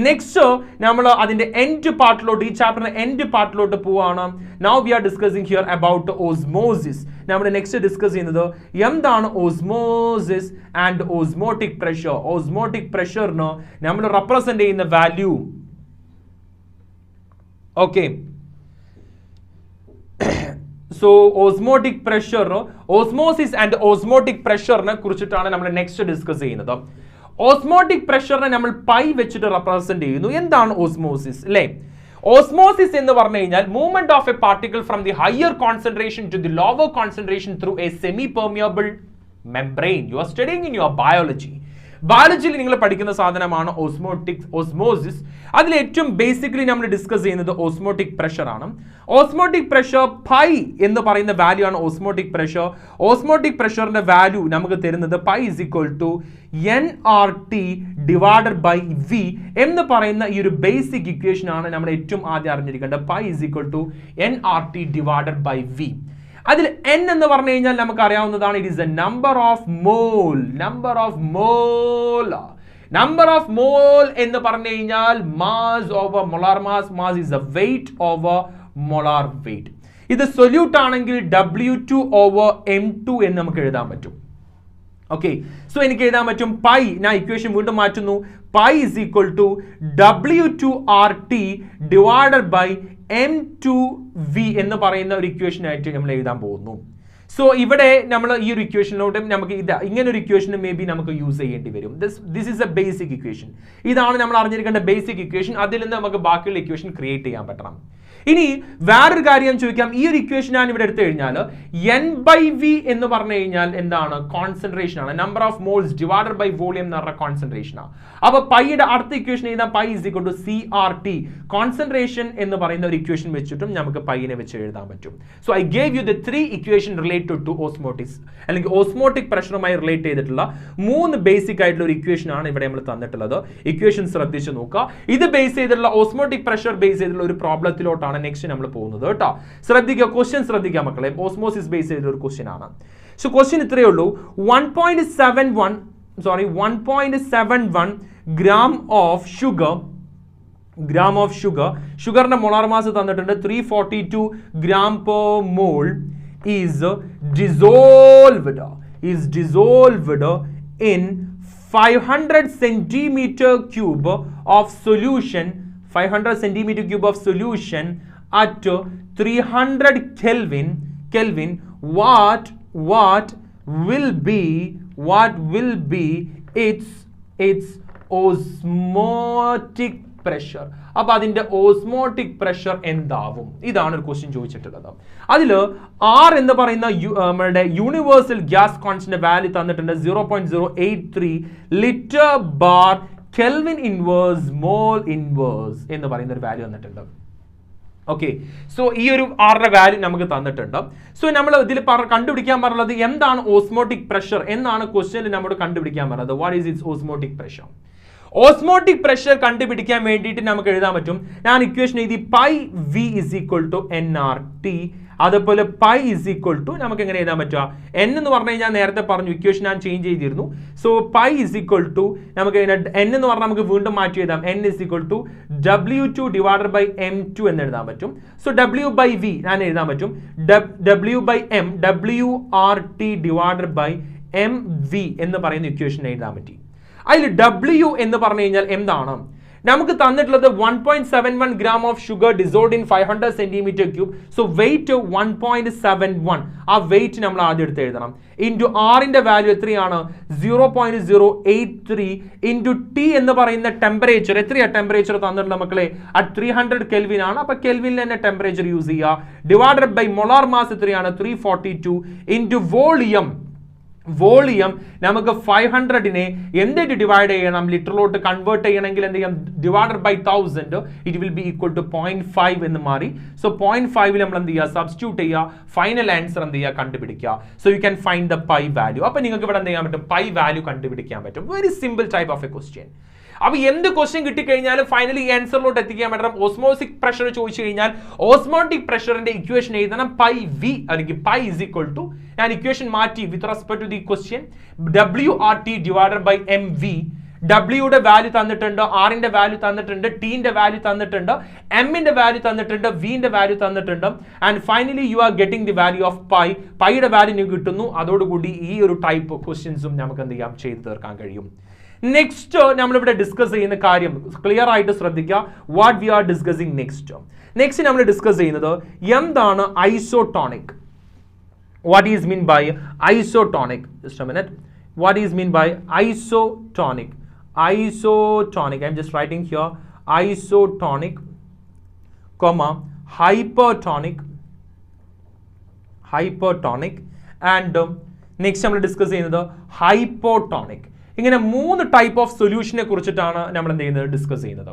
A: Next നമ്മൾ അതിന്റെ എൻഡ് പാർട്ടിലോട്ട്, ഈ ചാപ്റ്ററിന്റെ എൻഡ് പാർട്ടിലോട്ട് പോവാണ്. Now we are discussing here about osmosis. നമ്മൾ നെക്സ്റ്റ് ഡിസ്കസ് ചെയ്യുന്നത് എന്താണ് osmosis and osmotic pressure. Osmotic പ്രഷറിന് നമ്മൾ റെപ്രസെന്റ് ചെയ്യുന്ന value. Okay, so osmotic pressure, osmosis and osmotic പ്രഷറിനെ കുറിച്ചിട്ടാണ് നമ്മൾ നെക്സ്റ്റ് ഡിസ്കസ് ചെയ്യുന്നത്. ഓസ്മോട്ടിക് പ്രഷറിനെ നമ്മൾ പൈ വെച്ചിട്ട് റെപ്രസെന്റ് ചെയ്യുന്നു. എന്താണ് ഓസ്മോസിസ് അല്ലേ? ഓസ്മോസിസ് എന്ന് പറഞ്ഞു കഴിഞ്ഞാൽ movement of a particle from the higher concentration to the lower concentration through a semi permeable membrane. You are studying in your biology. ബയോളജിയിൽ നിങ്ങൾ പഠിക്കുന്ന സാധനമാണ് ഓസ്മോസിസ്. അതിൽ ഏറ്റവും ബേസിക്കലി നമ്മൾ ഡിസ്കസ് ചെയ്യുന്നത് ഓസ്മോട്ടിക് പ്രഷർ ആണ്. ഓസ്മോട്ടിക് പ്രഷർ പൈ എന്ന് പറയുന്ന വാല്യൂ ആണ് ഓസ്മോട്ടിക് പ്രഷർ. ഓസ്മോട്ടിക് പ്രഷറിന്റെ വാല്യൂ നമുക്ക് തരുന്നത് pi is equal to nRT divided by V എന്ന് പറയുന്ന ഈ ഒരു ബേസിക് ഇക്വേഷൻ ആണ് നമ്മൾ ഏറ്റവും ആദ്യം അറിഞ്ഞിരിക്കേണ്ടത്. Pi is equal to nRT divided by V. അതിൽ n എന്ന് പറഞ്ഞു കഴിഞ്ഞാൽ നമുക്ക് അറിയാവുന്നതാണ്, it is a number of mole. Number of mole എന്ന് പറഞ്ഞു കഴിഞ്ഞാൽ mass over molar mass. Mass is a weight over molar weight. ഇത് സൊല്യൂട്ട് ആണെങ്കിൽ W2 ഓവർ M2 എന്ന് നമുക്ക് എഴുതാൻ പറ്റും. ഓക്കെ, സോ എനിക്ക് എഴുതാൻ പറ്റും പൈ, ഞാൻ ഇക്വേഷൻ വീണ്ടും മാറ്റുന്നു, pi is equal to W2RT divided by M2V എന്ന് പറയുന്ന ഒരു ഇക്വേഷൻ ആയിട്ട് നമ്മൾ എഴുതാൻ പോകുന്നു. സോ ഇവിടെ നമ്മൾ ഈ ഒരു ഇക്വേഷനിലോട്ട് നമുക്ക് ഇങ്ങനെ ഒരു ഇക്വേഷൻ മേ ബി നമുക്ക് യൂസ് ചെയ്യേണ്ടി വരും. This is A basic equation. ഇതാണ് നമ്മൾ അറിഞ്ഞിരിക്കേണ്ട ബേസിക് ഇക്വേഷൻ. അതിൽ നിന്ന് നമുക്ക് ബാക്കിയുള്ള ഇക്വേഷൻ ക്രിയേറ്റ് ചെയ്യാൻ പറ്റണം. ഇനി വേറൊരു കാര്യം ചോദിക്കാം, ഈ ഒരു ഇക്വേഷൻ ഞാൻ ഇവിടെ എടുത്തു കഴിഞ്ഞാൽ N/V എന്ന് പറഞ്ഞു കഴിഞ്ഞാൽ എന്താണ്? കോൺസെൻട്രേഷൻ ആണ്. Number of moles divided by volume എന്ന് പറഞ്ഞ കോൺസെൻട്രേഷൻ ആണ്. അപ്പൊ പൈയുടെ അടുത്ത ഇക്വേഷൻ എഴുതാം, pi is equal to CRT, concentration എന്ന് പറയുന്ന ഒരു ഇക്വേഷൻ വെച്ചിട്ടും നമുക്ക് പൈനെ വെച്ച് എഴുതാൻ പറ്റും. So I gave you the 3 equation related to osmotics, അല്ലെങ്കിൽ ഓസ്മോട്ടിക് പ്രഷറുമായി റിലേറ്റ് ചെയ്തിട്ടുള്ള 3 ബേസിക് ആയിട്ടുള്ള ഒരു ഇക്വേഷൻ ആണ് ഇവിടെ നമ്മൾ തന്നിട്ടുള്ളത്. ഇക്വേഷൻ ശ്രദ്ധിച്ച് നോക്കുക. ഇത് ബേസ് ചെയ്തിട്ടുള്ള ഓസ്മോട്ടിക് പ്രഷർ ബേസ് ചെയ്തിട്ടുള്ള ഒരു പ്രോബ്ലത്തിലോട്ടാണ് നെക്സ്റ്റ് നമ്മൾ പോകുന്നത് കേട്ടോ. ശ്രദ്ധിക്കുക, ക്വസ്റ്റ്യൻ ശ്രദ്ധിക്കുക മക്കളെ. ഓസ്മോസിസ് ബേസ് ചെയ്തിട്ടുള്ള ഒരു ക്വസ്റ്റ്യൻ ആണ്. സോ ക്വസ്റ്റ്യൻ ഇത്രയേ ഉള്ളൂ. 1.71 gram of sugar, ഷുഗറിന്റെ മോളാർ മാസ് തന്നിട്ടുണ്ട് 342 gram per mole is dissolved in 500 centimeter cube of solution, 500 centimeter cube of solution at 300 Kelvin. What will be its osmotic pressure? അപ്പൊ അതിന്റെ osmotic pressure എന്താവും? ഇതാണ് ഒരു question ചോദിച്ചിട്ടുള്ളത്. അതിൽ R എന്ന് പറയുന്ന നമ്മുടെ യൂണിവേഴ്സൽ ഗ്യാസ് കോൺസ്റ്റന്റ് വാല്യൂ തന്നിട്ടുണ്ട് 0.083 litre bar kelvin inverse mole inverse എന്ന് പറയുന്ന ഒരു വാല്യൂ തന്നിട്ടുണ്ട്. ഓക്കെ, സോ ഈ ഒരു ആറിന്റെ വാല്യൂ നമുക്ക് തന്നിട്ടുണ്ട്. സോ നമ്മൾ ഇതിൽ കണ്ടുപിടിക്കാൻ പറഞ്ഞത് എന്താണ് ഓസ്മോട്ടിക് പ്രഷർ എന്നാണ് ക്വസ്റ്റ്യനിൽ നമ്മൾ കണ്ടുപിടിക്കാൻ പറഞ്ഞത്. What is it's osmotic pressure? Osmotic pressure കണ്ടുപിടിക്കാൻ വേണ്ടിയിട്ട് നമുക്ക് എഴുതാൻ പറ്റും. ഞാൻ ഇക്വേഷൻ എഴുതി, pi V is equal to NRT. അതുപോലെ പൈ ഇസ് ഈക്വൽ ടു നമുക്ക് എങ്ങനെ എഴുതാൻ പറ്റുക? N എന്ന് പറഞ്ഞു കഴിഞ്ഞാൽ നേരത്തെ പറഞ്ഞു, ഇക്വേഷൻ ഞാൻ ചേഞ്ച് ചെയ്തിരുന്നു. So pi is equal to നമുക്ക് N എന്ന് പറഞ്ഞാൽ നമുക്ക് വീണ്ടും മാറ്റി എഴുതാം. N is equal to W2 divided by M2 എന്ന് എഴുതാൻ പറ്റും. സോ W ബൈ V ഞാൻ എഴുതാൻ പറ്റും W by M WRT divided by MV എന്ന് പറയുന്ന ഇക്വേഷൻ എഴുതാൻ പറ്റി. അതിൽ W എന്ന് പറഞ്ഞു കഴിഞ്ഞാൽ എന്താണ്? നമുക്ക് തന്നിട്ടുള്ളത് 1.71 gram of sugar dissolved in 500 centimeter cube. So weight 1.71. ആ വെയിറ്റ് നമ്മൾ ആദ്യം എടുത്ത് എഴുതണം. ഇൻറ്റു ആറിന്റെ വാല്യൂ എത്രയാണ്? 0.083 ഇൻറ്റു ടി എന്ന് പറയുന്ന ടെമ്പറേച്ചർ. എത്രയാ ടെമ്പറേച്ചർ തന്നിട്ടുള്ള മക്കളെ? അറ്റ് 300 Kelvin ആണ്. അപ്പൊ കെൽവിനിൽ തന്നെ ടെമ്പറേച്ചർ യൂസ് ചെയ്യുക. ഡിവൈഡഡ് ബൈ മൊളാർ മാസ് എത്രയാണ്? 342 ഇൻറ്റു വോളിയം നമുക്ക് 500നെ എന്തായിട്ട് ഡിവൈഡ് ചെയ്യണം? ലിറ്ററിലോട്ട് കൺവേർട്ട് ചെയ്യണമെങ്കിൽ എന്ത് ചെയ്യാം? Divided by 1000 it will be equal to 0.5 എന്ന് മാറി. സോ 0.5 നമ്മൾ എന്ത് ചെയ്യുക? സബ്സ്റ്റിറ്റ്യൂട്ട് ചെയ്യുക. ഫൈനൽ ആൻസർ എന്ത് ചെയ്യുക? കണ്ടുപിടിക്കുക. So you can find the pi value. അപ്പൊ നിങ്ങൾക്ക് ഇവിടെ എന്ത് ചെയ്യാൻ പറ്റും? പൈ വാല്യൂ കണ്ടുപിടിക്കാൻ പറ്റും. Very simple type of a question. അപ്പൊ എന്ത് ക്വസ്റ്റ്യൻ കിട്ടിക്കഴിഞ്ഞാലും ഫൈനലി ആൻസറിലോട്ട് എത്തിക്കാൻ പറ്റണം. ഓസ്മോസിക് പ്രഷർ ചോദിച്ചു കഴിഞ്ഞാൽ ഓസ്മോട്ടിക് പ്രഷറിന്റെ ഇക്വേഷൻ എഴുതണം പൈ വി, അല്ലെങ്കിൽ പൈ ഇസ് ഈക്വൽ ടു, ഞാൻ ഇക്വേഷൻ മാറ്റി with respect to the question, WRT divided by MV. ഡബ്ല്യൂയുടെ വാല്യൂ തന്നിട്ടുണ്ട്, ആറിന്റെ വാല്യൂ തന്നിട്ടുണ്ട്, ടീന്റെ വാല്യൂ തന്നിട്ടുണ്ട്, എമ്മിന്റെ വാല്യൂ തന്നിട്ടുണ്ട്, വിന്റെ വാല്യൂ തന്നിട്ടുണ്ട്. And finally you are getting the value of pi. പൈയുടെ വാല്യൂ നിങ്ങൾക്ക് കിട്ടുന്നു. അതോടുകൂടി ഈ ഒരു ടൈപ്പ് ക്വസ്റ്റ്യൻസും നമുക്ക് എന്ത് ചെയ്യാം? ചെയ്തു തീർക്കാൻ കഴിയും. നെക്സ്റ്റ് നമ്മളിവിടെ ഡിസ്കസ് ചെയ്യുന്ന കാര്യം ക്ലിയർ ആയിട്ട് ശ്രദ്ധിക്കുക. What we are discussing next നമ്മൾ ഡിസ്കസ് ചെയ്യുന്നത് എന്താണ് isotonic. What is mean by isotonic? Just a minute. What is mean by isotonic? Isotonic, I'm just writing here. Isotonic, hypertonic and next നമ്മൾ discuss ചെയ്യുന്നത് hypotonic. ഇങ്ങനെ 3 type of സൊല്യൂഷനെ കുറിച്ചിട്ടാണ് നമ്മൾ എന്ത് ചെയ്യുന്നത്? ഡിസ്കസ് ചെയ്യുന്നത്.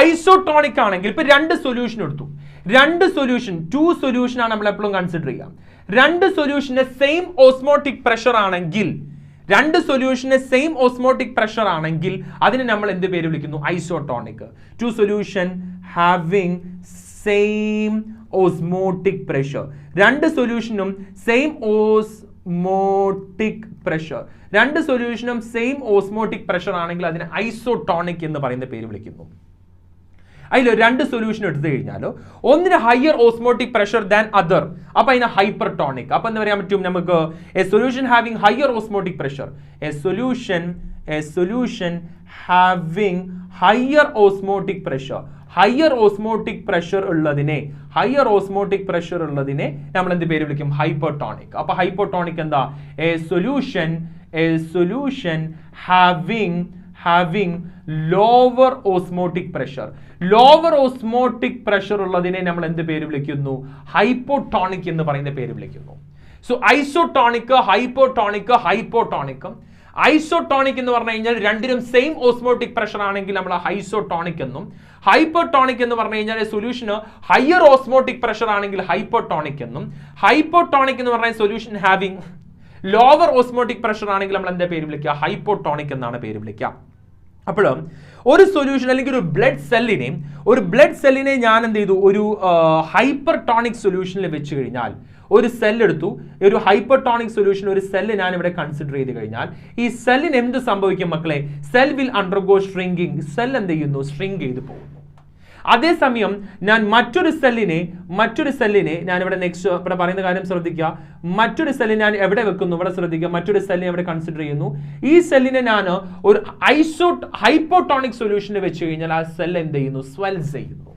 A: ഐസോട്ടോണിക് ആണെങ്കിൽ ഇപ്പൊ 2 സൊല്യൂഷൻ എടുത്തു. 2 സൊല്യൂഷൻ, 2 സൊല്യൂഷൻ ആണ് നമ്മൾ എപ്പോഴും കൺസിഡർ ചെയ്യുക. 2 സൊല്യൂഷന്റെ സെയിം ഓസ്മോട്ടിക് പ്രഷർ ആണെങ്കിൽ, 2 സൊല്യൂഷന്റെ സെയിം ഓസ്മോട്ടിക് പ്രഷർ ആണെങ്കിൽ അതിനെ നമ്മൾ എന്ത് പേര് വിളിക്കുന്നു? Isotonic. 2 solution having same osmotic pressure. 2 സൊല്യൂഷനും സെയിം ഓസ്മോട്ടിക് പ്രഷർ, 2 സൊല്യൂഷനും സെയിം ഓസ്മോട്ടിക് പ്രഷർ ആണെങ്കിൽ അതിനെ ഐസോട്ടോണിക് എന്ന് പറയുന്ന പേര് വിളിക്കുന്നു. അതിൽ 2 സൊല്യൂഷൻ എടുത്തു കഴിഞ്ഞാൽ ഒന്നിന് higher osmotic pressure than other, അപ്പൊ അതിന് ഹൈപ്പർട്ടോണിക്. അപ്പൊ എന്താ പറയാൻ പറ്റും നമുക്ക്? A solution having higher osmotic pressure, A solution having higher osmotic pressure. Higher osmotic pressure ഉള്ളതിനെ നമ്മൾ എന്ത് പേര് വിളിക്കും? ഹൈപ്പർട്ടോണിക്. അപ്പൊ ഹൈപ്പർട്ടോണിക് എന്താ? A solution having lower osmotic pressure. Lower osmotic pressure ഉള്ളതിനെ നമ്മൾ എന്ത് പേര് വിളിക്കുന്നു? ഹൈപ്പോട്ടോണിക് എന്ന് പറയുന്ന പേര് വിളിക്കുന്നു. So isotonic, hypotonic, hypotonic. Isotonic എന്ന് പറഞ്ഞു കഴിഞ്ഞാൽ രണ്ടിനും സെയിം ഓസ്മോട്ടിക് പ്രഷർ ആണെങ്കിൽ നമ്മൾ ഹൈസോട്ടോണിക് എന്നും, ഹൈപ്പോട്ടോണിക് എന്ന് പറഞ്ഞു കഴിഞ്ഞാൽ സൊല്യൂഷന് ഹയർ ഓസ്മോട്ടിക് പ്രഷർ ആണെങ്കിൽ ഹൈപ്പോട്ടോണിക് എന്നും, ഹൈപ്പോട്ടോണിക് എന്ന് പറഞ്ഞാൽ solution having lower osmotic pressure ആണെങ്കിൽ നമ്മൾ എന്താ പേര് വിളിക്കുക? ഹൈപ്പോട്ടോണിക് എന്നാണ് പേര് വിളിക്കുക. അപ്പോൾ ഒരു സൊല്യൂഷൻ അല്ലെങ്കിൽ ഒരു ബ്ലഡ് സെല്ലിനെ ഞാൻ എന്ത് ചെയ്തു? ഒരു ഹൈപ്പർട്ടോണിക് സൊല്യൂഷനിൽ വെച്ച് കഴിഞ്ഞാൽ, ഒരു സെൽ എടുത്തു, ഒരു ഹൈപ്പർട്ടോണിക് സൊല്യൂഷൻ ഒരു സെല്ല് ഞാൻ ഇവിടെ കൺസിഡർ ചെയ്ത് കഴിഞ്ഞാൽ ഈ സെല്ലിന് എന്ത് സംഭവിക്കും മക്കളെ? Cell will undergo shrinking. Cell എന്ത് ചെയ്യുന്നു? ഷ്രിങ്ക് ചെയ്ത് പോകുന്നു. അതേസമയം ഞാൻ മറ്റൊരു സെല്ലിനെ ഞാൻ ഇവിടെ നെക്സ്റ്റ് ഇവിടെ പറയുന്ന കാര്യം ശ്രദ്ധിക്കുക. മറ്റൊരു സെല്ലിനെ ഞാൻ എവിടെ വെക്കുന്നു? ഇവിടെ ശ്രദ്ധിക്കുക. മറ്റൊരു സെല്ലിനെ എവിടെ കൺസിഡർ ചെയ്യുന്നു? ഈ സെല്ലിനെ ഞാൻ ഒരു ഹൈപ്പോട്ടോണിക് സൊല്യൂഷന് വെച്ച് കഴിഞ്ഞാൽ ആ സെൽ എന്ത് ചെയ്യുന്നു? സ്വെൽസ് ചെയ്യുന്നു.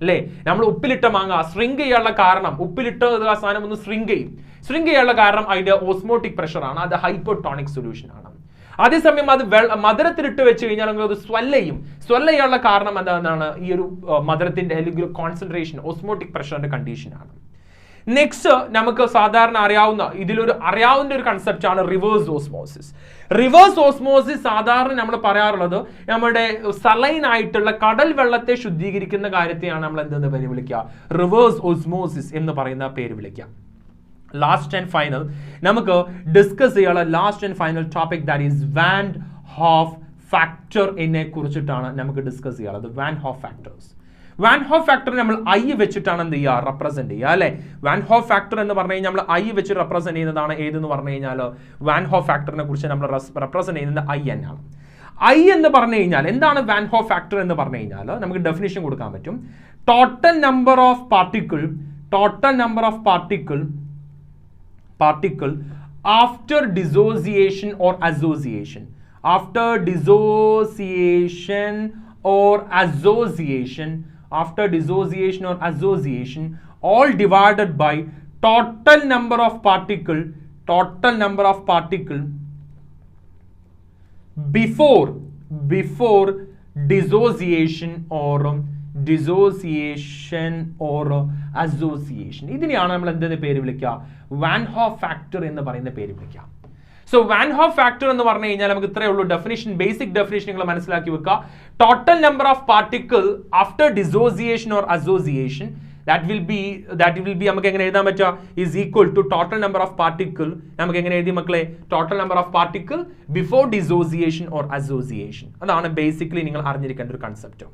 A: അല്ലേ? നമ്മൾ ഉപ്പിലിട്ട മാങ്ങ സ്ട്രിങ്ക് ചെയ്യാനുള്ള കാരണം, ഉപ്പിലിട്ട ആ സാധനം ഒന്ന് സ്ട്രിങ്ക് ചെയ്യാനുള്ള കാരണം അതിന്റെ ഓസ്മോട്ടിക് പ്രഷർ ആണ്. അത് ഹൈപ്പോട്ടോണിക് സൊല്യൂഷൻ ആണ്. അതേസമയം അത് മധുരത്തിലിട്ട് വെച്ച് കഴിഞ്ഞാൽ അത് ചെയ്യാനുള്ള കാരണം എന്താണ്? ഈ ഒരു മധുരത്തിന്റെ അല്ലെങ്കിൽ കോൺസെൻട്രേഷൻ, ഓസ്മോട്ടിക് പ്രഷറിന്റെ കണ്ടീഷൻ ആണ്. നെക്സ്റ്റ് നമുക്ക് സാധാരണ അറിയാവുന്ന ഒരു കൺസെപ്റ്റ് ആണ് റിവേഴ്സ് ഓസ്മോസിസ്. റിവേഴ്സ് ഓസ്മോസിസ് സാധാരണ നമ്മൾ പറയാറുള്ളത് നമ്മുടെ സലൈൻ ആയിട്ടുള്ള കടൽ വെള്ളത്തെ ശുദ്ധീകരിക്കുന്ന കാര്യത്തെയാണ് നമ്മൾ എന്തെന്ന് പേര് വിളിക്കുക? റിവേഴ്സ് ഓസ്മോസിസ് എന്ന് പറയുന്ന പേര് വിളിക്കുക. ലാസ്റ്റ് ആൻഡ് ഫൈനൽ നമുക്ക് ഡിസ്കസ് ചെയ്യാനുള്ള last and final topic that is van Hoff factor എന്നെ കുറിച്ചിട്ടാണ് നമുക്ക് ഡിസ്കസ് ചെയ്യാനുള്ളത്. Van Hoff factors. Van Hoff factor നമ്മൾ ഐ വെച്ചിട്ടാണ് എന്ത് ചെയ്യുക? റെപ്രസെന്റ് ചെയ്യുക. അല്ലെ? വാൻ ഹോഫ് ഫാക്ടർ എന്ന് പറഞ്ഞു കഴിഞ്ഞാൽ നമ്മൾ ഐ വെച്ച് റെപ്രസെന്റ് ചെയ്യുന്നതാണ് ഏതെന്ന് പറഞ്ഞു കഴിഞ്ഞാൽ വാൻ ഹോഫ് ഫാക്ടറിനെ കുറിച്ച് നമ്മൾ റെപ്രസെന്റ് ചെയ്യുന്നത് ഐ എന്നാണ്. ഐ എന്ന് പറഞ്ഞു കഴിഞ്ഞാൽ എന്താണ് വാൻ ഹോഫ് ഫാക്ടർ എന്ന് പറഞ്ഞു കഴിഞ്ഞാൽ നമുക്ക് ഡെഫിനിഷൻ കൊടുക്കാൻ പറ്റും. Total number of particle after dissociation or association. After dissociation or association, all divided by total number of particle before dissociation or association. ഇതിനെയാണ് നമ്മൾ എന്തെന്ന് പേര് വിളിക്കുക? വാൻ ഹോഫ് ഫാക്ടർ എന്ന് പറയുന്ന പേര് വിളിക്കുക. സോ വാൻ ഹോഫ് ഫാക്ടർ എന്ന് പറഞ്ഞു കഴിഞ്ഞാൽ നമുക്ക് ഇത്രയേ ഉള്ളൂ ഡെഫിനിഷൻ. ബേസിക് ഡെഫിനിഷൻ നിങ്ങൾ മനസ്സിലാക്കി വെക്കുക. Total number of particle after dissociation or association that will be നമുക്ക് എങ്ങനെ എഴുതാൻ പറ്റുക? is equal to total number of particle. നമുക്ക് എങ്ങനെ എഴുതി മക്കളെ? total number of particle before dissociation or association. അതാണ് ബേസിക്കലി നിങ്ങൾ അറിഞ്ഞിരിക്കേണ്ട ഒരു കൺസെപ്റ്റ്.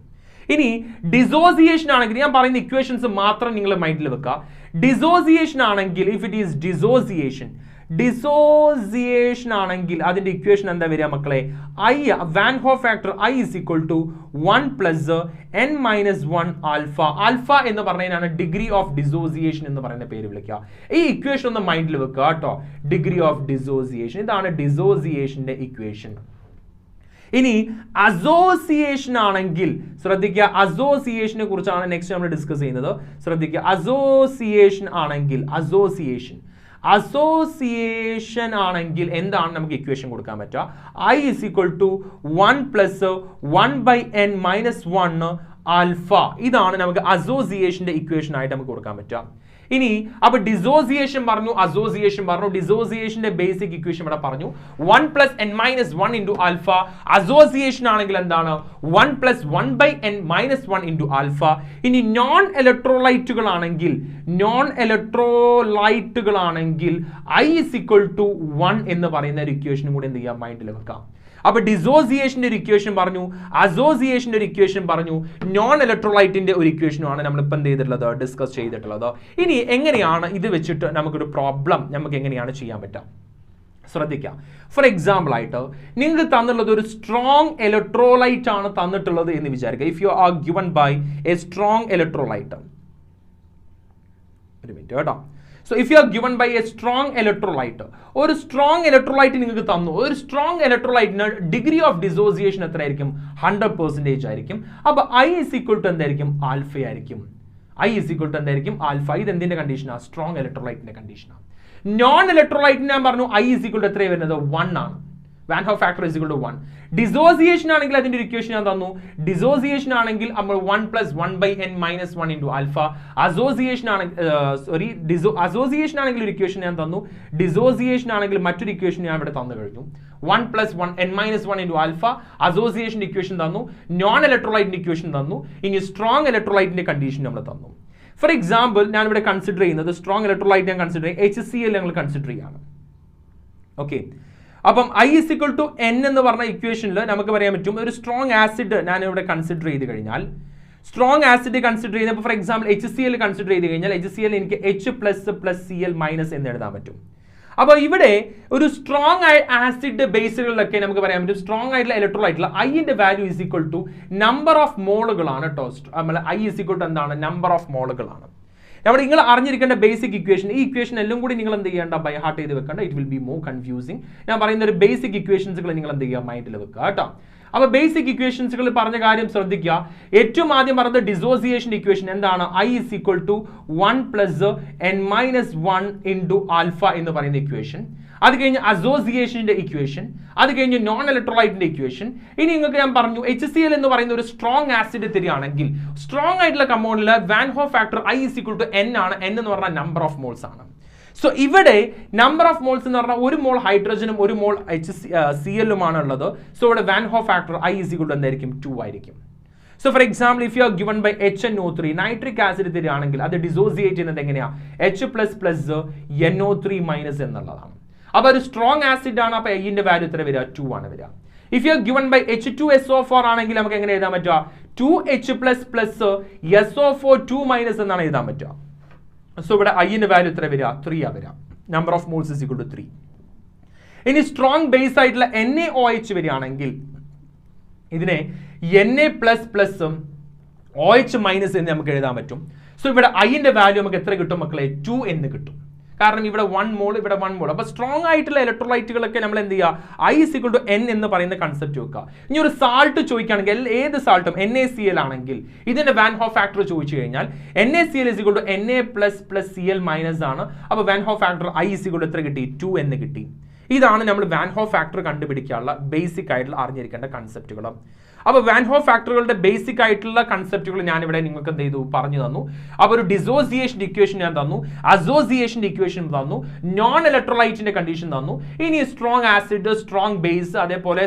A: ഇനി ഡിസോസിയേഷൻ ആണെങ്കിൽ ഞാൻ പറയുന്ന ഇക്വേഷൻസ് മാത്രം നിങ്ങൾ മൈൻഡിൽ വെക്കുക. ഡിസോസിയേഷൻ ആണെങ്കിൽ ഇഫ് ഇറ്റ് ഈസ് ഡിസോസിയേഷൻ ആണെങ്കിൽ അതിന്റെ ഇക്വേഷൻ എന്താ വരിക മക്കളെ? I van Hoff factor I is equal to 1 plus n minus 1 alpha. Alpha എന്ന് പറഞ്ഞാൽ ഡിഗ്രി ഓഫ് ഡിസോസിയേഷൻ എന്ന് പറയുന്ന പേര് വിളിക്കുക. ഈ ഇക്വേഷൻ ഒന്ന് മൈൻഡിൽ വെക്കുക കേട്ടോ. ഡിഗ്രി ഓഫ് ഡിസോസിയേഷൻ, ഇതാണ് ഡിസോസിയേഷന്റെ ഇക്വേഷൻ. ഇനി അസോസിയേഷൻ ആണെങ്കിൽ ശ്രദ്ധിക്കുക. അസോസിയേഷനെ കുറിച്ചാണ് നെക്സ്റ്റ് നമ്മൾ ഡിസ്കസ് ചെയ്യുന്നത്. ശ്രദ്ധിക്കുക. അസോസിയേഷൻ ആണെങ്കിൽ എന്താണ് നമുക്ക് ഇക്വേഷൻ കൊടുക്കാൻ പറ്റുക? I is equal to 1 plus 1 by n minus 1 alpha. ഇതാണ് നമുക്ക് അസോസിയേഷന്റെ ഇക്വേഷൻ ആയിട്ട് നമുക്ക് കൊടുക്കാൻ പറ്റുക. ഇനി അപ്പൊ ഡിസോസിയേഷൻ പറഞ്ഞു, അസോസിയേഷൻ പറഞ്ഞു. ഡിസോസിയേഷന്റെ ബേസിക് ഇക്വേഷൻ ഇവിടെ പറഞ്ഞു 1 plus n minus 1 into alpha. Association ആണെങ്കിൽ എന്താണ്? 1 plus 1 by n minus 1 into alpha. ഇനി നോൺ ഇലക്ട്രോലൈറ്റുകൾ ആണെങ്കിൽ ഐ ഇസ് ഈക്വൽ ടു 1 എന്ന് പറയുന്ന ഒരു ഇക്വേഷനും കൂടി എന്ത് ചെയ്യാം? മൈൻഡിൽ വെക്കാം. അപ്പൊ ഡിസോസിയേഷന്റെ ഒരു ഇക്വേഷൻ പറഞ്ഞു, അസോസിയേഷന്റെ ഒരു ഇക്വേഷൻ പറഞ്ഞു, നോൺ ഇലക്ട്രോലൈറ്റിന്റെ ഒരു ഇക്വേഷനുമാണ് നമ്മളിപ്പോൾ എന്ത് ചെയ്തിട്ടുള്ളത്? ഡിസ്കസ് ചെയ്തിട്ടുള്ളത്. ഇനി എങ്ങനെയാണ് ഇത് വെച്ചിട്ട് നമുക്കൊരു പ്രോബ്ലം നമുക്ക് എങ്ങനെയാണ് ചെയ്യാൻ പറ്റുക? ശ്രദ്ധിക്കാം. ഫോർ എക്സാമ്പിൾ ആയിട്ട് നിങ്ങൾക്ക് തന്നിട്ടുള്ളത് ഒരു സ്ട്രോങ് ഇലക്ട്രോലൈറ്റ് ആണ് തന്നിട്ടുള്ളത് എന്ന് വിചാരിക്കുക. If you are given by a strong electrolyte, ഒരു മിനിറ്റ് കേട്ടോ. So if you are given by a strong electrolyte, ഒരു സ്ട്രോങ് ഇലക്ട്രോലൈറ്റ് നിങ്ങൾക്ക് തന്നു. ഒരു സ്ട്രോങ് ഇലക്ട്രോലൈറ്റിന് ഡിഗ്രി ഓഫ് ഡിസോസിയേഷൻ എത്രയായിരിക്കും? 100% ആയിരിക്കും. അപ്പൊ ഐ ഇസ് ഈക്വൽ ടു എന്തായിരിക്കും? ആൽഫ ആയിരിക്കും. ഐ ഇസ് ഈക്വൽ ടു എന്തായിരിക്കും? ആൽഫ. ഇത് എന്തിന്റെ കണ്ടീഷനാണ്? സ്ട്രോങ് ഇലക്ട്രോലൈറ്റിന്റെ കണ്ടീഷനാണ്. നോൺ ഇലക്ട്രോലൈറ്റിന് ഞാൻ പറഞ്ഞു ഐ ഇസ് ഈക്വൽ ടു എത്രയാണ് വരുന്നത്? 1 ആണ്. Van Hoff factor is equal to 1. Dissociation ആണെങ്കിൽ അതിന്റെ ഒരു ഇക്വേഷൻ ഞാൻ തന്നു. Dissociation ആണെങ്കിൽ നമ്മൾ 1 plus 1 by n minus 1 into alpha. Association ആണെങ്കിൽ ഒരു ഇക്വേഷൻ ഞാൻ തന്നു. Dissociation ആണെങ്കിൽ മറ്റൊരു ഇക്വേഷൻ ഞാൻ ഇവിടെ തന്നു കഴിഞ്ഞു. 1 plus 1 n minus 1 into alpha. Association equation തന്നു. നോൺ ഇലക്ട്രോലൈറ്റിന്റെ ഇക്വേഷൻ തന്നു. ഇനി സ്ട്രോങ് ഇലക്ട്രോലൈറ്റിന്റെ കണ്ടീഷൻ നമ്മൾ തന്നു. ഫോർ എക്സാമ്പിൾ ഞാൻ ഇവിടെ കൺസിഡർ ചെയ്യുന്നത് സ്ട്രോങ് ഇലക്ട്രോലൈറ്റ് ഞാൻ കൺസിഡർ ചെയ്യും HCl ഞങ്ങൾ കൺസിഡർ ചെയ്യാണ്. ഓക്കെ, അപ്പം I is equal to n എന്ന് പറഞ്ഞ ഇക്വേഷനിൽ നമുക്ക് പറയാൻ പറ്റും ഒരു സ്ട്രോങ് ആസിഡ് ഞാൻ ഇവിടെ കൺസിഡർ ചെയ്ത് കഴിഞ്ഞാൽ സ്ട്രോങ് ആസിഡ് കൺസിഡർ ചെയ്യുമ്പോൾ ഫോർ എക്സാമ്പിൾ HCl കൺസിഡർ ചെയ്ത് കഴിഞ്ഞാൽ HCl എനിക്ക് H plus plus Cl minus എന്ന് എഴുതാൻ പറ്റും. അപ്പോൾ ഇവിടെ ഒരു സ്ട്രോങ് ആസിഡ് ബേസുകളിലൊക്കെ നമുക്ക് പറയാൻ പറ്റും സ്ട്രോങ് ആയിട്ടുള്ള ഇലക്ട്രോലൈറ്റിൽ ഐന്റെ value is equal to number of മോളുകളാണ് കേട്ടോ. നമ്മൾ I ഈസ് ഈക്വൽ ടു എന്താണ് നമ്പർ ഓഫ് മോളുകളാണ്. അവിടെ നിങ്ങൾ അറിഞ്ഞിരിക്കേണ്ട ബേസിക് ഇക്വേഷൻ, ഈ ഇക്വേഷൻ എല്ലാം കൂടി നിങ്ങൾ എന്ത് ചെയ്യേണ്ട ബൈ ഹാർട്ട് ചെയ്ത് വെക്കേണ്ട. It will be more confusing. ഞാൻ പറയുന്ന ഒരു ബേസിക് ഇക്വേഷൻസുകൾ നിങ്ങൾ എന്ത് ചെയ്യുക മൈൻഡിൽ വെക്കുക കേട്ടോ. അപ്പോൾ ബേസിക് ഇക്വേഷൻസുകൾ പറഞ്ഞ കാര്യം ശ്രദ്ധിക്കുക. ഏറ്റവും ആദ്യം പറഞ്ഞത് ഡിസോസിയേഷൻ ഇക്വേഷൻ എന്താണ്? I is equal to 1 plus n minus 1 into alpha എന്ന് പറയുന്ന ഇക്വേഷൻ. അത് കഴിഞ്ഞ് അസോസിയേഷന്റെ ഇക്വേഷൻ, അത് കഴിഞ്ഞ് നോൺ ഇലക്ട്രോലൈറ്റിന്റെ ഇക്വേഷൻ. ഇനി നിങ്ങൾക്ക് ഞാൻ പറഞ്ഞു HCl എന്ന് പറയുന്ന ഒരു സ്ട്രോങ് ആസിഡ് തരികയാണെങ്കിൽ സ്ട്രോങ് ആയിട്ടുള്ള കമ്പൗണ്ടിൽ van Hoff factor I is equal to n ആണ്. n എന്ന് പറഞ്ഞാൽ നമ്പർ ഓഫ് മോൾസ് ആണ്. സോ ഇവിടെ നമ്പർ ഓഫ് മോൾസ് എന്ന് പറഞ്ഞാൽ ഒരു മോൾ ഹൈഡ്രജനും ഒരു മോൾ HCl-ഉമാണ് ഉള്ളത്. സോ ഇവിടെ van Hoff factor I is equal to എന്തായിരിക്കും 2 ആയിരിക്കും. So for example if you are given by HNO3 nitric acid തരികയാണെങ്കിൽ അത് ഡിസോസിയേറ്റ് ചെയ്യുന്നത് എങ്ങനെയാണ്? H plus plus NO3 minus എന്നുള്ളതാണ്. അപ്പോൾ ഒരു സ്ട്രോങ് ആസിഡ് ആണ്. അപ്പോൾ ഐന്റെ വാല്യൂ എത്ര വരിക? 2 ആണ് വരിക. If you are given by H2SO4 ആണെങ്കിൽ നമുക്ക് എങ്ങനെ എഴുതാൻ പറ്റുക? 2H plus plus SO4 2 minus എന്നാണ് എഴുതാൻ പറ്റുക. സോ ഇവിടെ ഐന്റെ വാല്യൂ എത്ര വരിക? 3 ആ വരിക. Number of moles is equal to 3. ഇനി സ്ട്രോങ് ബേസ് ആയിട്ടുള്ള NaOH വരികയാണെങ്കിൽ ഇതിനെ Na plus plus OH minus എന്ന് നമുക്ക് എഴുതാൻ പറ്റും. സോ ഇവിടെ ഐന്റെ വാല്യൂ നമുക്ക് എത്ര കിട്ടും മക്കളെ? 2 എന്ന് കിട്ടും. കാരണം ഇവിടെ 1 മോൾ ഇവിടെ 1 മോൾ. അപ്പോൾ സ്ട്രോങ് ആയിട്ടുള്ള ഇലക്ട്രോലൈറ്റുകളൊക്കെ നമ്മൾ എന്ത് ചെയ്യുക? I is equal to n എന്ന് പറയുന്ന കൺസെപ്റ്റ് വെക്കുക. ഇനി ഒരു സാൾട്ട് ചോദിക്കുകയാണെങ്കിൽ ഏത് സാൾട്ടും NaCl ആണെങ്കിൽ ഇതിന്റെ വാൻ ഹോഫ് ഫാക്ടർ ചോദിച്ചു കഴിഞ്ഞാൽ NaCl is equal to Na plus plus Cl minus ആണ്. അപ്പോൾ van Hoff factor I is equal to എത്ര കിട്ടി? 2 എന്ന് കിട്ടി. ഇതാണ് നമ്മൾ വാൻ ഹോഫ് ഫാക്ടർ കണ്ടുപിടിക്കാനുള്ള ബേസിക് ആയിട്ടുള്ള അറിഞ്ഞിരിക്കേണ്ട കൺസെപ്റ്റുകൾ. അപ്പോൾ വാൻ ഹോഫ് ഫാക്ടറുകളുടെ ബേസിക് ആയിട്ടുള്ള കൺസെപ്റ്റുകൾ ഞാനിവിടെ നിങ്ങൾക്ക് എന്ത് ചെയ്തു പറഞ്ഞു തന്നു. അപ്പോൾ ഒരു ഡിസോസിയേഷൻ ഇക്വേഷൻ ഞാൻ തന്നു, അസോസിയേഷൻ്റെ ഇക്വേഷൻ തന്നു, നോൺ ഇലക്ട്രോലൈറ്റിന്റെ കണ്ടീഷൻ തന്നു. ഇനി സ്ട്രോങ് ആസിഡ്, സ്ട്രോങ് ബേസ്, അതേപോലെ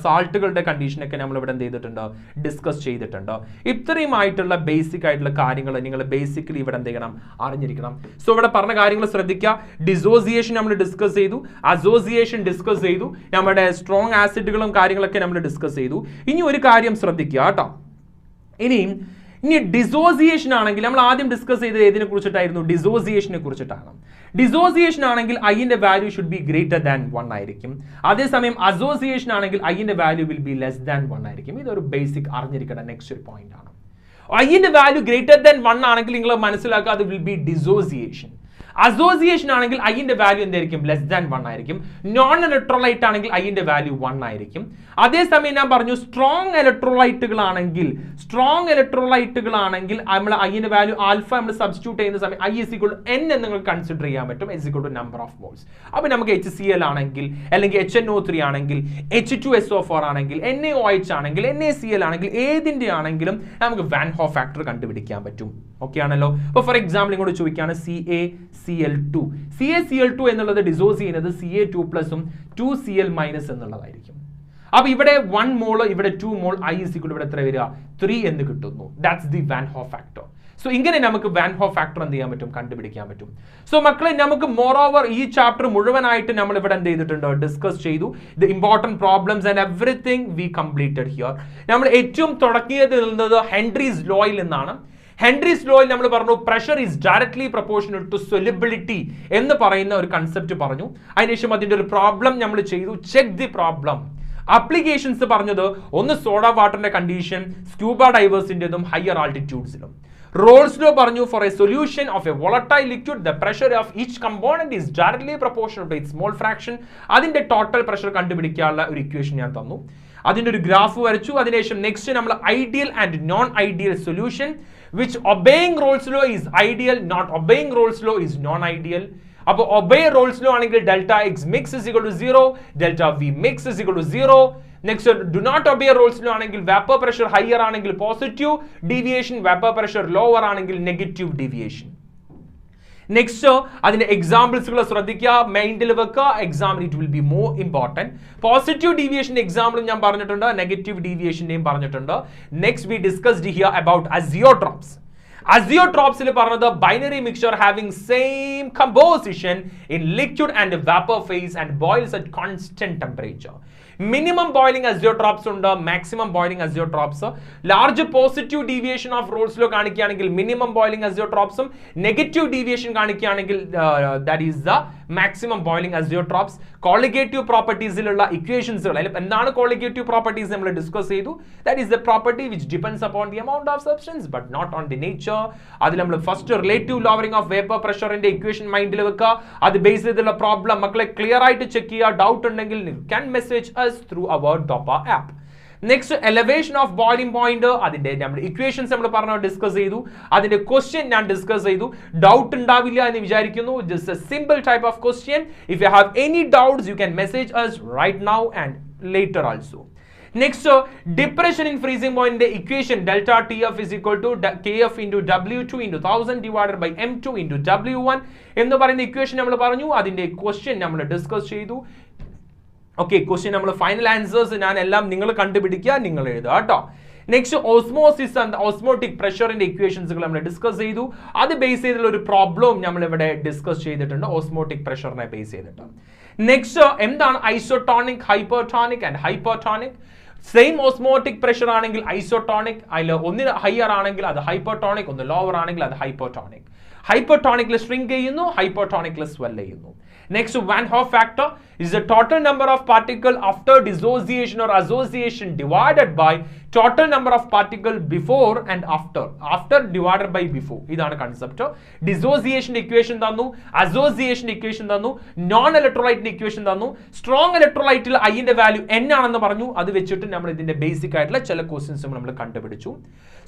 A: സാൾട്ടുകളുടെ കണ്ടീഷനൊക്കെ നമ്മൾ ഇവിടെ എന്ത് ചെയ്തിട്ടുണ്ട്? ഡിസ്കസ് ചെയ്തിട്ടുണ്ട്. ഇത്രയുമായിട്ടുള്ള ബേസിക് ആയിട്ടുള്ള കാര്യങ്ങൾ നിങ്ങൾ ബേസിക്കലി ഇവിടെ എന്ത് ചെയ്യണം? അറിഞ്ഞിരിക്കണം. സോ ഇവിടെ പറഞ്ഞ കാര്യങ്ങൾ ശ്രദ്ധിക്കുക. ഡിസോസിയേഷൻ നമ്മൾ ഡിസ്കസ് ചെയ്തു, അസോസിയേഷൻ ഡിസ്കസ് ചെയ്തു, നമ്മുടെ സ്ട്രോങ് ആസിഡുകളും കാര്യങ്ങളൊക്കെ നമ്മൾ ഡിസ്കസ് ചെയ്തു. ഇനി ഒരു കാര്യം ശ്രദ്ധിക്കുക കേട്ടോ. ഇനി ഡിസോസിയേഷൻ ആണെങ്കിൽ നമ്മൾ ആദ്യം ഡിസ്കസ് ചെയ്തത് ഏതിനെ കുറിച്ചിട്ടായിരുന്നു? ഡിസോസിയേഷനെ കുറിച്ചിട്ടാണ്. ഡിസോസിയേഷൻ ആണെങ്കിൽ ഐന്റെ value should be greater than 1 ആയിരിക്കും. അതേസമയം അസോസിയേഷൻ ആണെങ്കിൽ ഐന്റെ value will be less than 1 ആയിരിക്കും. ഇതൊരു ബേസിക് അറിഞ്ഞിരിക്കേണ്ട നെക്സ്റ്റ് ഒരു പോയിന്റ് ആണ്. ഐന്റെ വാല്യൂ ഗ്രേറ്റർ ദാൻ 1 ആണെങ്കിൽ നിങ്ങൾ മനസ്സിലാക്കുക അത് വിൽ ബി ഡിസോസിയേഷൻ. അസോസിയേഷൻ ആണെങ്കിൽ ഐന്റെ വാല്യൂ എന്തായിരിക്കും? ലെസ് ദാൻ 1 ആയിരിക്കും. നോൺ ഇലക്ട്രോലൈറ്റ് ആണെങ്കിൽ ഐന്റെ വാല്യൂ 1 ആയിരിക്കും. അതേസമയം ഞാൻ പറഞ്ഞു സ്ട്രോങ് ഇലക്ട്രോലൈറ്റുകളാണെങ്കിൽ നമ്മൾ ഐന്റെ വാല്യൂ ആൽഫ നമ്മൾ സബ്സ്റ്റിറ്റ്യൂട്ട് ചെയ്യുന്ന സമയം I is equal to n എന്ന് നിങ്ങൾക്ക് കൺസിഡർ ചെയ്യാൻ പറ്റും. is equal to number of moles. അപ്പോൾ നമുക്ക് HCl ആണെങ്കിൽ അല്ലെങ്കിൽ HNO3 ആണെങ്കിൽ H2SO4 ആണെങ്കിൽ NaOH ആണെങ്കിൽ NaCl ആണെങ്കിൽ ഏതിന്റെ ആണെങ്കിലും നമുക്ക് വാൻ ഹോഫ് ഫാക്ടർ കണ്ടുപിടിക്കാൻ പറ്റും. ഓക്കെ ആണല്ലോ. അപ്പോൾ ഫോർ എക്സാമ്പിൾ ഇങ്ങോട്ട് ചോദിക്കുകയാണ് CaCl2 എന്നുള്ളത് ഡിസോസ് ചെയ്യുന്നത് Ca2 പ്ലസും 2Cl മൈനസ് എന്നുള്ളതായിരിക്കും. അപ്പോൾ ഇവിടെ 1 മോൾ ഇവിടെ 2 മോൾ I is equal to ഇവിടെ എത്ര വരിക? 3 എന്ന് കിട്ടുന്നു. That's the van Hoff factor. So ഇങ്ങനെ നമുക്ക് വാൻ ഹോഫ് ഫാക്ടർ എന്ത് ചെയ്യാൻ പറ്റും? കണ്ടുപിടിക്കാൻ പറ്റും. സോ മക്കളെ നമുക്ക് മോർ ഓവർ ഈ ചാപ്റ്റർ മുഴുവനായിട്ട് നമ്മൾ ഇവിടെ എന്ത് ചെയ്തിട്ടുണ്ട്? ഡിസ്കസ് ചെയ്തു. The important problems and everything we completed here. നമ്മൾ ഏറ്റവും തുടങ്ങിയത് ഹെൻറിസ് ലോയിൽ നിന്നാണ്. ഹെൻറിസ് ലോയിൽ നമ്മൾ പറഞ്ഞു pressure is directly proportional to solubility എന്ന് പറയുന്ന ഒരു കൺസെപ്റ്റ് പറഞ്ഞു. അതിനുശേഷം അതിന്റെ ഒരു പ്രോബ്ലം നമ്മൾ ചെയ്തു. Check the problem. അപ്ലിക്കേഷൻസ് പറഞ്ഞത് ഒന്ന് സോഡ വാട്ടറിന്റെ കണ്ടീഷൻ, സ്ക്യൂബ ഡൈവേഴ്സിന്റെതും ഹയർ ആൾട്ടിറ്റ്യൂഡ്സിലും. റോൾസ് ലോ പറഞ്ഞു for a solution of a volatile liquid the pressure of each component is directly proportional to its small fraction. അതിന്റെ ടോട്ടൽ പ്രഷർ കണ്ടുപിടിക്കാനുള്ള ഒരു equation ഞാൻ തന്നു. അതിന്റെ ഒരു ഗ്രാഫ് വരച്ചു. അതിനുശേഷം നെക്സ്റ്റ് നമ്മൾ ideal and non ideal solution which obeying Rolle's law is ideal, not obeying Rolle's law is non-ideal. അപ്പോൾ obey Rolle's law ആണെങ്കിൽ delta x mix is equal to 0, delta v mix is equal to 0. Next, do not obey Rolle's law ആണെങ്കിൽ vapor pressure higher ആണെങ്കിൽ positive deviation, vapor pressure lower ആണെങ്കിൽ negative deviation. Next അതിന്റെ എക്സാമ്പിൾസുകൾ ശ്രദ്ധിക്കുക, മൈൻഡിൽ വെക്കുക, എക്സാമിന് it will be more important. Positive deviation എക്സാമ്പിളും ഞാൻ പറഞ്ഞിട്ടുണ്ട്, നെഗറ്റീവ് ഡീവിയേഷൻ്റെയും പറഞ്ഞിട്ടുണ്ട്. Next we discussed here about azeotropes. അസിയോട്രോപ്സിൽ പറഞ്ഞത് binary mixture having same composition in liquid and vapour phase and boils at constant temperature. Minimum boiling azeotropes ഉണ്ട്, maximum boiling azeotropes. Large positive deviation of Raoult's law കാണിക്കുകയാണെങ്കിൽ minimum boiling അസിയോട്രോപ്സും, negative deviation കാണിക്കുകയാണെങ്കിൽ that is the maximum boiling azeotropes. Colligative പ്രോപ്പർട്ടീസിലുള്ള ഇക്വേഷൻസുകൾ, അതിൽ എന്താണ് colligative properties നമ്മൾ discuss ചെയ്തു. That is the property which depends upon the amount of substance but not on the nature. അതിൽ നമ്മൾ first relative lowering of vapour പ്രഷറിന്റെ equation മൈൻഡിൽ വെക്കുക. അത് ബേസ് ചെയ്തുള്ള പ്രോബ്ലം മക്കളെ ക്ലിയർ ആയിട്ട് ചെക്ക് ചെയ്യുക. ഡൗട്ട് ഉണ്ടെങ്കിൽ can message through our DOPA app. Next, elevation of boiling point. അതിന്റെ നമ്മൾ ഇക്വേഷൻസ് നമ്മൾ പറഞ്ഞു ഡിസ്കസ് ചെയ്തു. അതിന്റെ ക്വസ്റ്റ്യൻ ഞാൻ ഡിസ്കസ് ചെയ്തു. ഡൗട്ട് ഉണ്ടാവില്ല എന്ന് വിചാരിക്കുന്നു. Just A simple type of question. If you have any doubts you can message us right now and later also. Next, depression in freezing point equation delta TF is equal to KF into W2 into 1000 divided by M2 into W1 എന്ന് പറയുന്ന equation നമ്മൾ പറഞ്ഞു. അതിന്റെ question നമ്മൾ discuss ചെയ്തു. Okay, question നമ്മൾ final answers ഞാൻ എല്ലാം നിങ്ങൾ കണ്ടുപിടിക്കുക, നിങ്ങൾ എഴുതുക കേട്ടോ. നെക്സ്റ്റ്, ഓസ്മോസിസ് ആൻഡ് ഓസ്മോട്ടിക് പ്രഷറിന്റെ ഇക്വേഷൻസുകൾ നമ്മൾ ഡിസ്കസ് ചെയ്തു. അത് ബേസ് ചെയ്തിട്ടുള്ള ഒരു പ്രോബ്ലം നമ്മൾ ഇവിടെ ഡിസ്കസ് ചെയ്തിട്ടുണ്ട്, ഓസ്മോട്ടിക് പ്രഷറിനെ ബേസ് ചെയ്തിട്ട്. നെക്സ്റ്റ്, എന്താണ് isotonic, hypertonic and hypertonic. Same osmotic pressure ആണെങ്കിൽ ഐസോട്ടോണിക്, അതിൽ ഒന്ന് ഹയർ ആണെങ്കിൽ അത് ഹൈപ്പർട്ടോണിക്, ഒന്ന് ലോവർ ആണെങ്കിൽ അത് ഹൈപ്പർട്ടോണിക്. ഹൈപ്പർട്ടോണിക്കിൽ ഷ്രിങ്ക് ചെയ്യുന്നു, ഹൈപ്പർട്ടോണിക്കിൽ സ്വെൽ ചെയ്യുന്നു. Next, Van Hoff factor is the total number of particle after dissociation or association divided by total number of particle before and after. After divided by before. ഇതാണ് concept. Dissociation equation തന്നു, association equation തന്നു, non ഇലക്ട്രോലൈറ്റിന്റെ equation തന്നു. Strong ഇലക്ട്രോലൈറ്റിൽ ഐന്റെ value n ആണെന്ന് പറഞ്ഞു. അത് വെച്ചിട്ട് നമ്മൾ ഇതിന്റെ ബേസിക് ആയിട്ടുള്ള ചില ക്വസ്റ്റ്യൻസ് നമ്മൾ കണ്ടുപിടിച്ചു.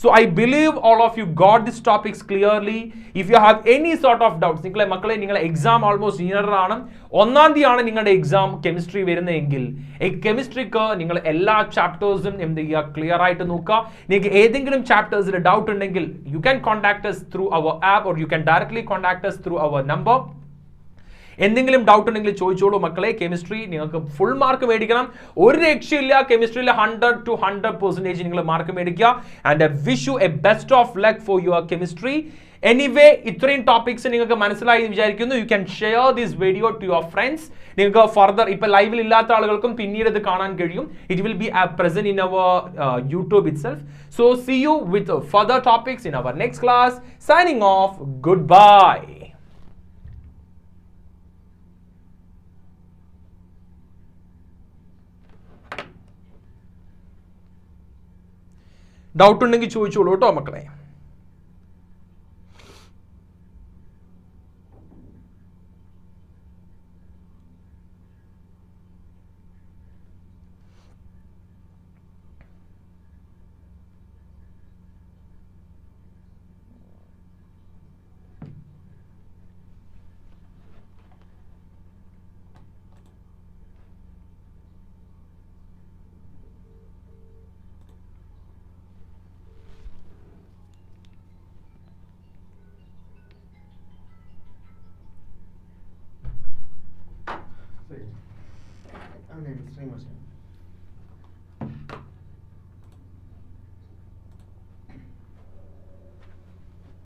A: So I believe all of you got these topics clearly. If you have any sort of doubts, മക്കളെ നിങ്ങളുടെ എക്സാം ഓൾമോസ്റ്റ് നിയർ ആണ്. 1-ാം തീയതിയാണ് നിങ്ങളുടെ എക്സാം കെമിസ്ട്രി വരുന്നതെങ്കിൽ കെമിസ്ട്രിക്ക് നിങ്ങൾ എല്ലാ ചാപ്റ്റേഴ്സും എന്ത് ചെയ്യുക, ക്ലിയർ ആയിട്ട് നോക്കുക. നിങ്ങൾക്ക് ഏതെങ്കിലും ചാപ്റ്റേഴ്സിൽ ഡൗട്ട് ഉണ്ടെങ്കിൽ you can contact us through our app or you can directly contact us through our number. എന്തെങ്കിലും ഡൗട്ട് ഉണ്ടെങ്കിൽ ചോദിച്ചോളൂ മക്കളെ. കെമിസ്ട്രി നിങ്ങൾക്ക് ഫുൾ മാർക്ക് മേടിക്കണം, ഒരു രക്ഷയില്ല. കെമിസ്ട്രിയിൽ 100 to 100% നിങ്ങൾ മാർക്ക് മേടിക്കുക. And I wish you a best of luck for your chemistry. Anyway, ഇത്രയും ടോപ്പിക്സ് നിങ്ങൾക്ക് മനസ്സിലായി എന്ന് വിചാരിക്കുന്നു. You can share this video to your friends. നിങ്ങൾക്ക് ഫർദർ ഇപ്പൊ ലൈവിൽ ഇല്ലാത്ത ആളുകൾക്കും പിന്നീട് ഇത് കാണാൻ കഴിയും. It will be present in our YouTube itself. So see you with further topics in our next class. Signing off, goodbye. Doubt ഉണ്ടെങ്കിൽ ചോദിച്ചോളൂ കേട്ടോ മക്കളെ.
B: I'm in stream.